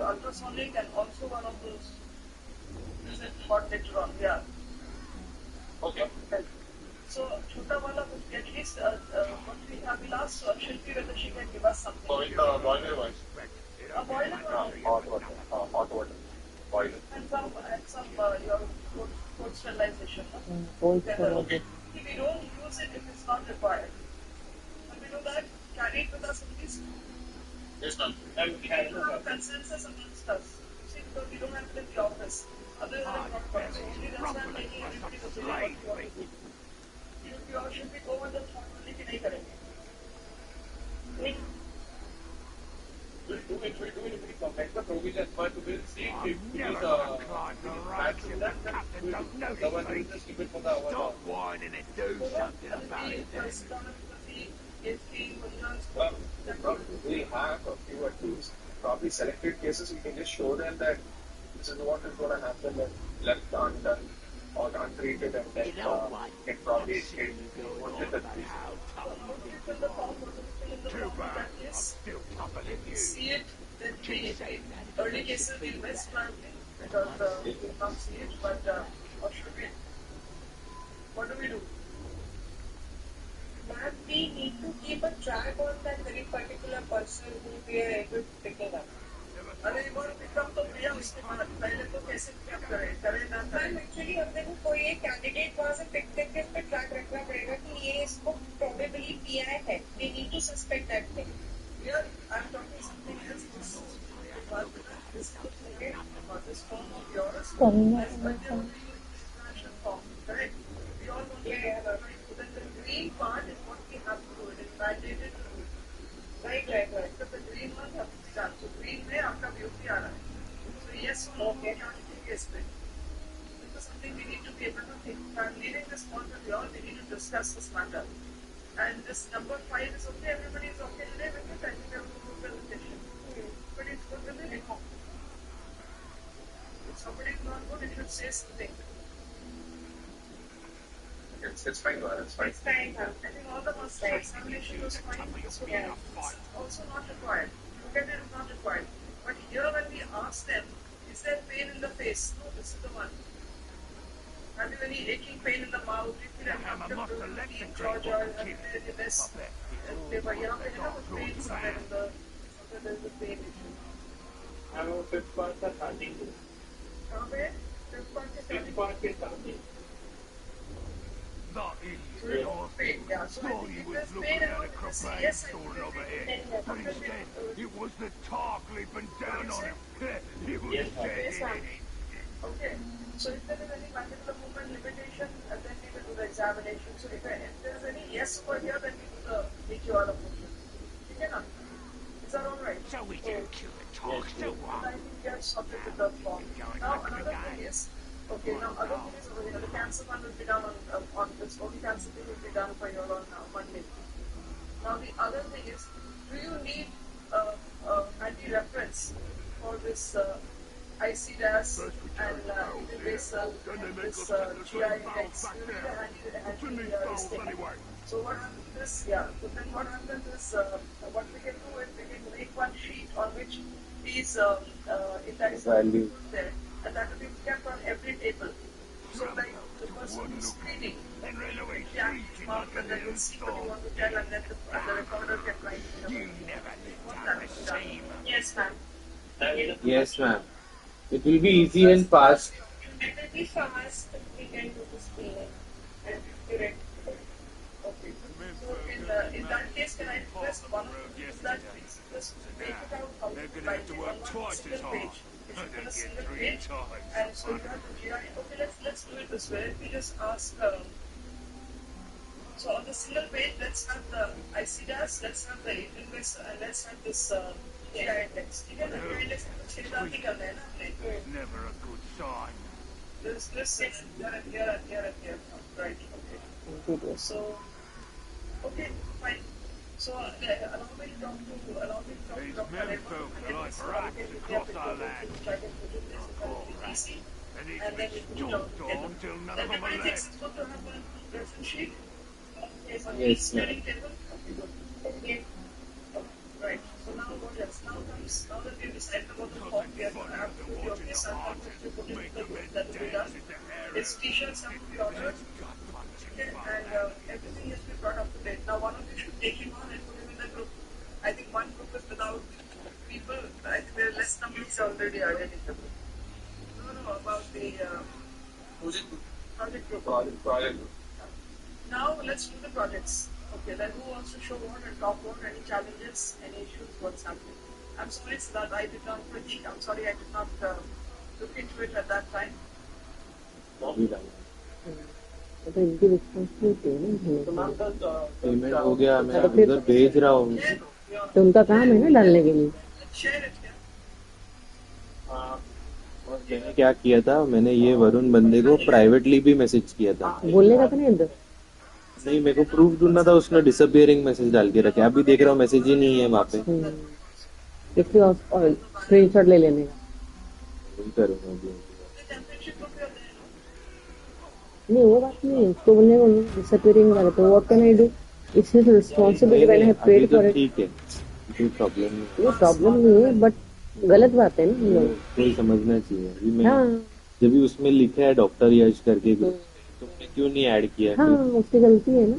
ultrasonic, and also one of those. Is it hot later on? Yeah. Okay. So, Chota wala, at least what we have, we'll ask Shilpi whether she can give us something. Boiler wise. A boiler Hot water. Boiler. and some your cold sterilization. No? Cold sterilization. See, we don't use it if it's not required. When we do that, carry it with us at least. Yes, ma'am. We need to have a consensus amongst us. See, because we don't have it in the office. Other than not come. So only that's why I'm making everybody to what you want to do. Should we go with the thought only कि नहीं करेंगे? We'll do it. We'll make the provision, but we'll see if it is Stop whining and do something about it then. We have a few at least, probably selected cases. We can just show them that this is what is going to happen and left undone or untreated, and then can probably get put in the Too bad. I'm still tougher than you. See it, then the early cases we miss probably because we can't see it, but what should we? What do we do? Ma'am, we need to keep a track on that very particular person who we are able to pick up. अरे एक बार pickup तो किया उसके बाद पहले तो कैसे pickup करे ना करे. मैम एक्चुअली हमने को कोई एक कैंडिडेट वहाँ से पिक करके उस पर ट्रैक रखना पड़ेगा कि ये इसको प्रोबेबली पीआई है. We need to suspect that thing. Here I'm talking something else. This form of yours, international form, correct? We all want to have a right. So then the green part is what we have to do. It is mandated to do. Right. So the green one has to be done. So green में आपका beauty आ रहा है. So yes or no क्या लिखेंगे इसमें? is something we need to be able to think. I'm leaving this point of view, we need to discuss this matter. And this number 5 is okay, everybody is okay today with it, I think we have a good presentation. But it's good to be wrong. If somebody is not good, it should say something. It's fine, man. It's fine. It's fine, huh? I think all the master examination was fine. So yeah, it's also not required. Look at it, it's not required. But here when we ask them, is there pain in the face? No, this is the one. Have you any aching pain in the mouth? Do you feel uncomfortable? Georgia, have you feel any less? Liver, you know, they have a pain somewhere in the, somewhere there is a pain issue. I'm a fifth part का starting. कहाँ पे? Fifth part के starting? Fifth part के starting. That is your pain, yeah. So I think if there's pain around, if they say yes, I think over here. But instead, it was the tar leaping down on him. He was dead. Okay. So if there is any mandibular movement limitation, then we will do the examination. So if there is any yes over here, then we do the VQR approach. Okay, na? Is that all right? So we do cure talk, so what? I think we have submitted the form. Now another thing is, okay, now other thing is over here, the cancer one will be done on this, only cancer thing will be done for you on Monday. Now the other thing is, do you need anti-reference for this ICDAS and basal and this GI index? You need an anti-this thing. So what happens is, yeah, so then what happens is, what we can do is we can make one sheet on which these indices are put there, and that will be kept on every table. So like the person who's screening, yeah, mark and then we'll see what you want to tell, and then the recorder can write it. You never Yes, ma'am. Yes, ma'am. It will be easy and fast. It will be fast, we can do the screening and direct. Okay. So in that case, can I request one of you is that please just make it out how to write it on one single page. It's on a single page, and so you have the GI. Okay, let's do it this way. We just ask. So on the single page, let's have the ICDAS, let's have the index, and let's have this GI index. You can have the index. It's nothing on there. Never a good sign. This is here and here. Right. Okay. So. Okay, fine. So allow me to talk to Dr. Limbo. Across our land. And then we can talk together. Everybody thinks it's good to have one reference sheet. Yes, ma'am. Okay. Right. So now what else? Now that we've decided about the form, we have to have your case and to put it in the group that will be done. His t-shirts have to be ordered. And everything has to be brought up to date. Now one of you should take him on and put him in the group. I think one group is without people. I think there are less numbers already identifiable. No, about the project group. Project. Now let's do the projects. Okay, then who wants to show what and talk what? Any challenges, any issues, what's happening? I'm sorry that I did not critique. I'm sorry I did not look into it at that time. तो इनकी responsibility है ना payment हो गया मैं उधर भेज रहा हूँ तो उनका काम है ना डालने के लिए मैंने क्या किया था मैंने ये वरुण बंदे को प्राइवेटली भी मैसेज किया था बोलने का था ना इधर नहीं मेरे को प्रूफ ढूंढना था उसने डिसअपियरिंग मैसेज डाल के रखे अभी देख रहा हूँ मैसेज ही नहीं है वहाँ पे स्क्रीनशॉट ले लेने का वही करूँगा अभी नहीं वो बात नहीं है उसको बोलने को डिसअपियरिंग वाला तो what can I do it's his responsibility when I have paid for it ठीक है कोई प्रॉब्लम नहीं ये प्रॉब्लम नहीं है बट गलत बात है ना लोग कोई समझना चाहिए अभी मैं जब भी उसमें लिखा है डॉक्टर यश करके तुमने क्यों नहीं ऐड किया हाँ उसकी गलती है ना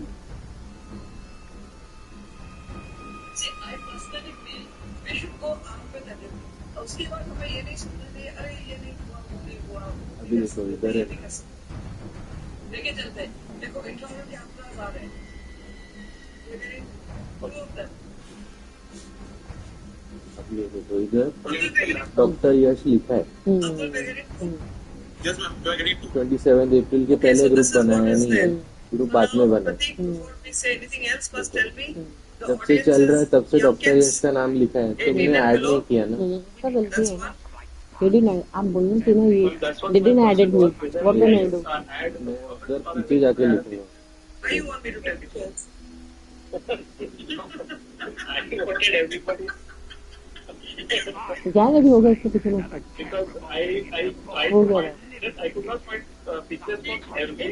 उसके बाद हमें ये नहीं सुनने अरे ये नहीं हुआ अभी देखो इधर है लेके चलते देखो इंट्रोवर्ट के आंसर्स आ रहे हैं अभी देखो इधर डॉक्टर यश लिखा है 27 अप्रैल के पहले ग्रुप बनाया नहीं है ग्रुप बाद में बना जब से चल रहा है तब से डॉक्टर यश का नाम लिखा है तुमने ऐड नहीं किया ना गलती है आप बोलना थी ना ये didn't added me. What can I do? उधर पीछे जाके लिखूंगा. Why you want me to tell you? I wanted everybody क्या लगी होगा इसके पीछे में? because I हो गया. I could not find pictures of every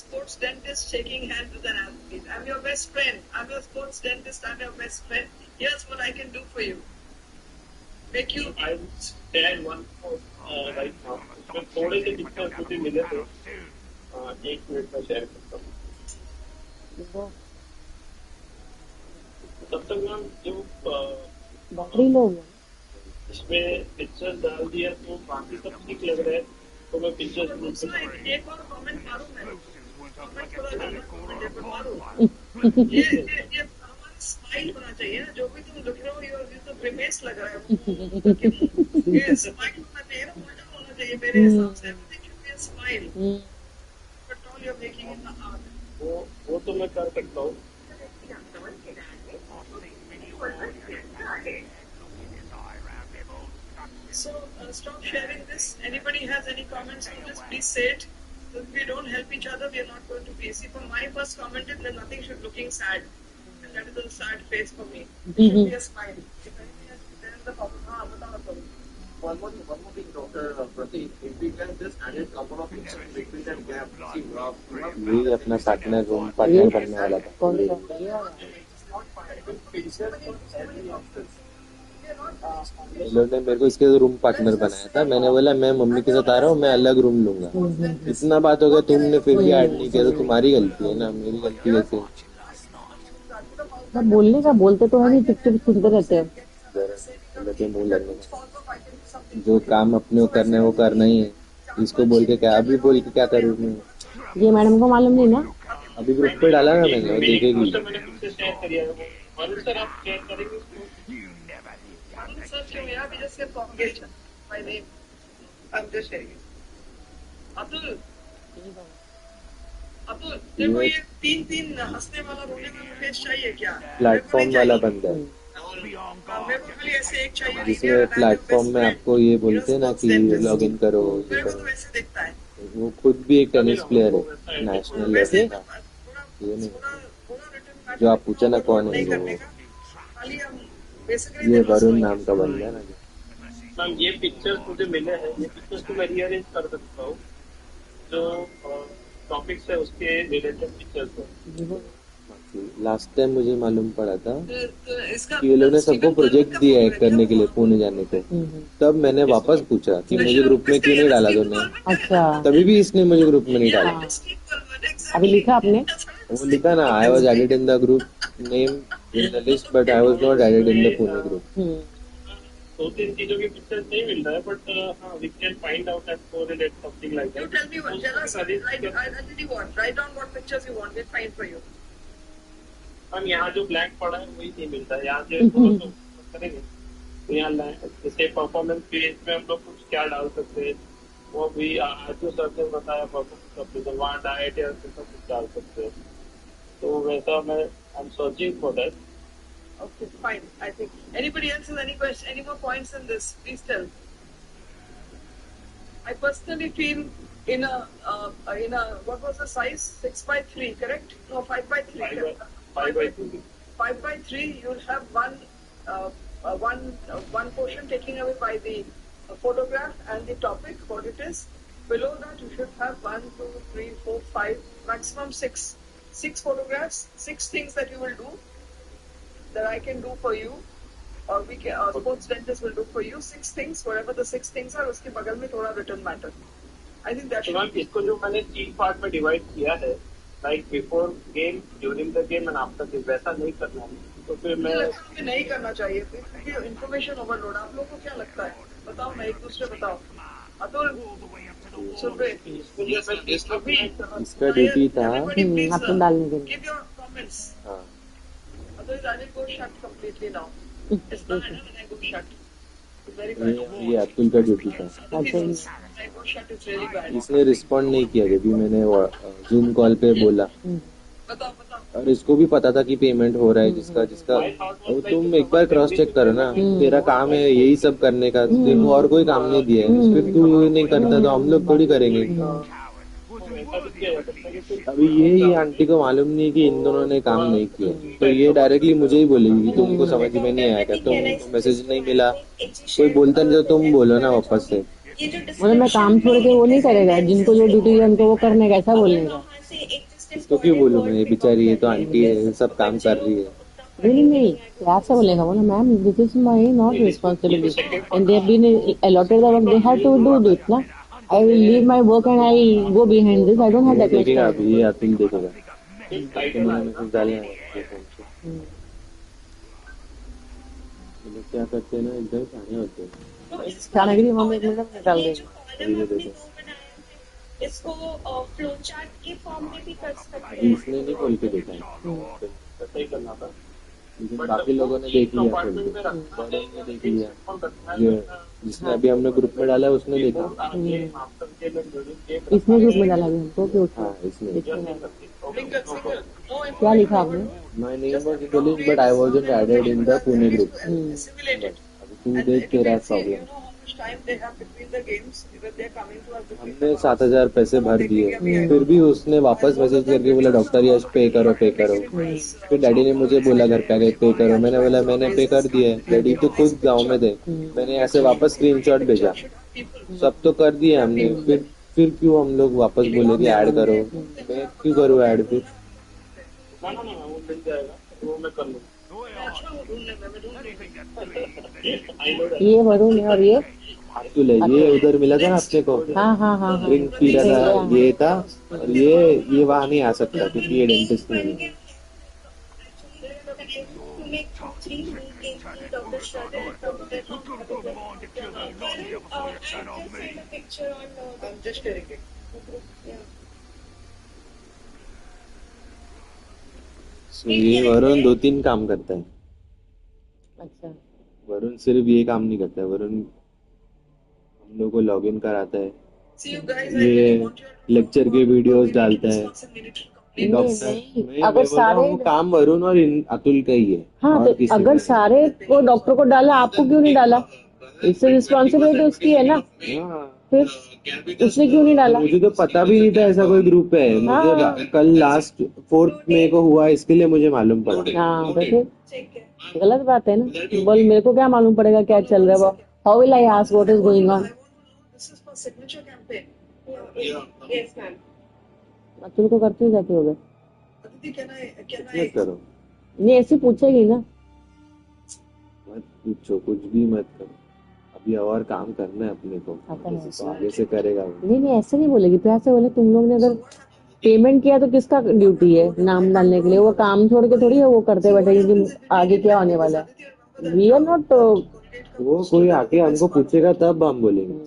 Sports dentist shaking hands with an athlete. I'm your best friend. I'm your sports dentist. I'm your best friend. Here's what I can do for you. Make you. I will share one right now. उसमें थोड़े से pictures मुझे मिले थे. 1 minute में share करता हूँ. तब तक मैम जो बैटरी लो गया. इसमें पिक्चर्स डाल दिया तो बाकी सब ठीक लग रहा है. तो मैं पिक्चर्स एक और कमेंट मारूं मैं. कमेंट थोड़ा मारूं. ये हमारा स्माइल होना चाहिए ना. जो भी तुम लिख रहे हो ये तो प्रीमेस लग रहा है. ये स्माइल होना चाहिए ना. उल्टा होना चाहिए मेरे हिसाब से. Everything should be a smile. But all you're making in the art. वो तो मैं कर सकता हूँ. So stop sharing this. Anybody has any comments on this? Please say it. If we don't help each other, we are not going to be. See, for my first comment is that nothing should looking sad, and that is a sad face for me. It should be a smile. If anything else, then the problem. हाँ, बताओ. One more thing, Dr. Pratik. If we can just add a couple of pictures between that gap. See, यही अपना partner बनने वाला था. कौन सा? लोग ने मेरे को इसके रूम पार्टनर बनाया था. मैंने बोला मैं मम्मी के साथ आ रहा हूँ, मैं अलग रूम लूंगा. इतना बात हो गया, तुमने फिर भी ऐड नहीं किया तो तुम्हारी गलती है ना, मेरी गलती कैसे? बोलने का बोलते तो है नहीं, चुप सुनते रहते हैं. मुंह लगने का जो काम अपने को करना है वो करना ही है. इसको बोल के क्या, अभी बोल के क्या करूँ मैं? ये मैडम को मालूम नहीं ना. अभी ग्रुप पे डाला ना मैंने, वो देखेगी. देखो ये 3 हंसने वाला रोने वाला फेस चाहिए क्या? प्लेटफॉर्म वाला बंदा है जिसमें प्लेटफॉर्म में आपको ये बोलते हैं ना कि लॉग इन करो, ये करो. वो खुद भी एक टेनिस प्लेयर है, नेशनल लेवल का. ये नहीं जो आप पूछा ना कौन है वो, ये वरुण नाम का बंदा है ना. मैम ये पिक्चर्स मुझे मिले हैं. ये पिक्चर्स तो मैं रीअरेंज कर सकता हूँ. जो टॉपिक्स है उसके रिलेटेड पिक्चर्स है. लास्ट टाइम मुझे मालूम पड़ा था कि ये लोग ने सबको प्रोजेक्ट दिया है करने के लिए पुणे जाने को. तब मैंने वापस पूछा कि मुझे ग्रुप में क्यों नहीं डाला तुमने. अच्छा. तभी भी इसने मुझे ग्रुप में नहीं डाला. अभी लिखा आपने? वो लिखा ना, I was added in the group name in the list but I was not added in the Pune group. 2-3 चीजों के पिक्चर्स नहीं मिल रहा है, but we can find out and correlate something like that. You tell me what. Tell us. Write down what pictures you want. We'll find for you. हम यहाँ जो blank पड़ा है वही नहीं मिलता है. यहाँ से करेंगे तो यहाँ जैसे परफॉर्मेंस पेज में हम लोग कुछ क्या डाल सकते हैं, वो भी आज जो सर ने बताया परफॉर्मेंस तो वहाँ डाइट या सब कुछ डाल सकते हैं. तो वैसा मैं I am searching for that. Okay, fine. I think anybody else has any question, any more points in this? Please tell. I personally feel in a what was the size? 6x3, correct? No, 5x3. 5x3. 5x3. You'll have one portion taking away by the photograph and the topic, what it is. Below that, you should have 1, 2, 3, 4, 5, maximum 6. 6 photographs, 6 things that you will do. That I can do for you, or we can, our sports dentist will do for you. 6 things, whatever the 6 things are, उसके बगल में थोड़ा written matter. I think that should. इसको जो मैंने 3 part में divide किया है, like before game, during the game and after game, वैसा नहीं करना है. तो फिर मैं नहीं करना चाहिए. फिर इंफॉर्मेशन ओवरलोड. आप लोगों को क्या लगता है? बताओ ना, एक दूसरे बताओ. अतुल, सुबह इसका ड्यूटी था आपको डालने के लिए. Give your comments. Otherwise, I will go shut completely now. It's not when I go shut. It's very bad. ये अतुल का ड्यूटी था. I go shut. It's really bad. इसने रिस्पॉन्ड नहीं किया जब भी मैंने जूम कॉल पे बोला. बताओ. और इसको भी पता था कि पेमेंट हो रहा है जिसका जिसका और तुम एक बार क्रॉस चेक करो ना, तेरा काम है यही सब करने का, तेरे को और कोई काम नहीं दिया है, फिर तू नहीं करता तो हम लोग थोड़ी करेंगे। अभी ये आंटी को मालूम नहीं कि इन दोनों ने काम नहीं किया, तो ये डायरेक्टली मुझे ही बोलेगी कि तुमको समझ में नहीं आया क्या, तुमको मैसेज नहीं मिला, कोई बोलता नहीं तो तुम बोलो ना वापस से। मतलब मैं काम छोड़ के वो नहीं करेगा, जिनको जो ड्यूटी है उनको वो करने का, ऐसा बोलने का। तो क्यों बोलूं मैं, ये बेचारी ये तो आंटी है, सब काम कर रही है। नहीं प्यार से बोलेगा, बोला ma'am this is my not responsibility and they have been allotted the work, they have to do this ना, I will leave my work and I go behind this, I don't have that much देखेगा time. अभी ये अतुल देखेगा, तो मुझे message डालना है अपने फोन से। ये लोग क्या करते हैं ना, एकदम शाने होते हैं। खाने के लिए मम्मी 1 मिनट में निकाल देंगे। अभी ये देखो, इसको फ्लो चार्ट के फॉर्म में भी कर सकते अभी हैं। इसने नहीं खोल के देखा है, लेकिन बाकी लोगों ने देख लिया, खोल के बड़े ने देख लिया, ये जिसने अभी हमने ग्रुप में डाला है उसने देखा। इसने ग्रुप में डाला भी हमको कि हाँ इसने। क्या लिखा आपने? My name was English but I wasn't added in the Pune group. अभी तू देख तेरा प्रॉब्लम। हमने 7,000 पैसे भर दिए, फिर भी उसने वापस मैसेज करके बोला डॉक्टर यश पे करो पे करो। फिर डैडी ने मुझे बोला घर पे आके पे करो, मैंने बोला मैंने पे कर दिया है डैडी, तो खुद गाँव में थे, मैंने ऐसे वापस स्क्रीनशॉट भेजा, सब तो कर दिया हमने, फिर क्यों हम लोग वापस बोले कि ऐड करो, मैं क्यों करूँ ऐड फिर? ना वो मिल जाएगा, वो मैं कर लूँगा। ये वरुण है और ये अतुल है, ये उधर मिला था ना अपने को, हाँ ड्रिंक पी रहा था ये था, और ये वहाँ नहीं आ सकता क्योंकि ये डेंटिस्ट नहीं है। ये वरुण 2-3 काम करता है। अच्छा, वरुण सिर्फ ये काम नहीं करता है, वरुण हम लोग को लॉगिन कराता है, ये लेक्चर के वीडियोस डालता है, अगर सारे वो काम वरुण और अतुल का ही है। हाँ, तो अगर सारे को डॉक्टर को डाला, आपको क्यों नहीं डाला? इससे रिस्पॉन्सिबिलिटी उसकी है ना, फिर उसने क्यों नहीं डाला? मुझे तो पता भी नहीं था ऐसा कोई ग्रुप है, मुझे कल लास्ट 4 मई को हुआ, इसके लिए मुझे मालूम पड़ा। हाँ तो फिर गलत बात है ना, बोल मेरे को क्या मालूम पड़ेगा क्या चल रहा है, how will I ask what is going on? Atul को करते ही जाते हो गए, करो नहीं ऐसे पूछेगी ना, मत पूछो, कुछ भी मत करो, अभी और काम करना है अपने को, तो आगे से करेगा वो। नहीं ऐसे नहीं बोलेगी, प्यार से बोले तुम लोग ने अगर पेमेंट किया तो किसका ड्यूटी है नाम डालने के लिए, वो काम छोड़ के थोड़ी है वो करते बैठे कि आगे क्या होने वाला है। वी आर नॉट, वो कोई आके हमको पूछेगा तब हम बोलेंगे,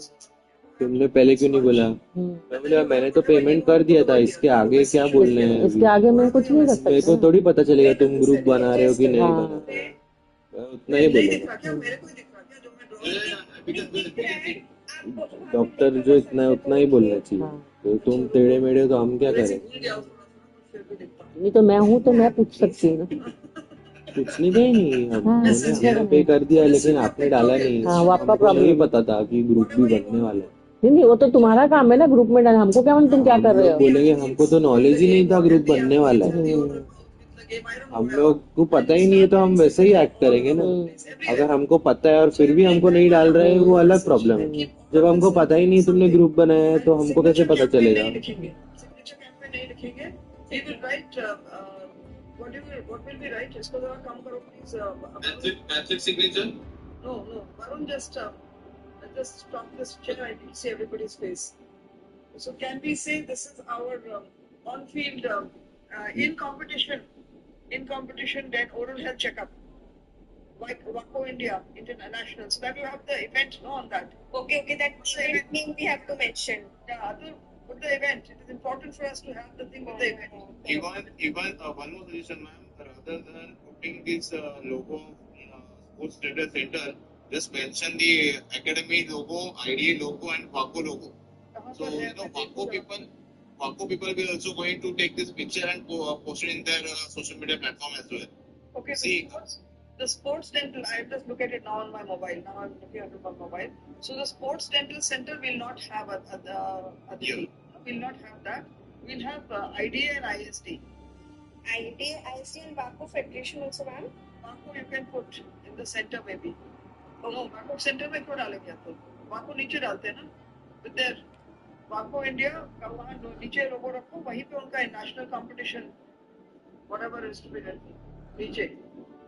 तुमने पहले क्यों नहीं बोला? मैं बोला मैंने तो पेमेंट कर दिया था, इसके आगे क्या बोलने हैं? इसके आगे मैं कुछ नहीं कर सकता, मेरे को थोड़ी पता चलेगा तुम ग्रुप बना रहे हो कि नहीं बना रहे हो, मैं उतना ही बोलूंगा। डॉक्टर जो इतना उतना ही बोलना चाहिए, तो तुम टेढ़े मेढ़े तो हम क्या करें? नहीं तो मैं हूँ तो मैं पूछ सकती हूँ ना, पूछनी नहीं, हमने पे कर दिया लेकिन आपने डाला नहीं। हाँ, वो आपका प्रॉब्लम नहीं पता था कि ग्रुप भी बनने वाला है। नहीं वो तो तुम्हारा काम है ना ग्रुप में डालना, हमको क्या तुम क्या कर रहे हो? बोलेंगे हमको तो नॉलेज ही नहीं था ग्रुप बनने वाला है, हम लोग को पता ही नहीं है तो हम वैसे ही एक्ट करेंगे ना। अगर हमको पता है और फिर भी हमको नहीं डाल रहे हैं वो अलग प्रॉब्लम है, जब हमको पता ही नहीं तुमने ग्रुप बनाया है तो हमको कैसे पता चलेगा? What will be right? इसको जरा कम करो please. That's it signature. No, Varun, just stop this chair. I need to see everybody's face. So can we say this is our on-field in competition then oral health checkup, like Wako India International. So that you have the event on that. Okay, that event name we have to mention. Yeah, with the event, it is important for us to have the thing with the event. Even one more suggestion, ma'am. Rather than putting this logo Sports Data Center, just mention the Academy logo, IDA logo, and Wako logo. So Paco people will also going to take this picture and post it in their social media platform as well. Okay, See, the sports dental, I just look at it now on my mobile. Now I'm looking at it on mobile. So the sports dental center will not have will not have that. We'll have IDA and ISD. IDA, ISD and Baku Federation also, ma'am? Baku you can put in the center maybe. No, Baku center में क्यों डालेंगे आप लोग? Baku नीचे डालते हैं ना? With their Baku India का वहाँ नीचे लोगो रखो वहीं पे उनका national competition whatever is to be done नीचे.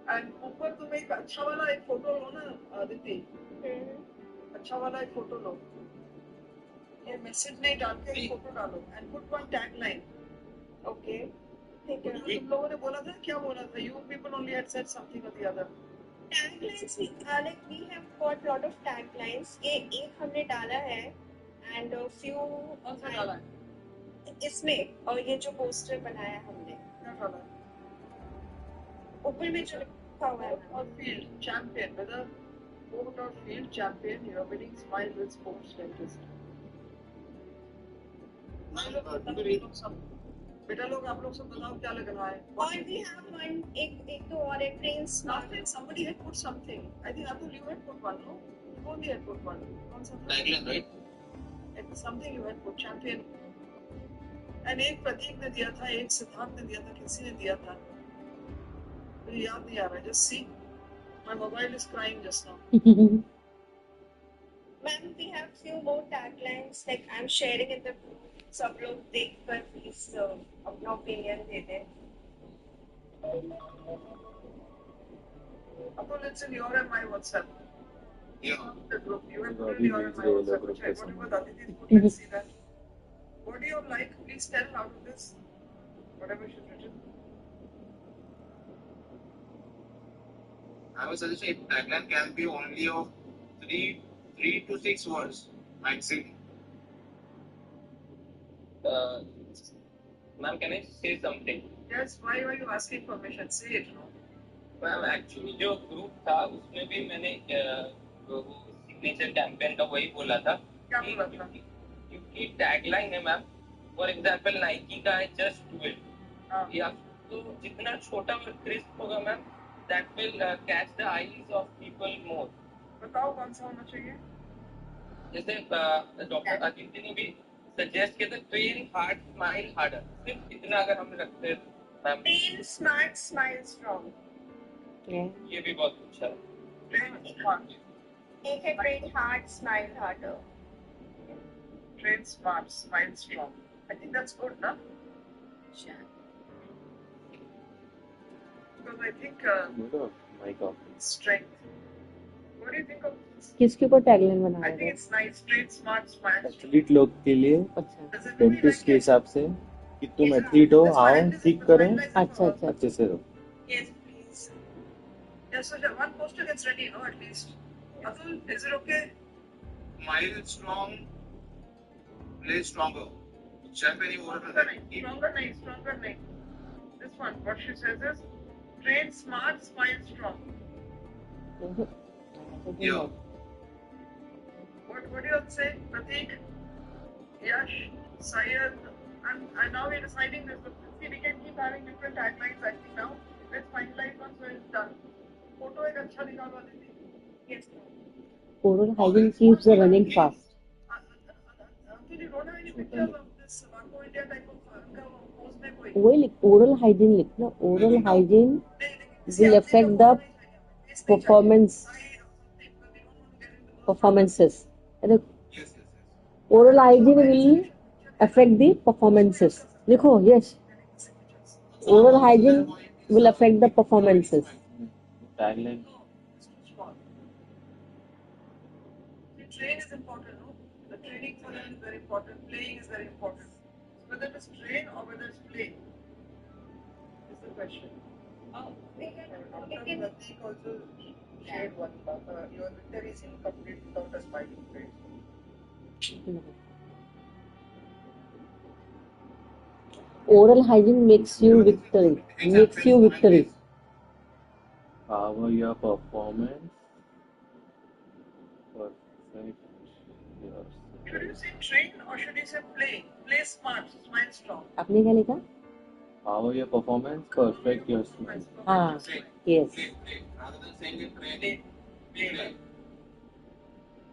And ऊपर तुम एक अच्छा वाला एक फोटो लो ना आदिति. अच्छा वाला एक फोटो लो. ये मैसेज नहीं डाल के एक फोटो डालो and put one tagline. Okay. ठीक है. तुम लोगों ने बोला था क्या बोला था? You people only had said something or the other. Taglines, like we have got lot of taglines. ये एक हमने डाला है and a few. कौन सा डाला है? इसमें और ये जो पोस्टर बनाया हमने. क्या डाला है? ऊपर में जो लिखा हुआ है. Or field champion, whether court or field champion, you are winning smile with sports dentist. बेटा लोग आप लोग सब बताओ क्या लग रहा है? और we have one एक तो और एक train smart. Somebody had put something. I think Atul you had put one, no? You only had put one. कौन सा था? tagline, right? It's something you had put champion. And एक प्रतीक ने दिया था, एक सिद्धार्थ ने दिया था, किसी ने दिया था? मुझे याद नहीं आ रहा है. Just see, my mobile is crying just now. Ma'am, we have few more taglines like I'm sharing in the group. सब लोग देख कर प्लीज अपना ओपिनियन दे दें. Atul, it's in your and my WhatsApp. Yeah. The group. You have put अभी in your and भेज my रहे WhatsApp. लोग Check ग्रुप whatever पे Aditi put. Let's see that. What do you like? Please tell out of this. Whatever she's written. I would suggest a tagline can be only of three to 6 words maximum. Ma'am, can I say something? Yes. Why are you asking permission? Say it. No. Ma'am actually जो group था उसमें भी मैंने वो signature campaign का वही बोला था. क्या बोला था? क्योंकि टैगलाइन है मैम. फॉर एग्जांपल नाइकी का है जस्ट डू इट. या तो जितना छोटा और क्रिस्प होगा ma'am that will catch the eyes of people more. बताओ कौन सा होना चाहिए? जैसे डॉक्टर आदित्य ने भी सजेस्ट किया था ट्रेन हार्ड स्माइल हार्डर. सिर्फ इतना अगर हम रखते हैं ma'am. Train smart, smile strong. ये भी बहुत अच्छा है. एक है train hard, smile harder. Train smart, smile strong. I think that's good, na? Sure. Because I think strength. What do you think of this? किसके ऊपर टैगलाइन I बनाया think है? it's nice. Train smart, smile. Athlete लोग के लिए Does it really dentist like के हिसाब से कि तुम एथलीट हो आओ ठीक करो अच्छा अच्छा अच्छे से रहो. Yes, please. Yes, so one poster gets ready, no, at least. Atul, is it okay? Smile strong, play stronger. Champion Stronger nahi. This one, what she says is, train smart, smile strong. Yeah. What do you say, Pratik? Yash, Syed, and now we're deciding this. See, we can keep having different taglines. I think now let's finalize one so it's done. Photo एक अच्छा निकालवा देती. Yes. Oral hygiene keeps the running fast. Actually, you don't have any pictures of this Marco India type of उनका pose में कोई. वही लिख, oral hygiene लिखना. Oral hygiene will affect the performances. Oral hygiene will affect the performances. लिखो, yes. Oral hygiene will affect the performances. Tagline. The train is important, no? The training for them is very important. Playing is very important. So whether it's train or whether it's play is the question. Dr. Pratik also shared one. Your victory is incomplete without a smiling face. Oral hygiene makes you victory. Makes you victory. Power your performance. Perfect yourself. Should you say train or should you say play? Play smart, smile strong. आपने क्या लिखा? Power your performance, perfect your smile. हाँ, yes. Rather than saying it, Play.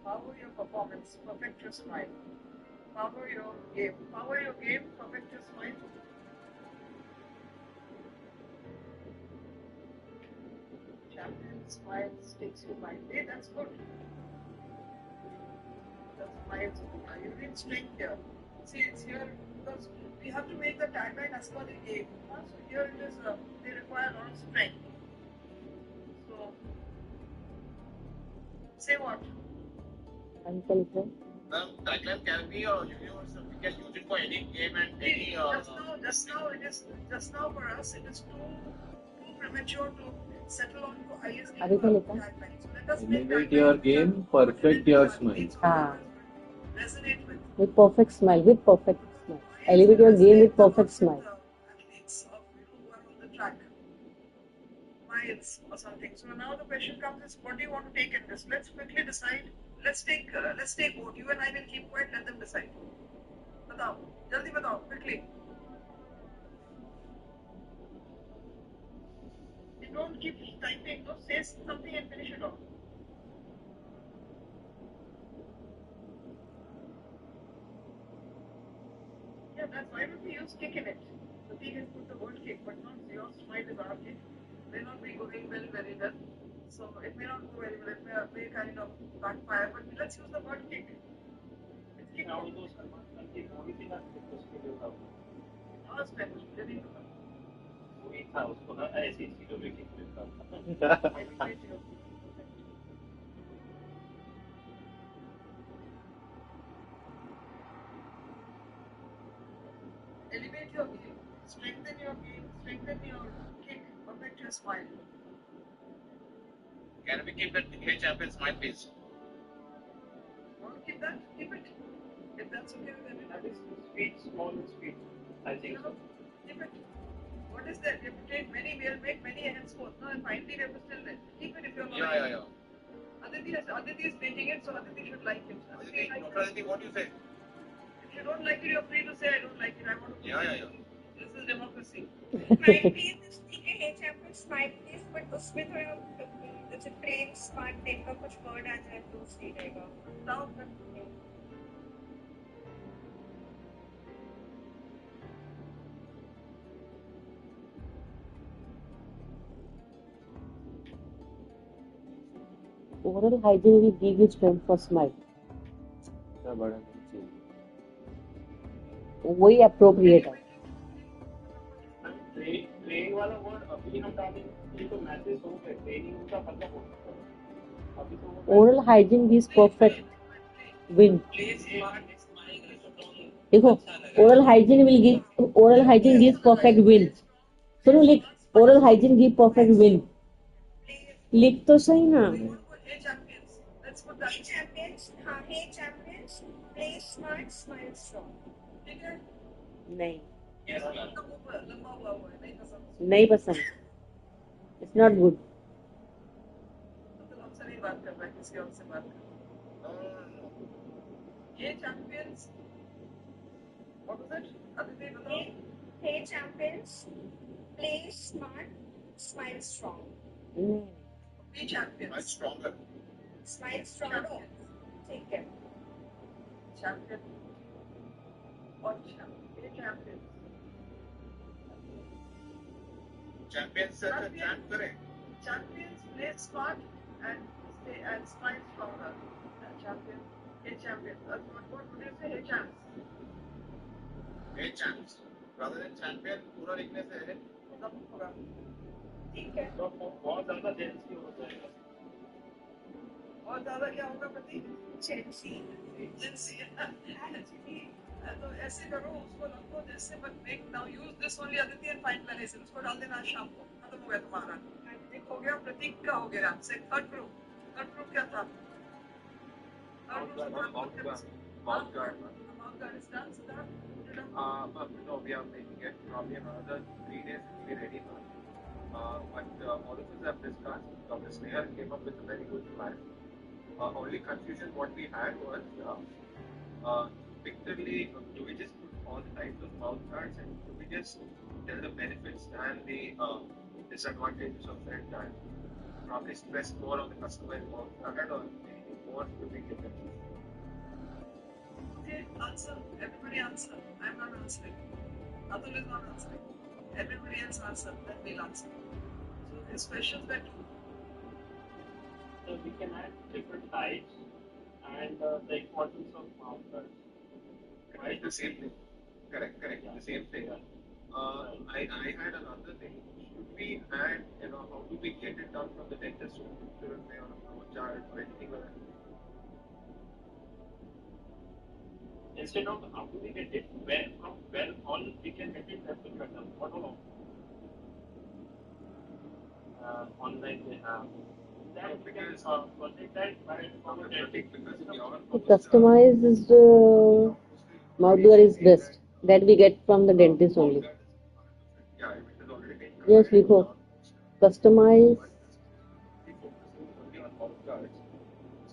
Power your performance, perfect your smile. Power your game. Power your game, perfect your smile. Champion smile sticks to mind. Hey, that's good. That's smiles. You need strength here. See, it's here because we have to make the tagline as per the game. So here it is. They require a lot of strength. So say what? Tagline can be universal. We can use it for any game and any. Just now for us, it is too premature to settle on to ISD अभी क्या लिखा? tagline. So let us make Elevate your game, perfect your smile. हाँ. resonate with With perfect smile. With perfect smile. Elevate your game with perfect smile. athletes of who are on the track. Miles or something. So now the question comes is, what do you want to take in this? Let's quickly decide. Let's take vote. You and I will keep quiet. Let them decide. बताओ, जल्दी बताओ, quickly. You don't keep typing. No, say something and finish it off. Yeah, that's why would we use kick in it? So we can put the word kick, but not your smile is our kick. May not be going very well. So it may not go very well. It may kind of backfire. But let's use the word kick. It's kick. Now those Salman Khan की movie थी ना उसके जो था और spelling मुझे नहीं पता. वही था उसको ना ऐसी चीजों में किक मिलता था. Elevate your game, strengthen your game, strengthen your kick, perfect your smile. Can we keep that Hey Champion smile, please? Want to keep that? Keep it. If that's okay with everyone. That is sweet, small and sweet. I think so. Keep it. What is that? We have to take many, we'll make many henceforth. No, and finally we have to still keep it if you're not. Yeah. Aditi is making it, so Aditi should like it. Aditi, what do you say? If you don't like it, you're free to say I don't like it. I want to. Yeah. This is democracy. Smile please, ठीक है, हे champion smile please, but उसमें थोड़ा जैसे plane smart type का कुछ word आ जाए तो सही रहेगा. बताओ फिर. Oral hygiene will give you strength for smile. वही appropriate है. ट्रेनिंग वाला वर्ड अभी हम डालेंगे तो मैसेज हो गए. ट्रेनिंग का मतलब होता अभी तो Oral hygiene gives perfect win. देखो, oral hygiene gives perfect win. सुनो लिख, oral hygiene gives perfect win. लिख तो सही ना. Hey champions, हाँ, hey champions, play smart, smile strong. ठीक है? नहीं. नहीं पसंद. It's not good. हमसे नहीं बात कर रहा है, किसी और से बात कर. ये champions. What was it? Aditi, बताओ. Hey champions, play smart, smile strong. Be champions. Much stronger. Smile stronger. ठीक है. Champion. और champions. Champions से champ करें. Champions play smart and smile stronger. Champions. What would you say? Hey champs. Hey champs. Rather than champion, पूरा लिखने से है. ठीक है. तो बहुत ज्यादा जेंसी हो जाएगा. बहुत ज्यादा क्या होगा प्रतीक? जेंसी. तो ऐसे करो, उसको रखो जैसे, but make now use this only Aditi and finalize it. उसको डाल देना शाम को. खत्म हो गया तुम्हारा. एक हो गया, प्रतीक का हो गया. से थर्ड ग्रुप क्या था? Mouth guard is done. No, we are making it. Probably another 3 days to be ready for it. But all of us have discussed. Dr. Sneha came up with a very good plan. Only confusion what we had was Literally, do we just put all the types of mouth guards and do we just tell the benefits and the disadvantages of it and probably stress more on the customized mouth guard or anything more to make it better? Okay, answer. Everybody answer. I'm not answering. Atul is not answering. Everybody else answer, then we'll answer. So his questions were two. So we can add different types and the importance of mouth guards. Correct, the same thing. Correct, the same thing. I had another thing. Should we add, how do we get it done from the dentist? Should we do it on a flow chart or anything like that? Instead of how do we get it, where all we can get it, that will better. What all online they have. That because project that by from a dentist The customized mouth guard is best. That we get from the dentist only. Yeah, it is already been Yes, Limbo. Customize. only on mouth guards.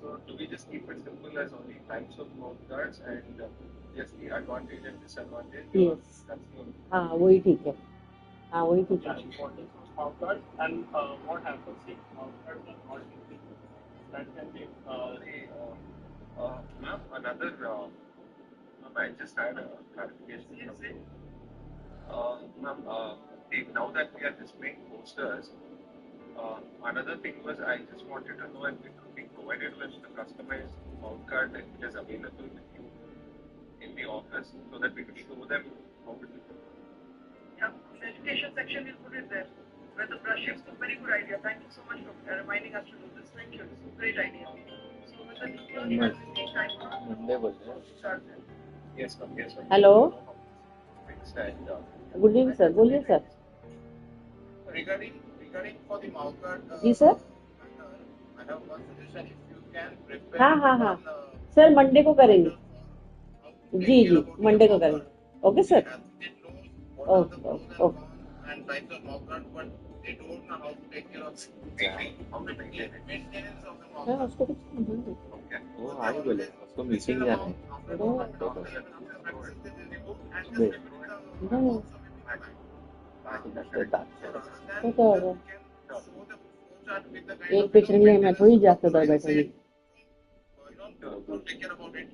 So do we just keep it simple as only types of mouth guards and just the advantage and disadvantage? Yes. That's the only. हाँ वही ठीक है. हाँ वही ठीक है. importance of mouth guards and what happens if mouth guards are not using. That can be Ma'am, another ma'am, I just had a clarification from you. Ma'am, now that we are displaying posters, another thing was I just wanted to know if it could be provided with the customized mouth guard that is available with you in the office so that we could show them how to do it. Yeah, in the education section we'll put it there. Where the brushing is a very good idea. Thank you so much for reminding us to do this. Thank you. It's a great idea. So with the deep learning and the time start there. Yes, ma'am. Yes, ma'am. Hello. And, Good evening, sir. बोलिए sir. Regarding for the mouth guard, जी sir. I have one suggestion. If you can prepare हाँ. Sir Monday को करेंगे. जी Monday को करेंगे. Okay sir. Okay. and types of mouth guard, but they don't know how to take care of maintenance of the mouth guard. उसको कुछ वो आगे बोले उसको मीटिंग जाना है. एक पेशेंट लिए मैं थोड़ी जाते उधर बैठेगी. Take care about it.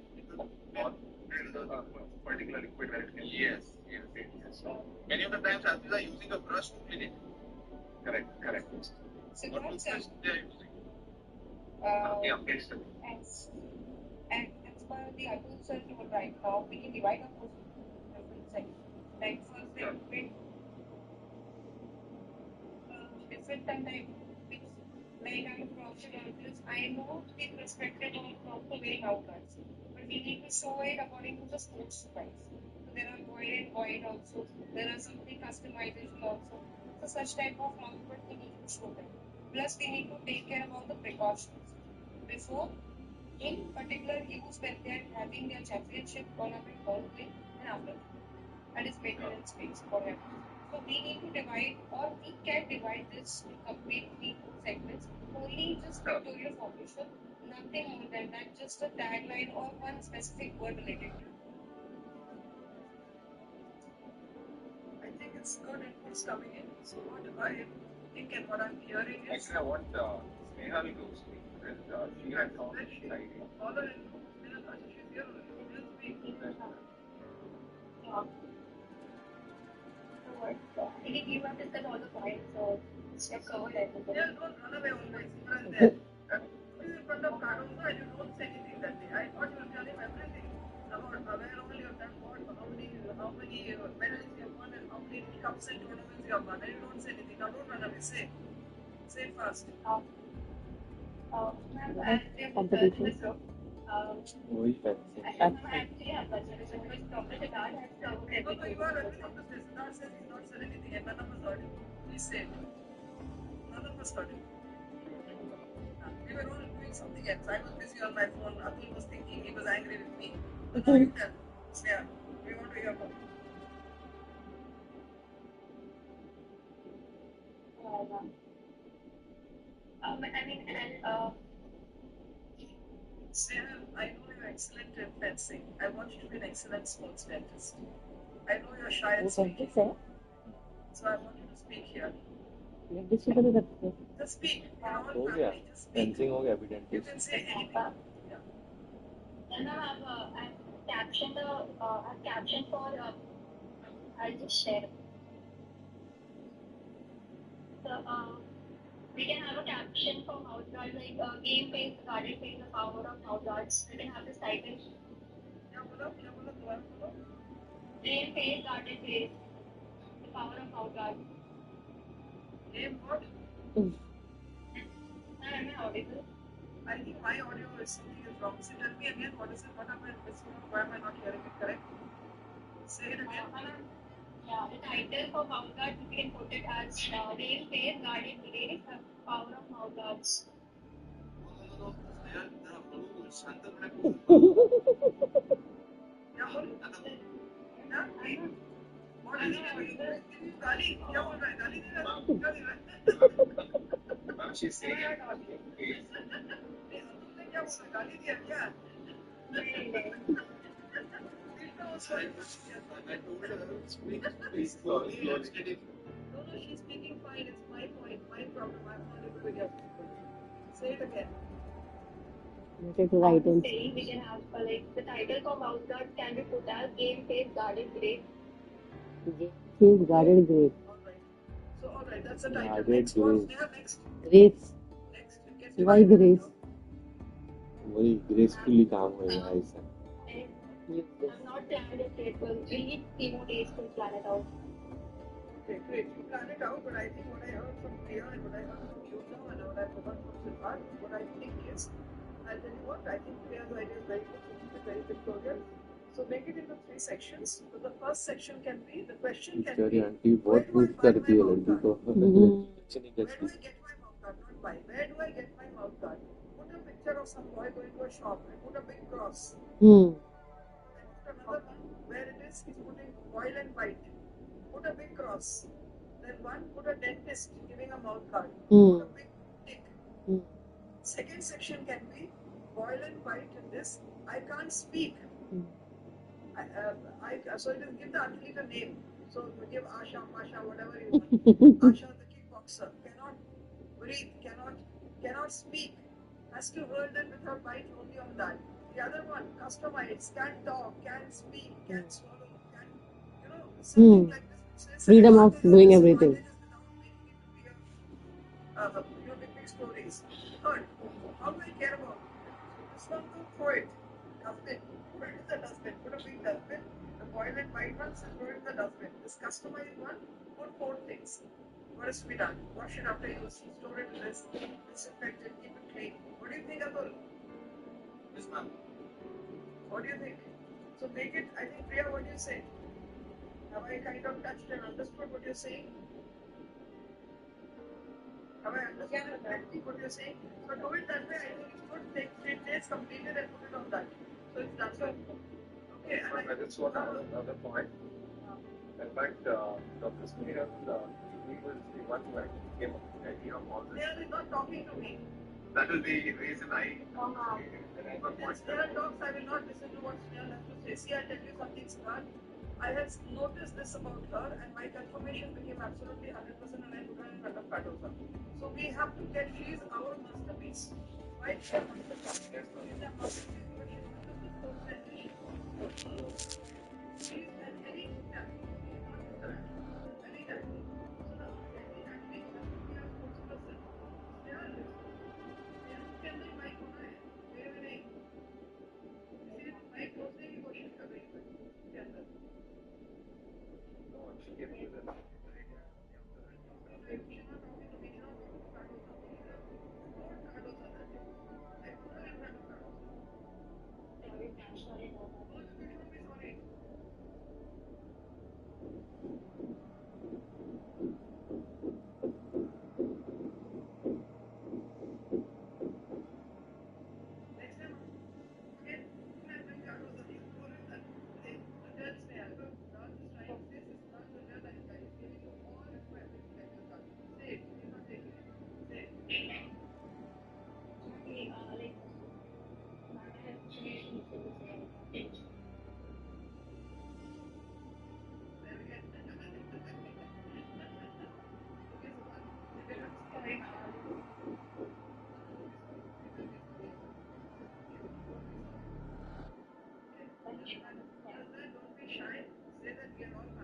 Particular liquid medication. Yes. Many of the times, athletes are using a brush to clean it. Correct. So What that's toothpaste they are using? and as per the Atul sir told right now, we can divide up those different segments. Like first segment, different time which like I'm professional because I know the perspective of how to wear outcomes, but we need to show it according to the sports device. So there are void also. There are something customization also. So such type of output we need to show them. Plus we need to take care about the precautions before, in particular use when they are having their championship tournament ongoing and after. That is maintenance phase for them. So we need to divide, or we can divide this completely into segments, only just pictorial formation, nothing more than that, just a tagline or one specific word related to it. I think it's good inputs coming in. So what I think and what I'm hearing is actually, I want Snehal to speak because she had found this idea. all the inputs. She's here. She'll speak. I think you have discussed all the points, so we've covered everything. Yeah, don't run away always. You are there. You in front of Karunga and you don't say anything that day. I thought you will tell him everything about where all you have done what, how many medals you have won and how many cups and tournaments you have won. And you don't say anything. Now don't run away. Say fast. Ma'am, as we have discussed in the group, वही I actually have considered because Dr. Siddharth has covered No, everything. you are referring to this. Siddharth says he's not said anything and none of us heard him. Please say it. None of us heard him. We were all doing something else. I was busy on my phone. Atul was thinking, he was angry with me. But now you tell. Yeah, we want to hear from you. I mean, and Snehal, I know you're excellent in fencing. I want you to be an excellent sports dentist. I know you're shy and वो speaking, dentist है so I want you to speak here. dentist को नहीं करते Just speak. In all हो गया family, just speak. Fencing हो गया अभी You dentist can say anything. Yeah. Then I've captioned I've captioned for I'll just share. So we can have a caption for mouth guard like game phase, guarded phase, the power of mouth guards. We can have this title. Game phase, guarded phase, the power of mouth guard. Name what? Am I audible? I think my audio is something is wrong. So tell me again, what is it? What am I missing? Why am I not hearing it correct? Say it again. Yeah, the title for mouth guards, we can put it as game phase, guarded phase, the power of mouth guards. She's saying I told her, speak slowly. No, she's speaking fine. It's my point, my problem. I'm not able to get people. Say it again. Related to items. Saying we can have like the title for mouth guard can be put as game phase, guarded grade. She's guarded great. So alright, that's the title. Guarded Next one. grace. Yeah, next. Grace. Next. Why grace? वही gracefully काम होएगा ऐसा I'm not planned it yet. Well, we need 3 more days to plan it out. Okay, great. You plan it out, but I think what I heard from Priya and what I heard from you now and what I've heard from Siddharth, what I think is, I'll tell you what, I think Priya's idea is very good, to keep it very pictorial. So make it into 3 sections. So the first section can be, the question can बेचारी be, aunty बहुत miss करती है लड़की को कुछ नहीं where do करती I get my mouth guard? Not buy. Where do I get my mouth guard? Put a picture of some boy going to a shop and put a big cross. Another one where it is, he's putting oil and white. Put a big cross. Then one, put a dentist giving a mouth guard. Put a big tick. Second section can be oil and white in this. I can't speak. So it is give the athlete a name. So we give Asha, Masha, whatever you want. Asha, the kickboxer, cannot breathe, cannot speak. Has to hold it with her bite only on that. The other one, customized, can talk, can speak, can swallow, can, something like this. Freedom of doing everything. Big stories. Third, how do I care about it? This one, to throw it. Dustbin. Put it in the dustbin. Put a big dustbin. The boil and white ones, throw it in the dustbin. This customized one, put 4 things. What is to be done? Wash it after use. Store it in this. Disinfect it. Keep it clean. What do you think, Atul? Yes, ma'am. What do you think? So make it, I think, Priya, what do you say? Have I kind of touched and understood what you're saying? Have I understood exactly what you're saying? So do it that way. I think it's good. Take 3 days, complete it and put it on that. So it's done. Okay. I just want another point. In fact, Dr. Sneha, he was the one who actually came up with the idea of all this. Sneha is not talking to me. That is the reason I Sneha talks, I will not listen to what Sneha has to say. See, I'll tell you something, Siddharth. I have noticed this about her and my confirmation became absolutely 100% and I put her in front of Cardoza. So we have to get, she is our masterpiece. Right? She is a masterpiece. She is a masterpiece because she understood sports medicine. She is an elite athlete. She is not just an athlete. Elite athlete. So the elite athlete has to be a sports person. Sneha is. Sneha के अंदर mic होना है. मेरे में नहीं. इसलिए mic खोजने की कोशिश कर रही है इसके अंदर. she gave me the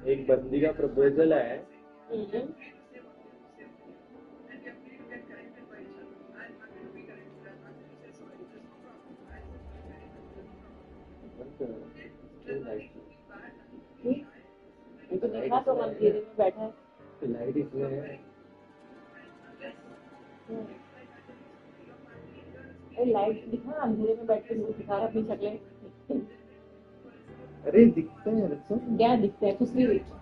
एक बंदी का प्रपोजल है ये तो देखा तो मंदिर में बैठा है लाइट इसमें है लाइट दिखा अंधेरे में बैठ के मुझे दिखा रहा अपनी शक्लें अरे दिखता है रक्षा क्या दिखता है कुछ नहीं दिखता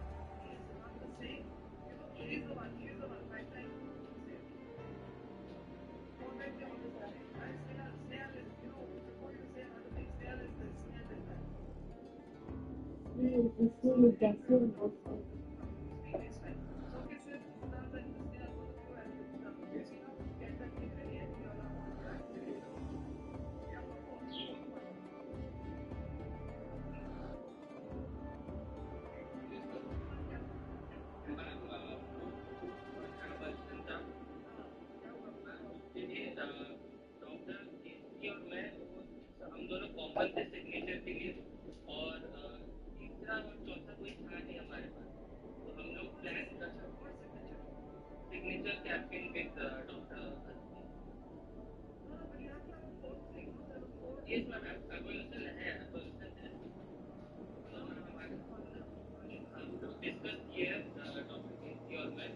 हम दोनों कॉमन थे सिग्नेचर के लिए और तीसरा और चौथा कोई था नहीं हमारे पास तो हम लोग प्लान कर सकते signature captain with doctor yes ma'am evolution है evolution है तो हमारे हम लोग डिस्कस किए डॉक्टर केसी और मैं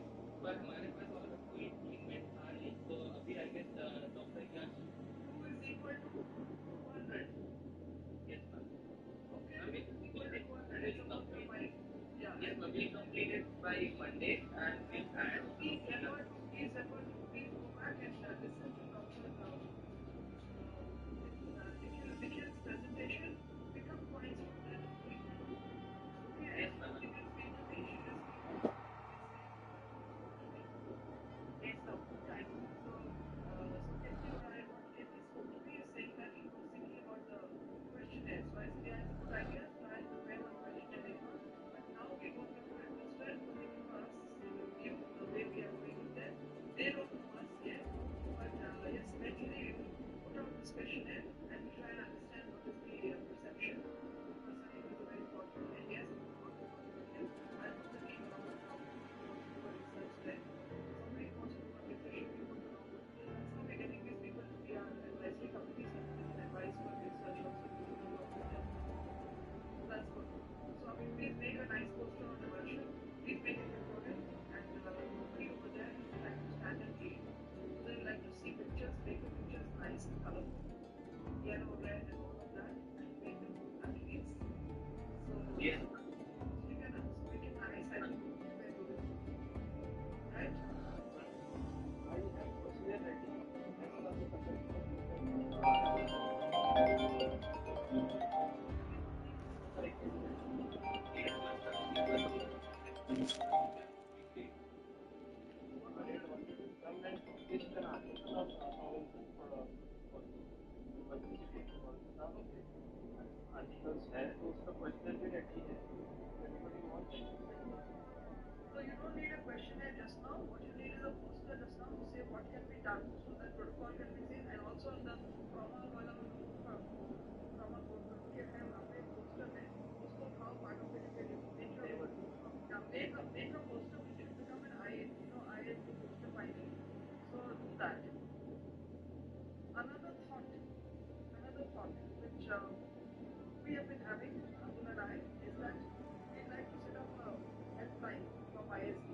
पर हमारे पास और कोई टीममेट था नहीं तो अभी आई गेस डॉक्टर क्या is equal to 200 yes ma'am okay I mean yes ma'am we completed by Monday and we've had please effort please go back and listen to Dr. Nikhil's presentation become points from there yes ma'am yes sir right so Keshi or I what Keshi spoke to me is saying that he was thinking about the questionnaire so I said yeah it's a good idea so I'll prepare one questionnaire but now we want them to understand what they give us review the way we are doing it there they don't know us yet but yes eventually we will put out this questionnaire and we try and understand what is the perception because I think it's a very important and yes I'll put the name along with how many people want to do a research there somebody wants to do a depression we want to know that's how we're getting these people to be our advisory companies and they can advise for research also we do work with them so that's good so I mean please make a nice poster on immersion please make it pictorial and nobody over there is like to stand and read so they like to see pictures make the pictures nice and colorful yellow red and all of that and make them athletes so yes you can make it nice and very good right I have procedure ready as well as the articles है तो उसका question भी ready है anybody wants so you don't need a questionnaire just now what you need is a poster just now to say what can be done so that protocol can be seen and also on the trauma वाला trauma code के है वहाँ पे poster में उसको how participate can you make your make a poster which will become an ISD poster finally so do that another thought which we have been having Abdul and I is that we'd like to set up a helpline from ISD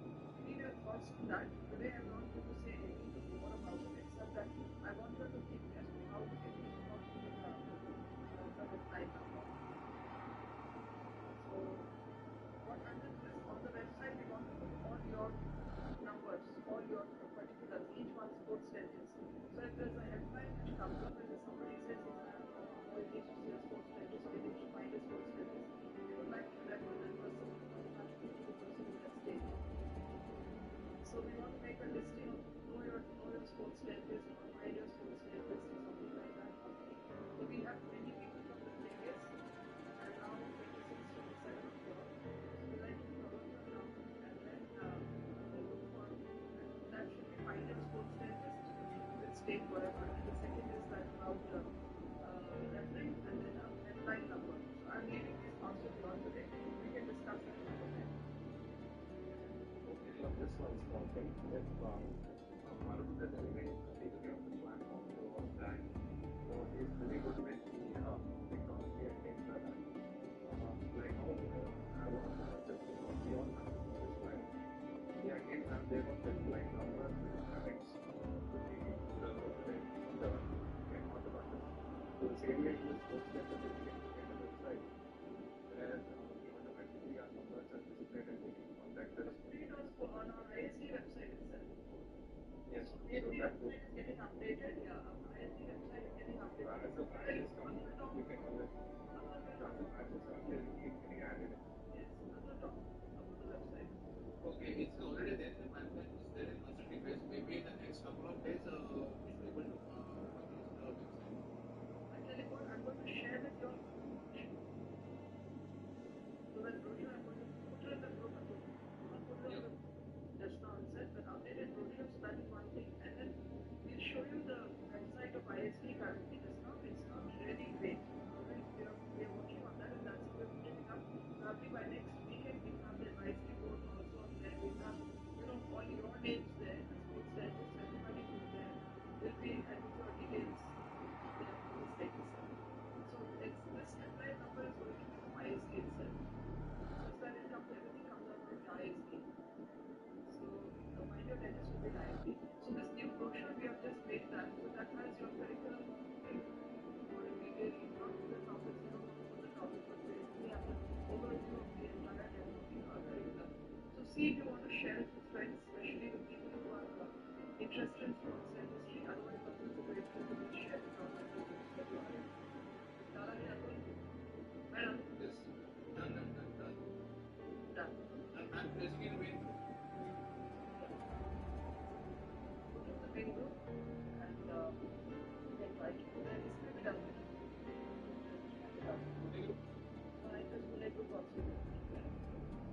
we need your thoughts on that today I'm not going to say anything more about it except that I want you to think as to how we can use the helpline number so what happens is on the website we want to put all your numbers, all your particulars, each one's code status. So if there's a helpline which comes up and somebody says he's or he needs to see a sports status or he needs to find a sports status, we would like to refer that person automatically to the person in that state. So we want to make a listing of know your sports status or find your sports status or something like that. So we have many people from the previous and now 26, 27 of you all. So we like to follow them now and then look for that should be find your sports therapist with state whatever and the second is that about referring and then a headline number. So I'm leaving these thoughts with you all today. We can discuss that. just one small thing. If part of the delivery of the platform was that he's really good with the technology and things like that. Like how we have a lot of access, we all have access to this line. We again have their own helpline numbers which connects to the resident and all the buttons. So the same way in the sports center, they can create a website where automatically our numbers are displayed and we can contact us. On our ISD website itself. Yes, So so that website is getting updated. Yeah, ISD website is getting updated. as the patches come, we can always as the patches come, they'll keep getting added in. Yes, about the website. Okay, it's already there in the pipeline. It's there in consulting phase. Maybe in the next couple of days, we should be able to publish the website. I'm telling you what, I'm going to share with you all. So that brochure, I'm going to put it in the group. I'll put it on the just now itself, the updated brochure, so that is one thing. And then we'll show you the website of ISD currently. It's not really great. We are working on that, and that's how we're putting it up. Probably by next weekend, we'll have the advisory board also on there. We'll have, all your names there, the sports dentists, everybody who's there will be, and with your details there for this thing. So this helpline number is going to be from ISD itself. So it's that everything comes out from ISD. So find your dentist will be in ISD. So this new brochure, we have just made that. So that has your curriculum more in detail, not the topics, you don't want to put the topics, but basically have the overview of the entire developing curriculum. So see if you want to share it with friends, especially with people who are interested in sports dentistry. Otherwise, also it's a great thing to be shared with all the people that you are in. Madam? Yes, done. Done. I'm placing in main group. Go to the main group and then try to do that. This will be done. Mine is Pune group also.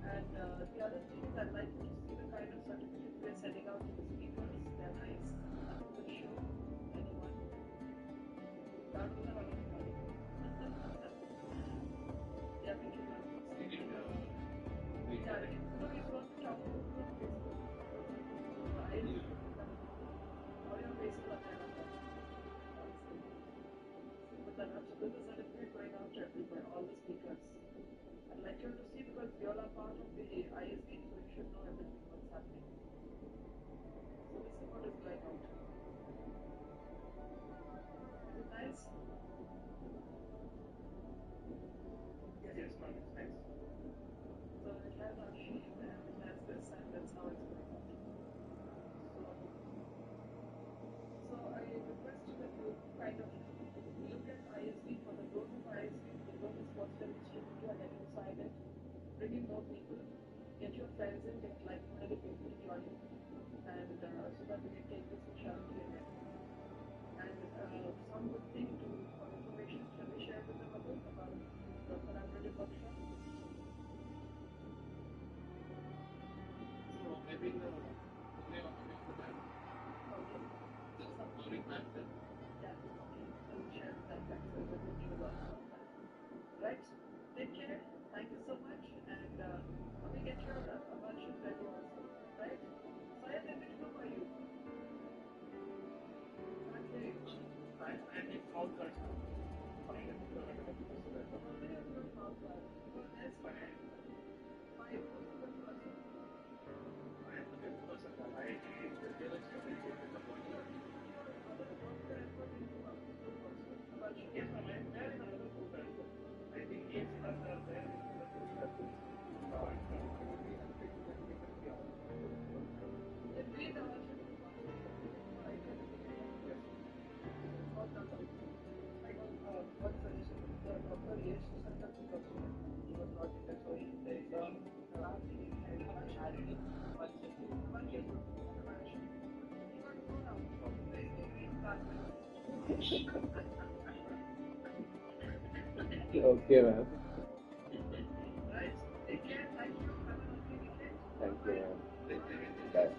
And the other thing is I'd like you to see the kind of certificates we're sending out to the speakers. They're nice. Nothing will show anyone. Yeah, thank you. All the speakers. I'd like you to see because you all are part of the ISD, so you should know everything what's happening. So this is what is going out. Is it nice? Yes, ma'am, it's nice. So it has our sheet and it has this, and that's how it's going out. So I request you that you kind of look at ISD for the growth of ISD, the growth of sports dentistry, you are getting inside it, bring in more people, get your friends in, get like-minded people to join you, and so that we can take this specialty again. And some good thing to for information, shall we share with them about the collaborative workshop? So maybe in the Pune or maybe on the map. Okay. Just some coloring map then. Yeah, okay. So we'll share that back. So we're good to go about that. Right? Take care. Thank you so much. And we get your emulsion ready also. Right? Sayed, in which group are you? Can't hear you. I need mouth guards. How many of you are mouth guards? There's five. Who's the good person? I am the fifth person. I realized everything in the morning. Yes, ma'am, I am there in another group as well. I think he is there in the group as well. I would be happy to get people to be on. Then we the emulsion group also. Yes. All done. I got one suggestion. The Dr. Yesh Sankar is also there. He was not in there, so he there is a Okay, ma'am. Right. Take care. Thank you. Have a lovely weekend. Thank you, ma'am. Bye. Bye.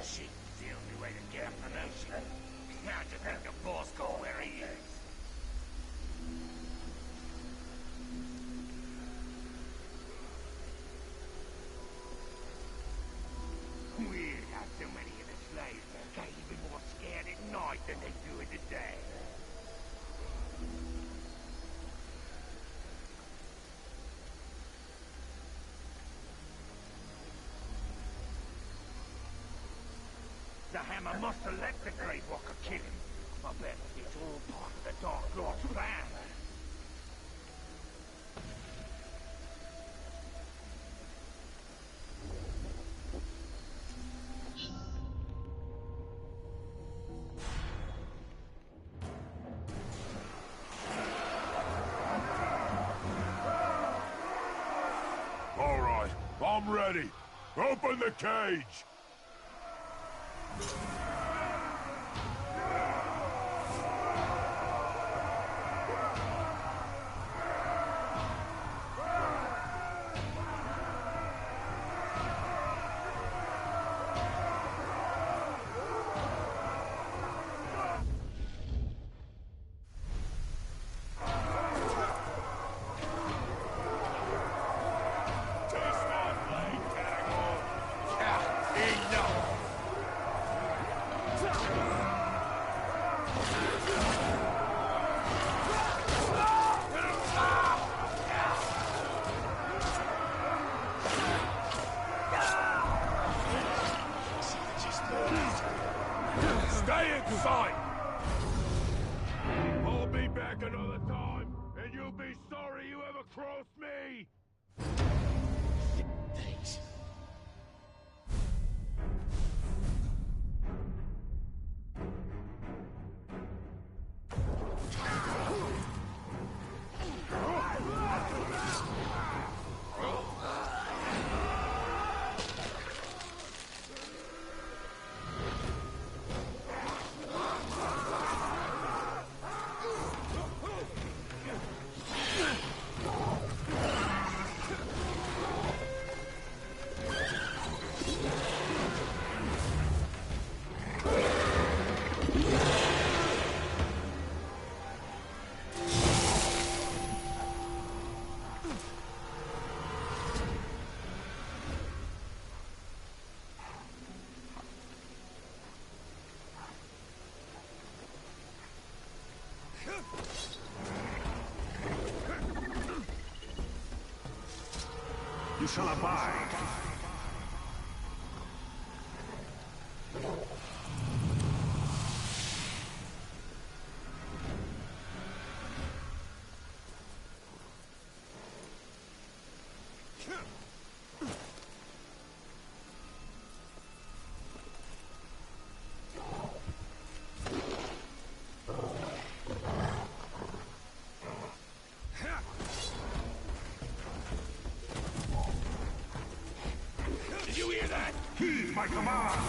Shit, the only way to get promotion. Now to think the boss got where he is. Weird how so many of the slaves get even more scared at night than they do in the day. The hammer must have let the Grave Walker kill him. I bet it's all part of the Dark Lord's plan. All right, I'm ready. Open the cage. Stay inside! I'll be back another time, and you'll be sorry you ever crossed me! Thanks. You shall abide. Did you hear that? Heed my command!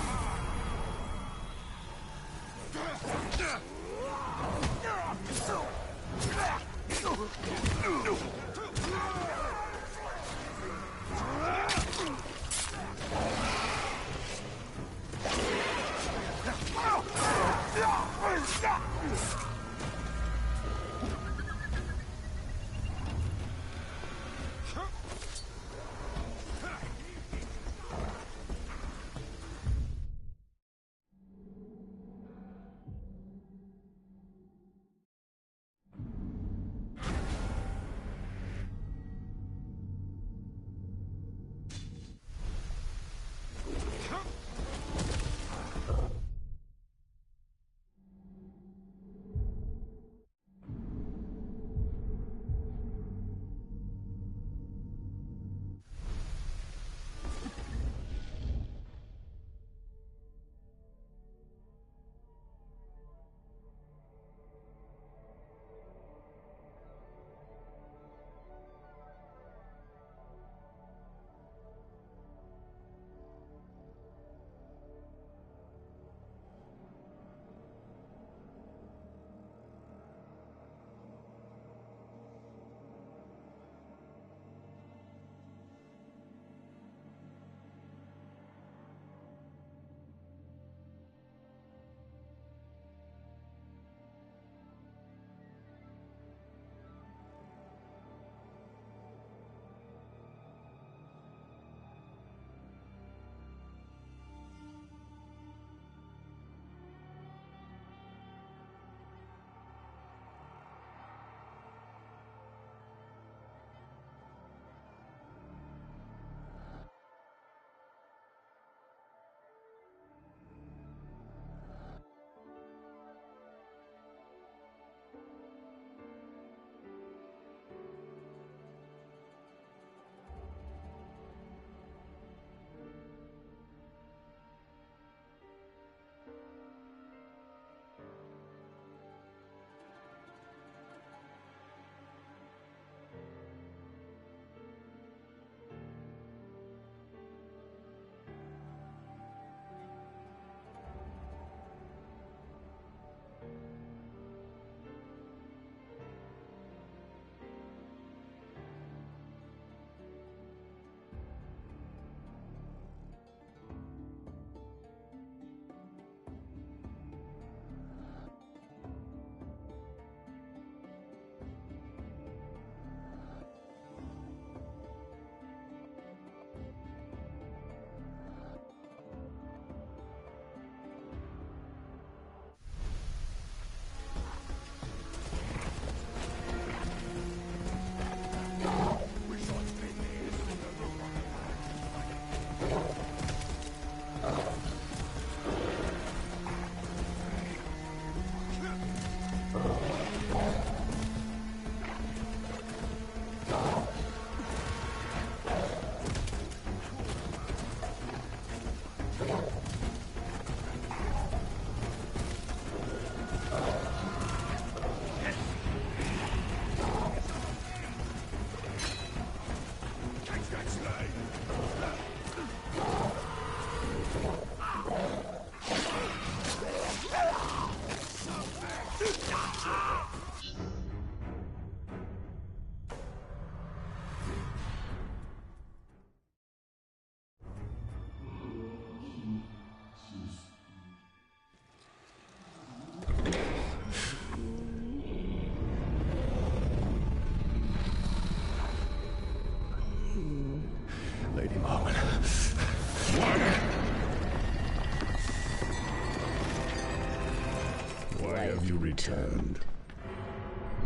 have you returned?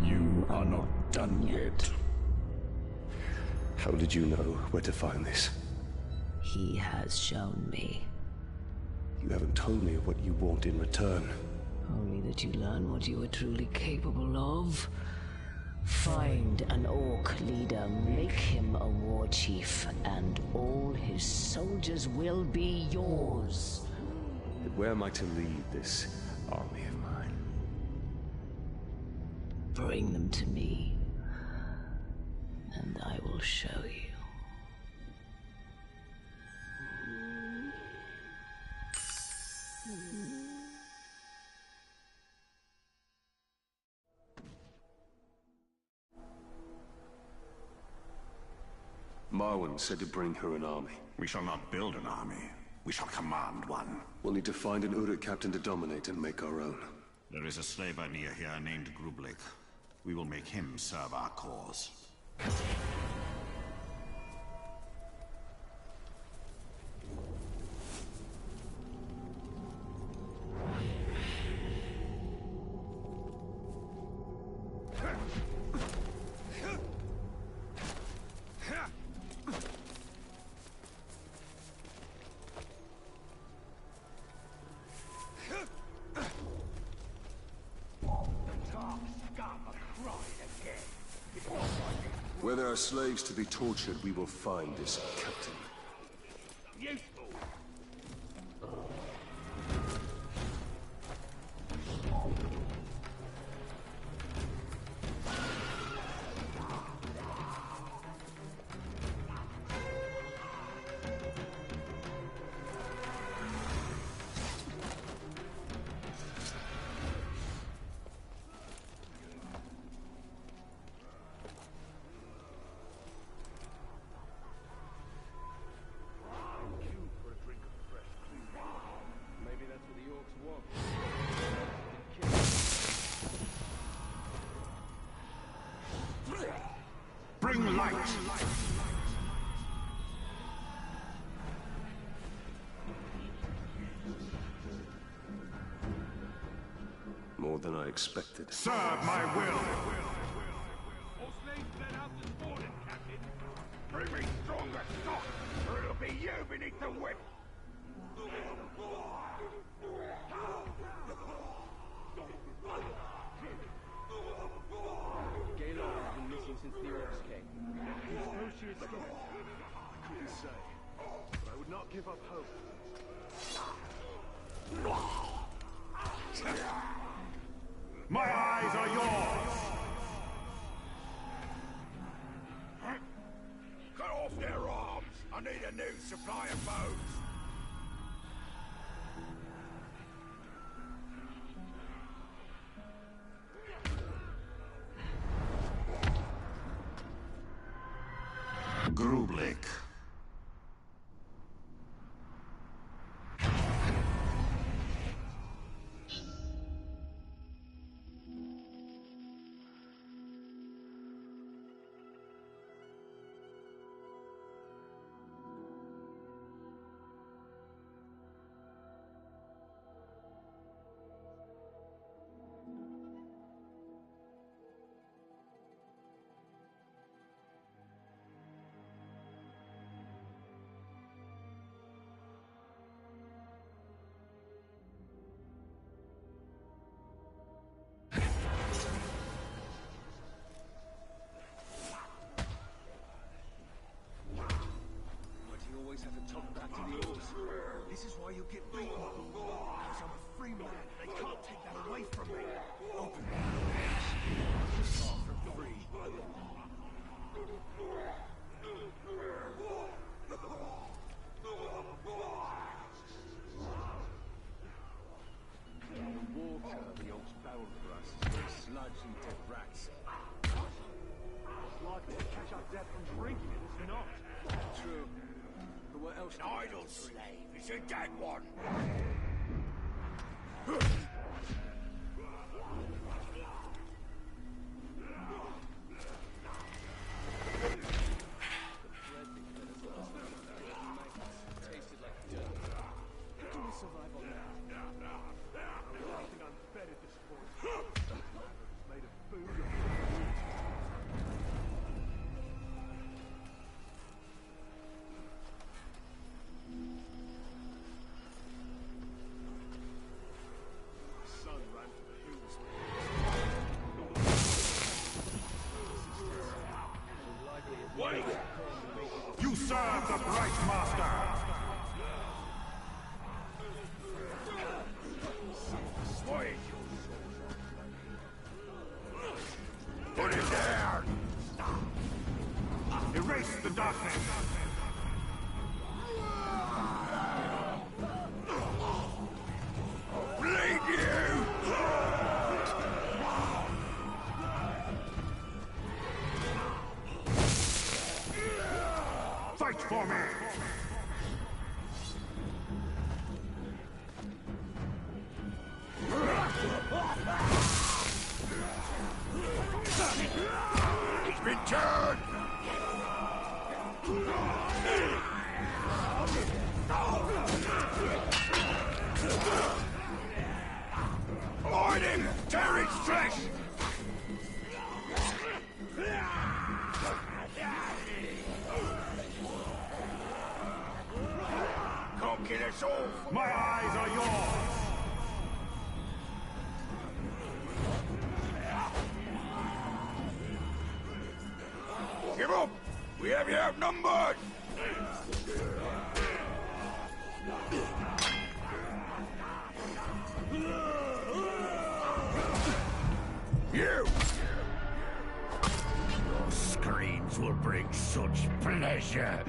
You are not done yet. How did you know where to find this? He has shown me. You haven't told me what you want in return. Only that you learn what you are truly capable of. Find an orc leader, make him a war chief, and all his soldiers will be yours. But where am I to lead this army of mine? Bring them to me, and I will show you. Marwan said to bring her an army. We shall not build an army. We shall command one. We'll need to find an Uruk captain to dominate and make our own. There is a slave idea here named Grublik. We will make him serve our cause. Where there are slaves to be tortured, we will find this captain. Bring light! More than I expected. Serve my will! All slaves let out this morning, Captain. Bring me stronger stock, or it'll be you beneath the whip! Gaylord has been missing since the orcs came. Do you suppose she escaped? I couldn't say, but I would not give up hope. My eyes are yours! Cut off their arms! I need a new supply of bows! Grublik. This is why you get beaten. Because I'm a free man. They can't take that away from me. Open the far from free. The water the oaks barrel for us is where sludge and dead rats. It's likely to catch up death from drinking it, is it not? True. But what else? An idle slave is a dead one! Tasted like dirt. What do we survive on that. Anything unfed at this point. It's made of food or meat. My son ran for the hills. Wait! You serve the Bright Master! Put it down! Erase the darkness! Bleed you! Fight for me! He's been turned! Avoid him! Tear its flesh! Can't kill us all! My eyes are yours! Give up! We have you outnumbered! You! Your screams will bring such pleasure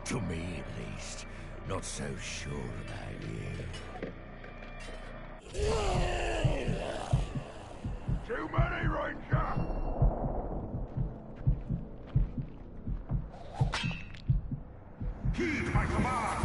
to me, at least. Not so sure about you. Too many, Ranger! Heed my command!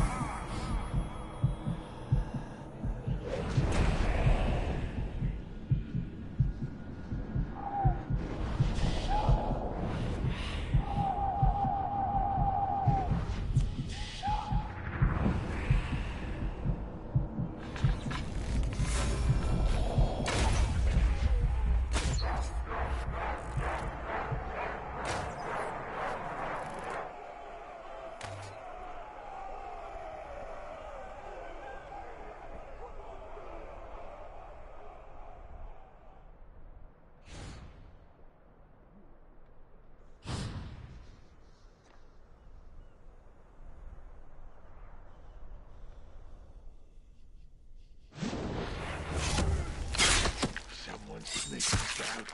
Someone sneaking out.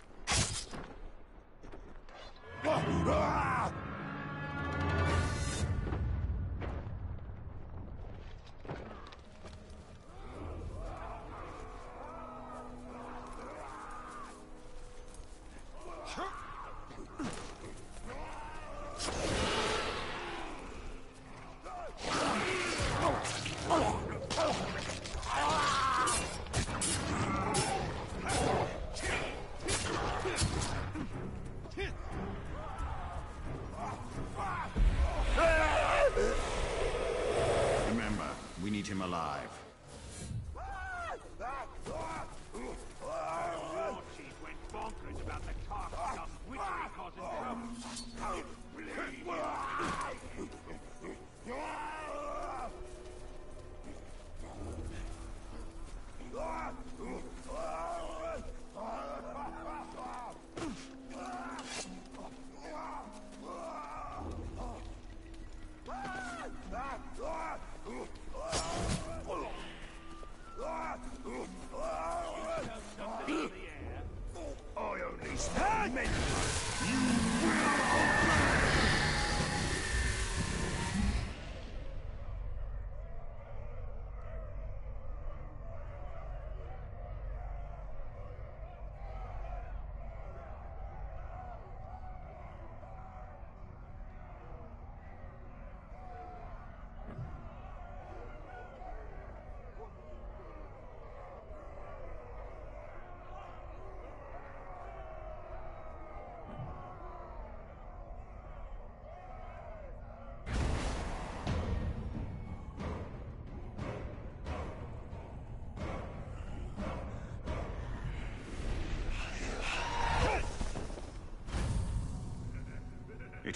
Remember, we need him alive. War chief went bonkers about the carcass of witchery causing trouble.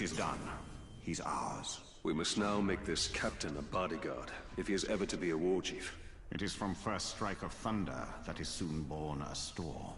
It is done. He's ours. We must now make this captain a bodyguard, if he is ever to be a war chief. It is from first strike of thunder that is soon born a storm.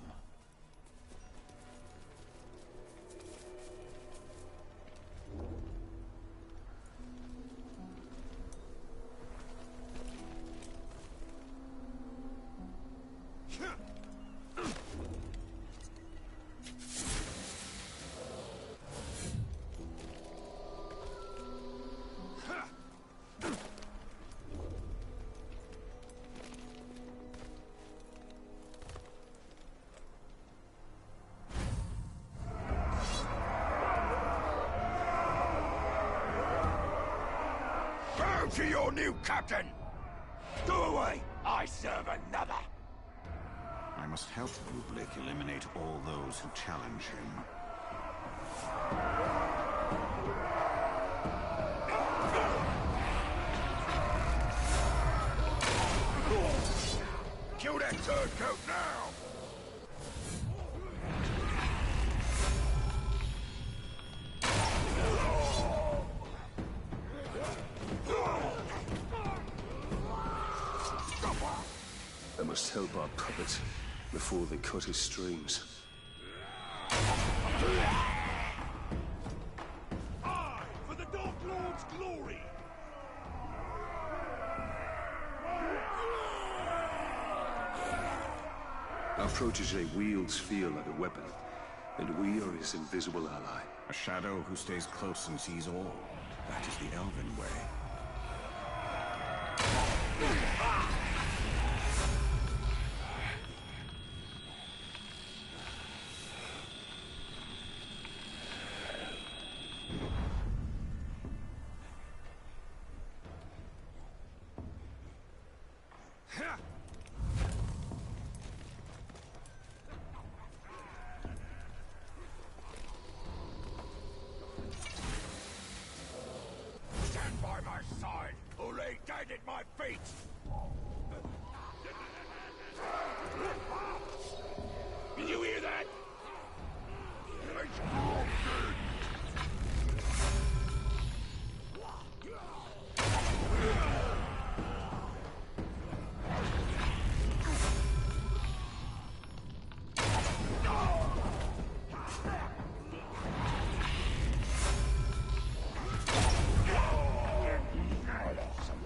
To your new captain! Go away! I serve another! I must help Bublik eliminate all those who challenge him. Kill that turncoat now! I must help our puppet before they cut his strings. Aye, for the Dark Lord's glory! Our protege wields fear like a weapon, and we are his invisible ally. A shadow who stays close and sees all. That is the Elven way. Stand by my side, or lay dead at my feet! Did you hear that? It's broken!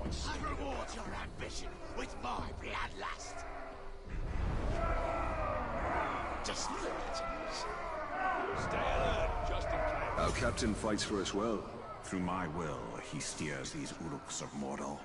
I reward your ambition with my bloodlust. Just look at you. Stay alert, just in case. Our captain fights for us well. Through my will, he steers these Uruks of Mordor.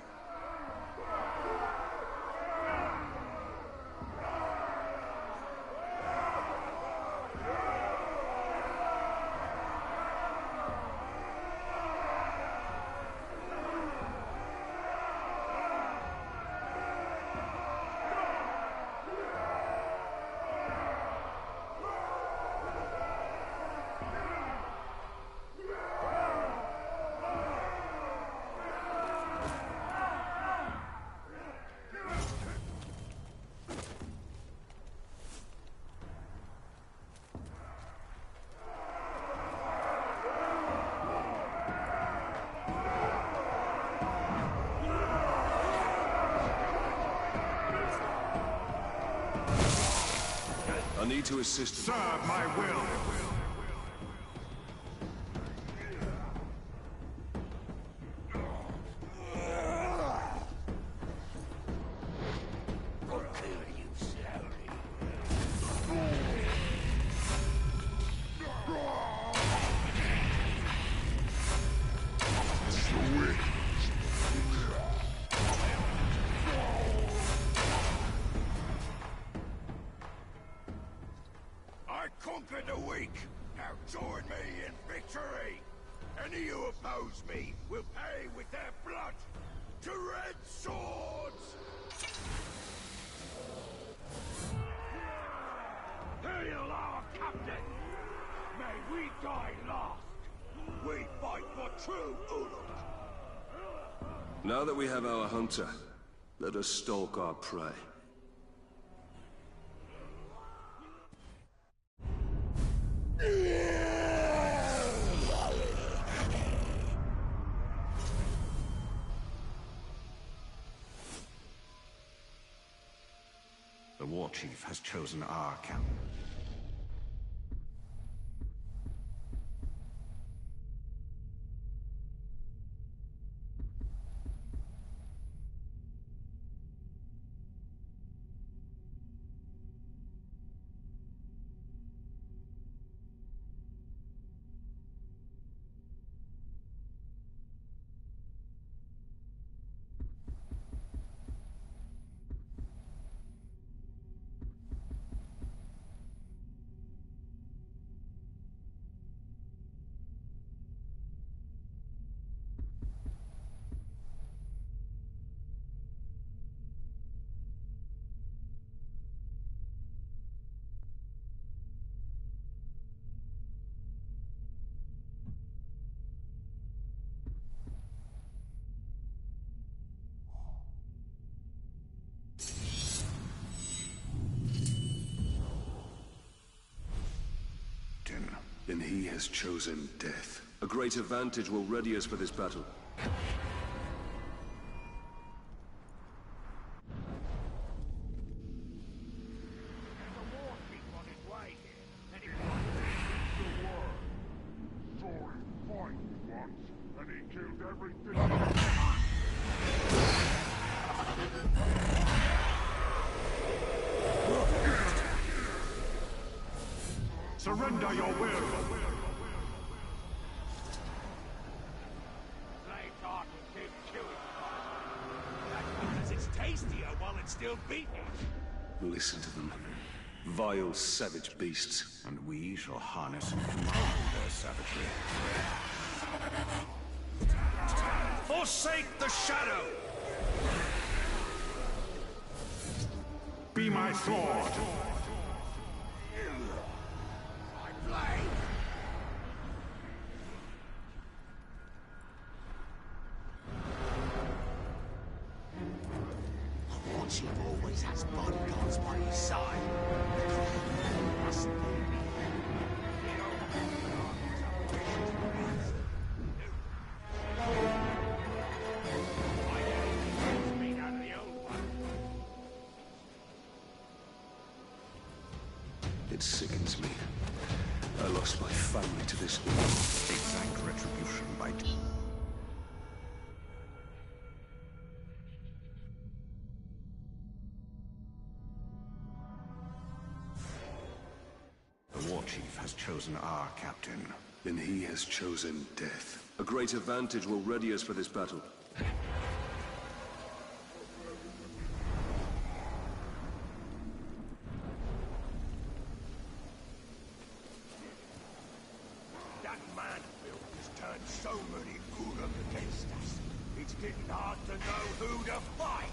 I need to assist. Serve my will! I'll kill you slowly. I conquered the weak. Now join me in victory. Any who oppose me will pay with their blood. To red swords! Hail our captain! May we die last. We fight for true Uruk. Now that we have our hunter, let us stalk our prey. The war chief has chosen our camp. Then he has chosen death. A great advantage will ready us for this battle. Surrender your will! Because it's tastier while it's still beating. Listen to them. Vile, savage beasts. And we shall harness and command their savagery. Forsake the shadow! Be my sword! Chief always has bodyguards by his side. Must It sickens me. I lost my family to this evil. Exact retribution by... The war chief has chosen our captain. Then he has chosen death. A great advantage will ready us for this battle. That man Bill has turned so many Ulam against us. It's getting hard to know who to fight.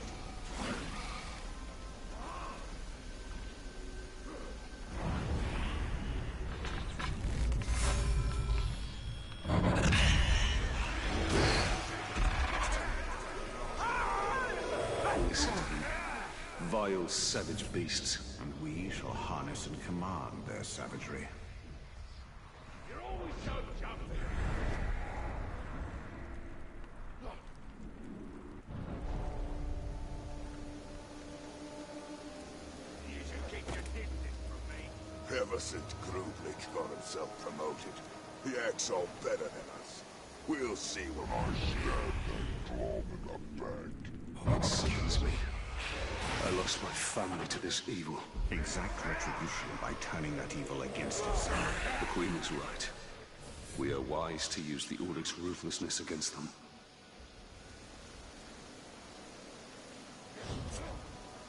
Listen to them. Vile, savage beasts. And we shall harness and command their savagery. You're always so jumpy. You should keep your distance from me. Ever since Grublich got himself promoted, he acts all better than us. We'll see when I stab that drum in the back. It sickens me. I lost my family to this evil. Exact retribution by turning that evil against itself. The Queen is right. We are wise to use the Oric's ruthlessness against them.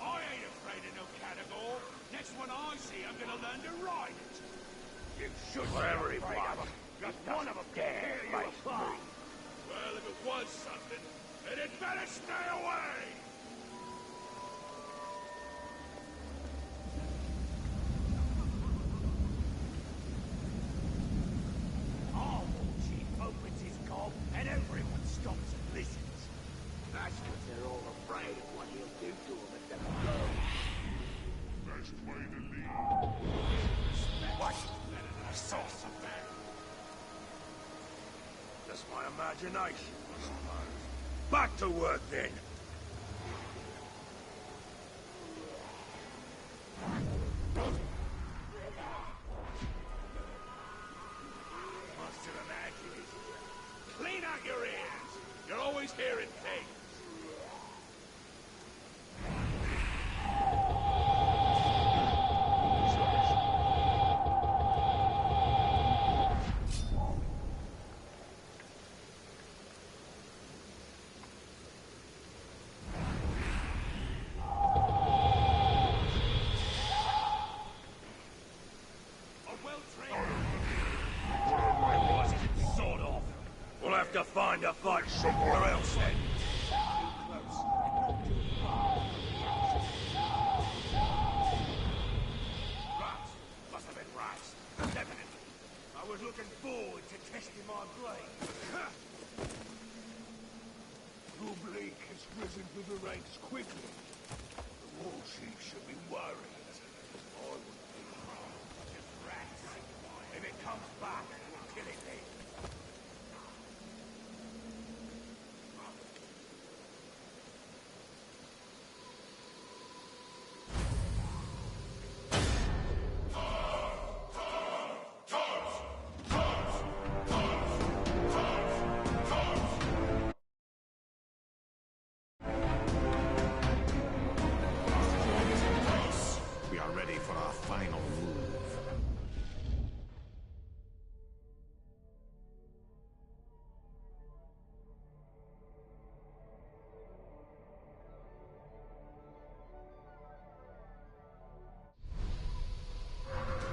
I ain't afraid of no category. Next one I see, I'm gonna learn to ride it. You should be everybody. Just one of them dare you apart. Well, if it was something, then it better stay away. Our war chief opens his gob and everyone stops and listens. That's because they're all afraid of what he'll do to them at the blow. Best way to lead. What's better than a sauce of man? Just my imagination, I suppose. Back to work then. find a fight somewhere else then. Rats. Must have been rats. Definitely. I was looking forward to testing my blade. Your bleak has risen through the ranks quickly. The war chief should be worried. I wouldn't be fucking rats. If it comes back, we'll kill it then. We are ready for our final move.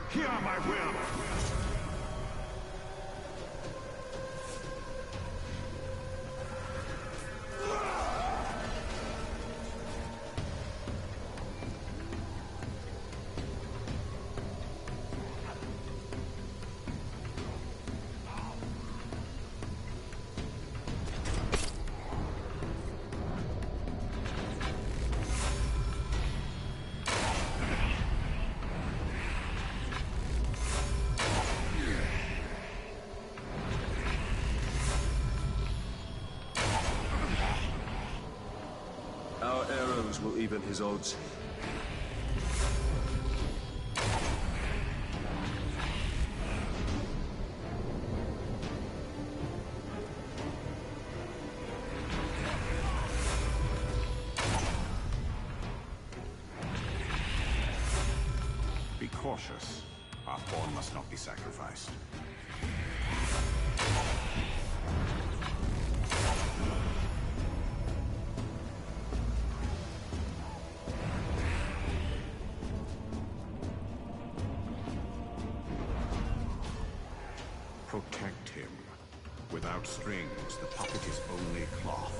Hear my will! Our arrows will even his odds. Be cautious. Our pawn must not be sacrificed. Protect him. Without strings, the puppet is only cloth.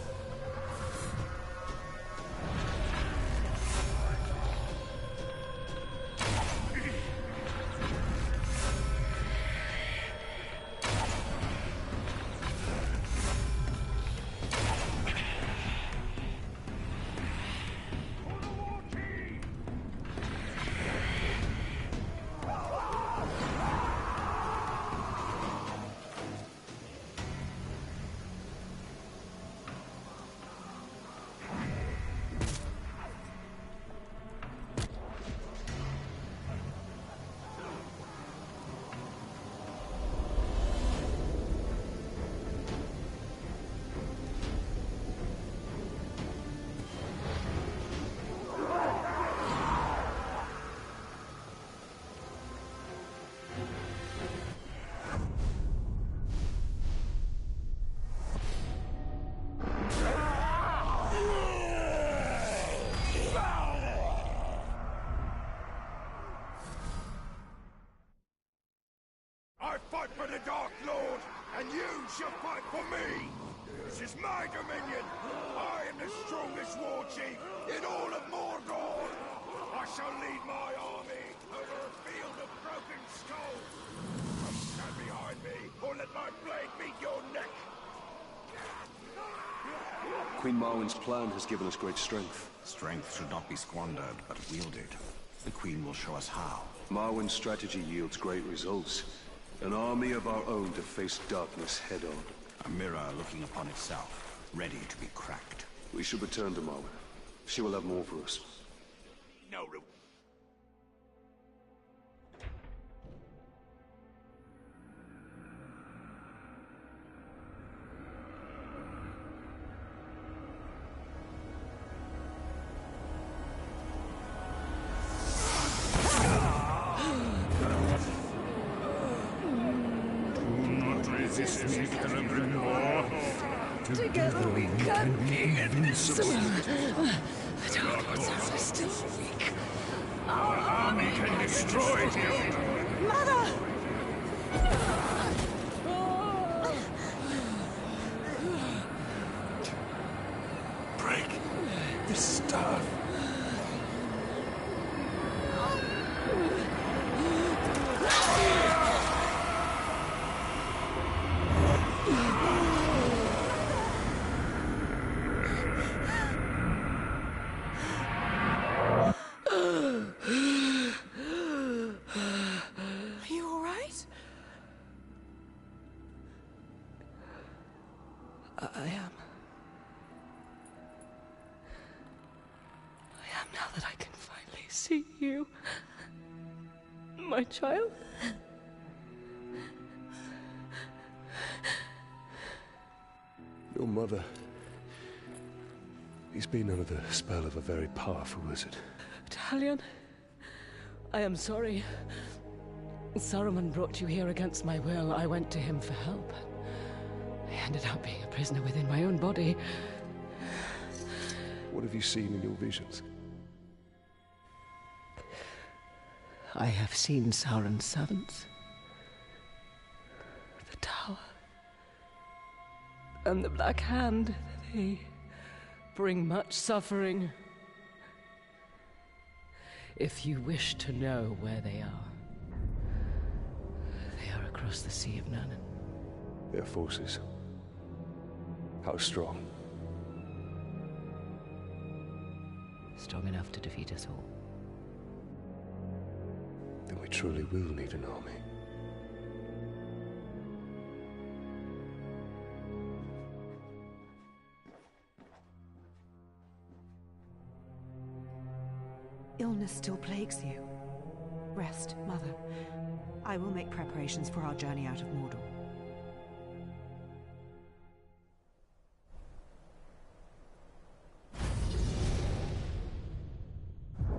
I fight for the Dark Lord, and you shall fight for me! This is my dominion! I am the strongest war chief in all of Mordor! I shall lead my army over a field of broken skulls! Stand behind me, or let my blade meet your neck! Queen Marwen's plan has given us great strength. Strength should not be squandered, but wielded. The Queen will show us how. Marwen's strategy yields great results. An army of our own to face darkness head-on. A mirror looking upon itself, ready to be cracked. We should return to Marwen. She will have more for us. No, resist me, Limbo. Together we can be invincible. But our forces are still weak. Our army can destroy you. Mother! see you, my child. Your mother... He's been under the spell of a very powerful wizard. Talion, I am sorry. Saruman brought you here against my will. I went to him for help. I ended up being a prisoner within my own body. What have you seen in your visions? I have seen Sauron's servants. The tower. And the Black Hand. They bring much suffering. If you wish to know where they are across the Sea of Nurnen. Their forces. How strong? Strong enough to defeat us all. Then we truly will need an army. Illness still plagues you. Rest, Mother. I will make preparations for our journey out of Mordor.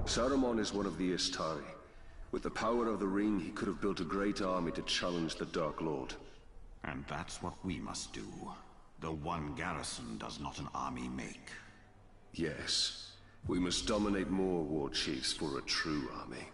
Saruman is one of the Istari. With the power of the ring, he could have built a great army to challenge the Dark Lord. And that's what we must do. The one garrison does not an army make. Yes. We must dominate more war chiefs for a true army.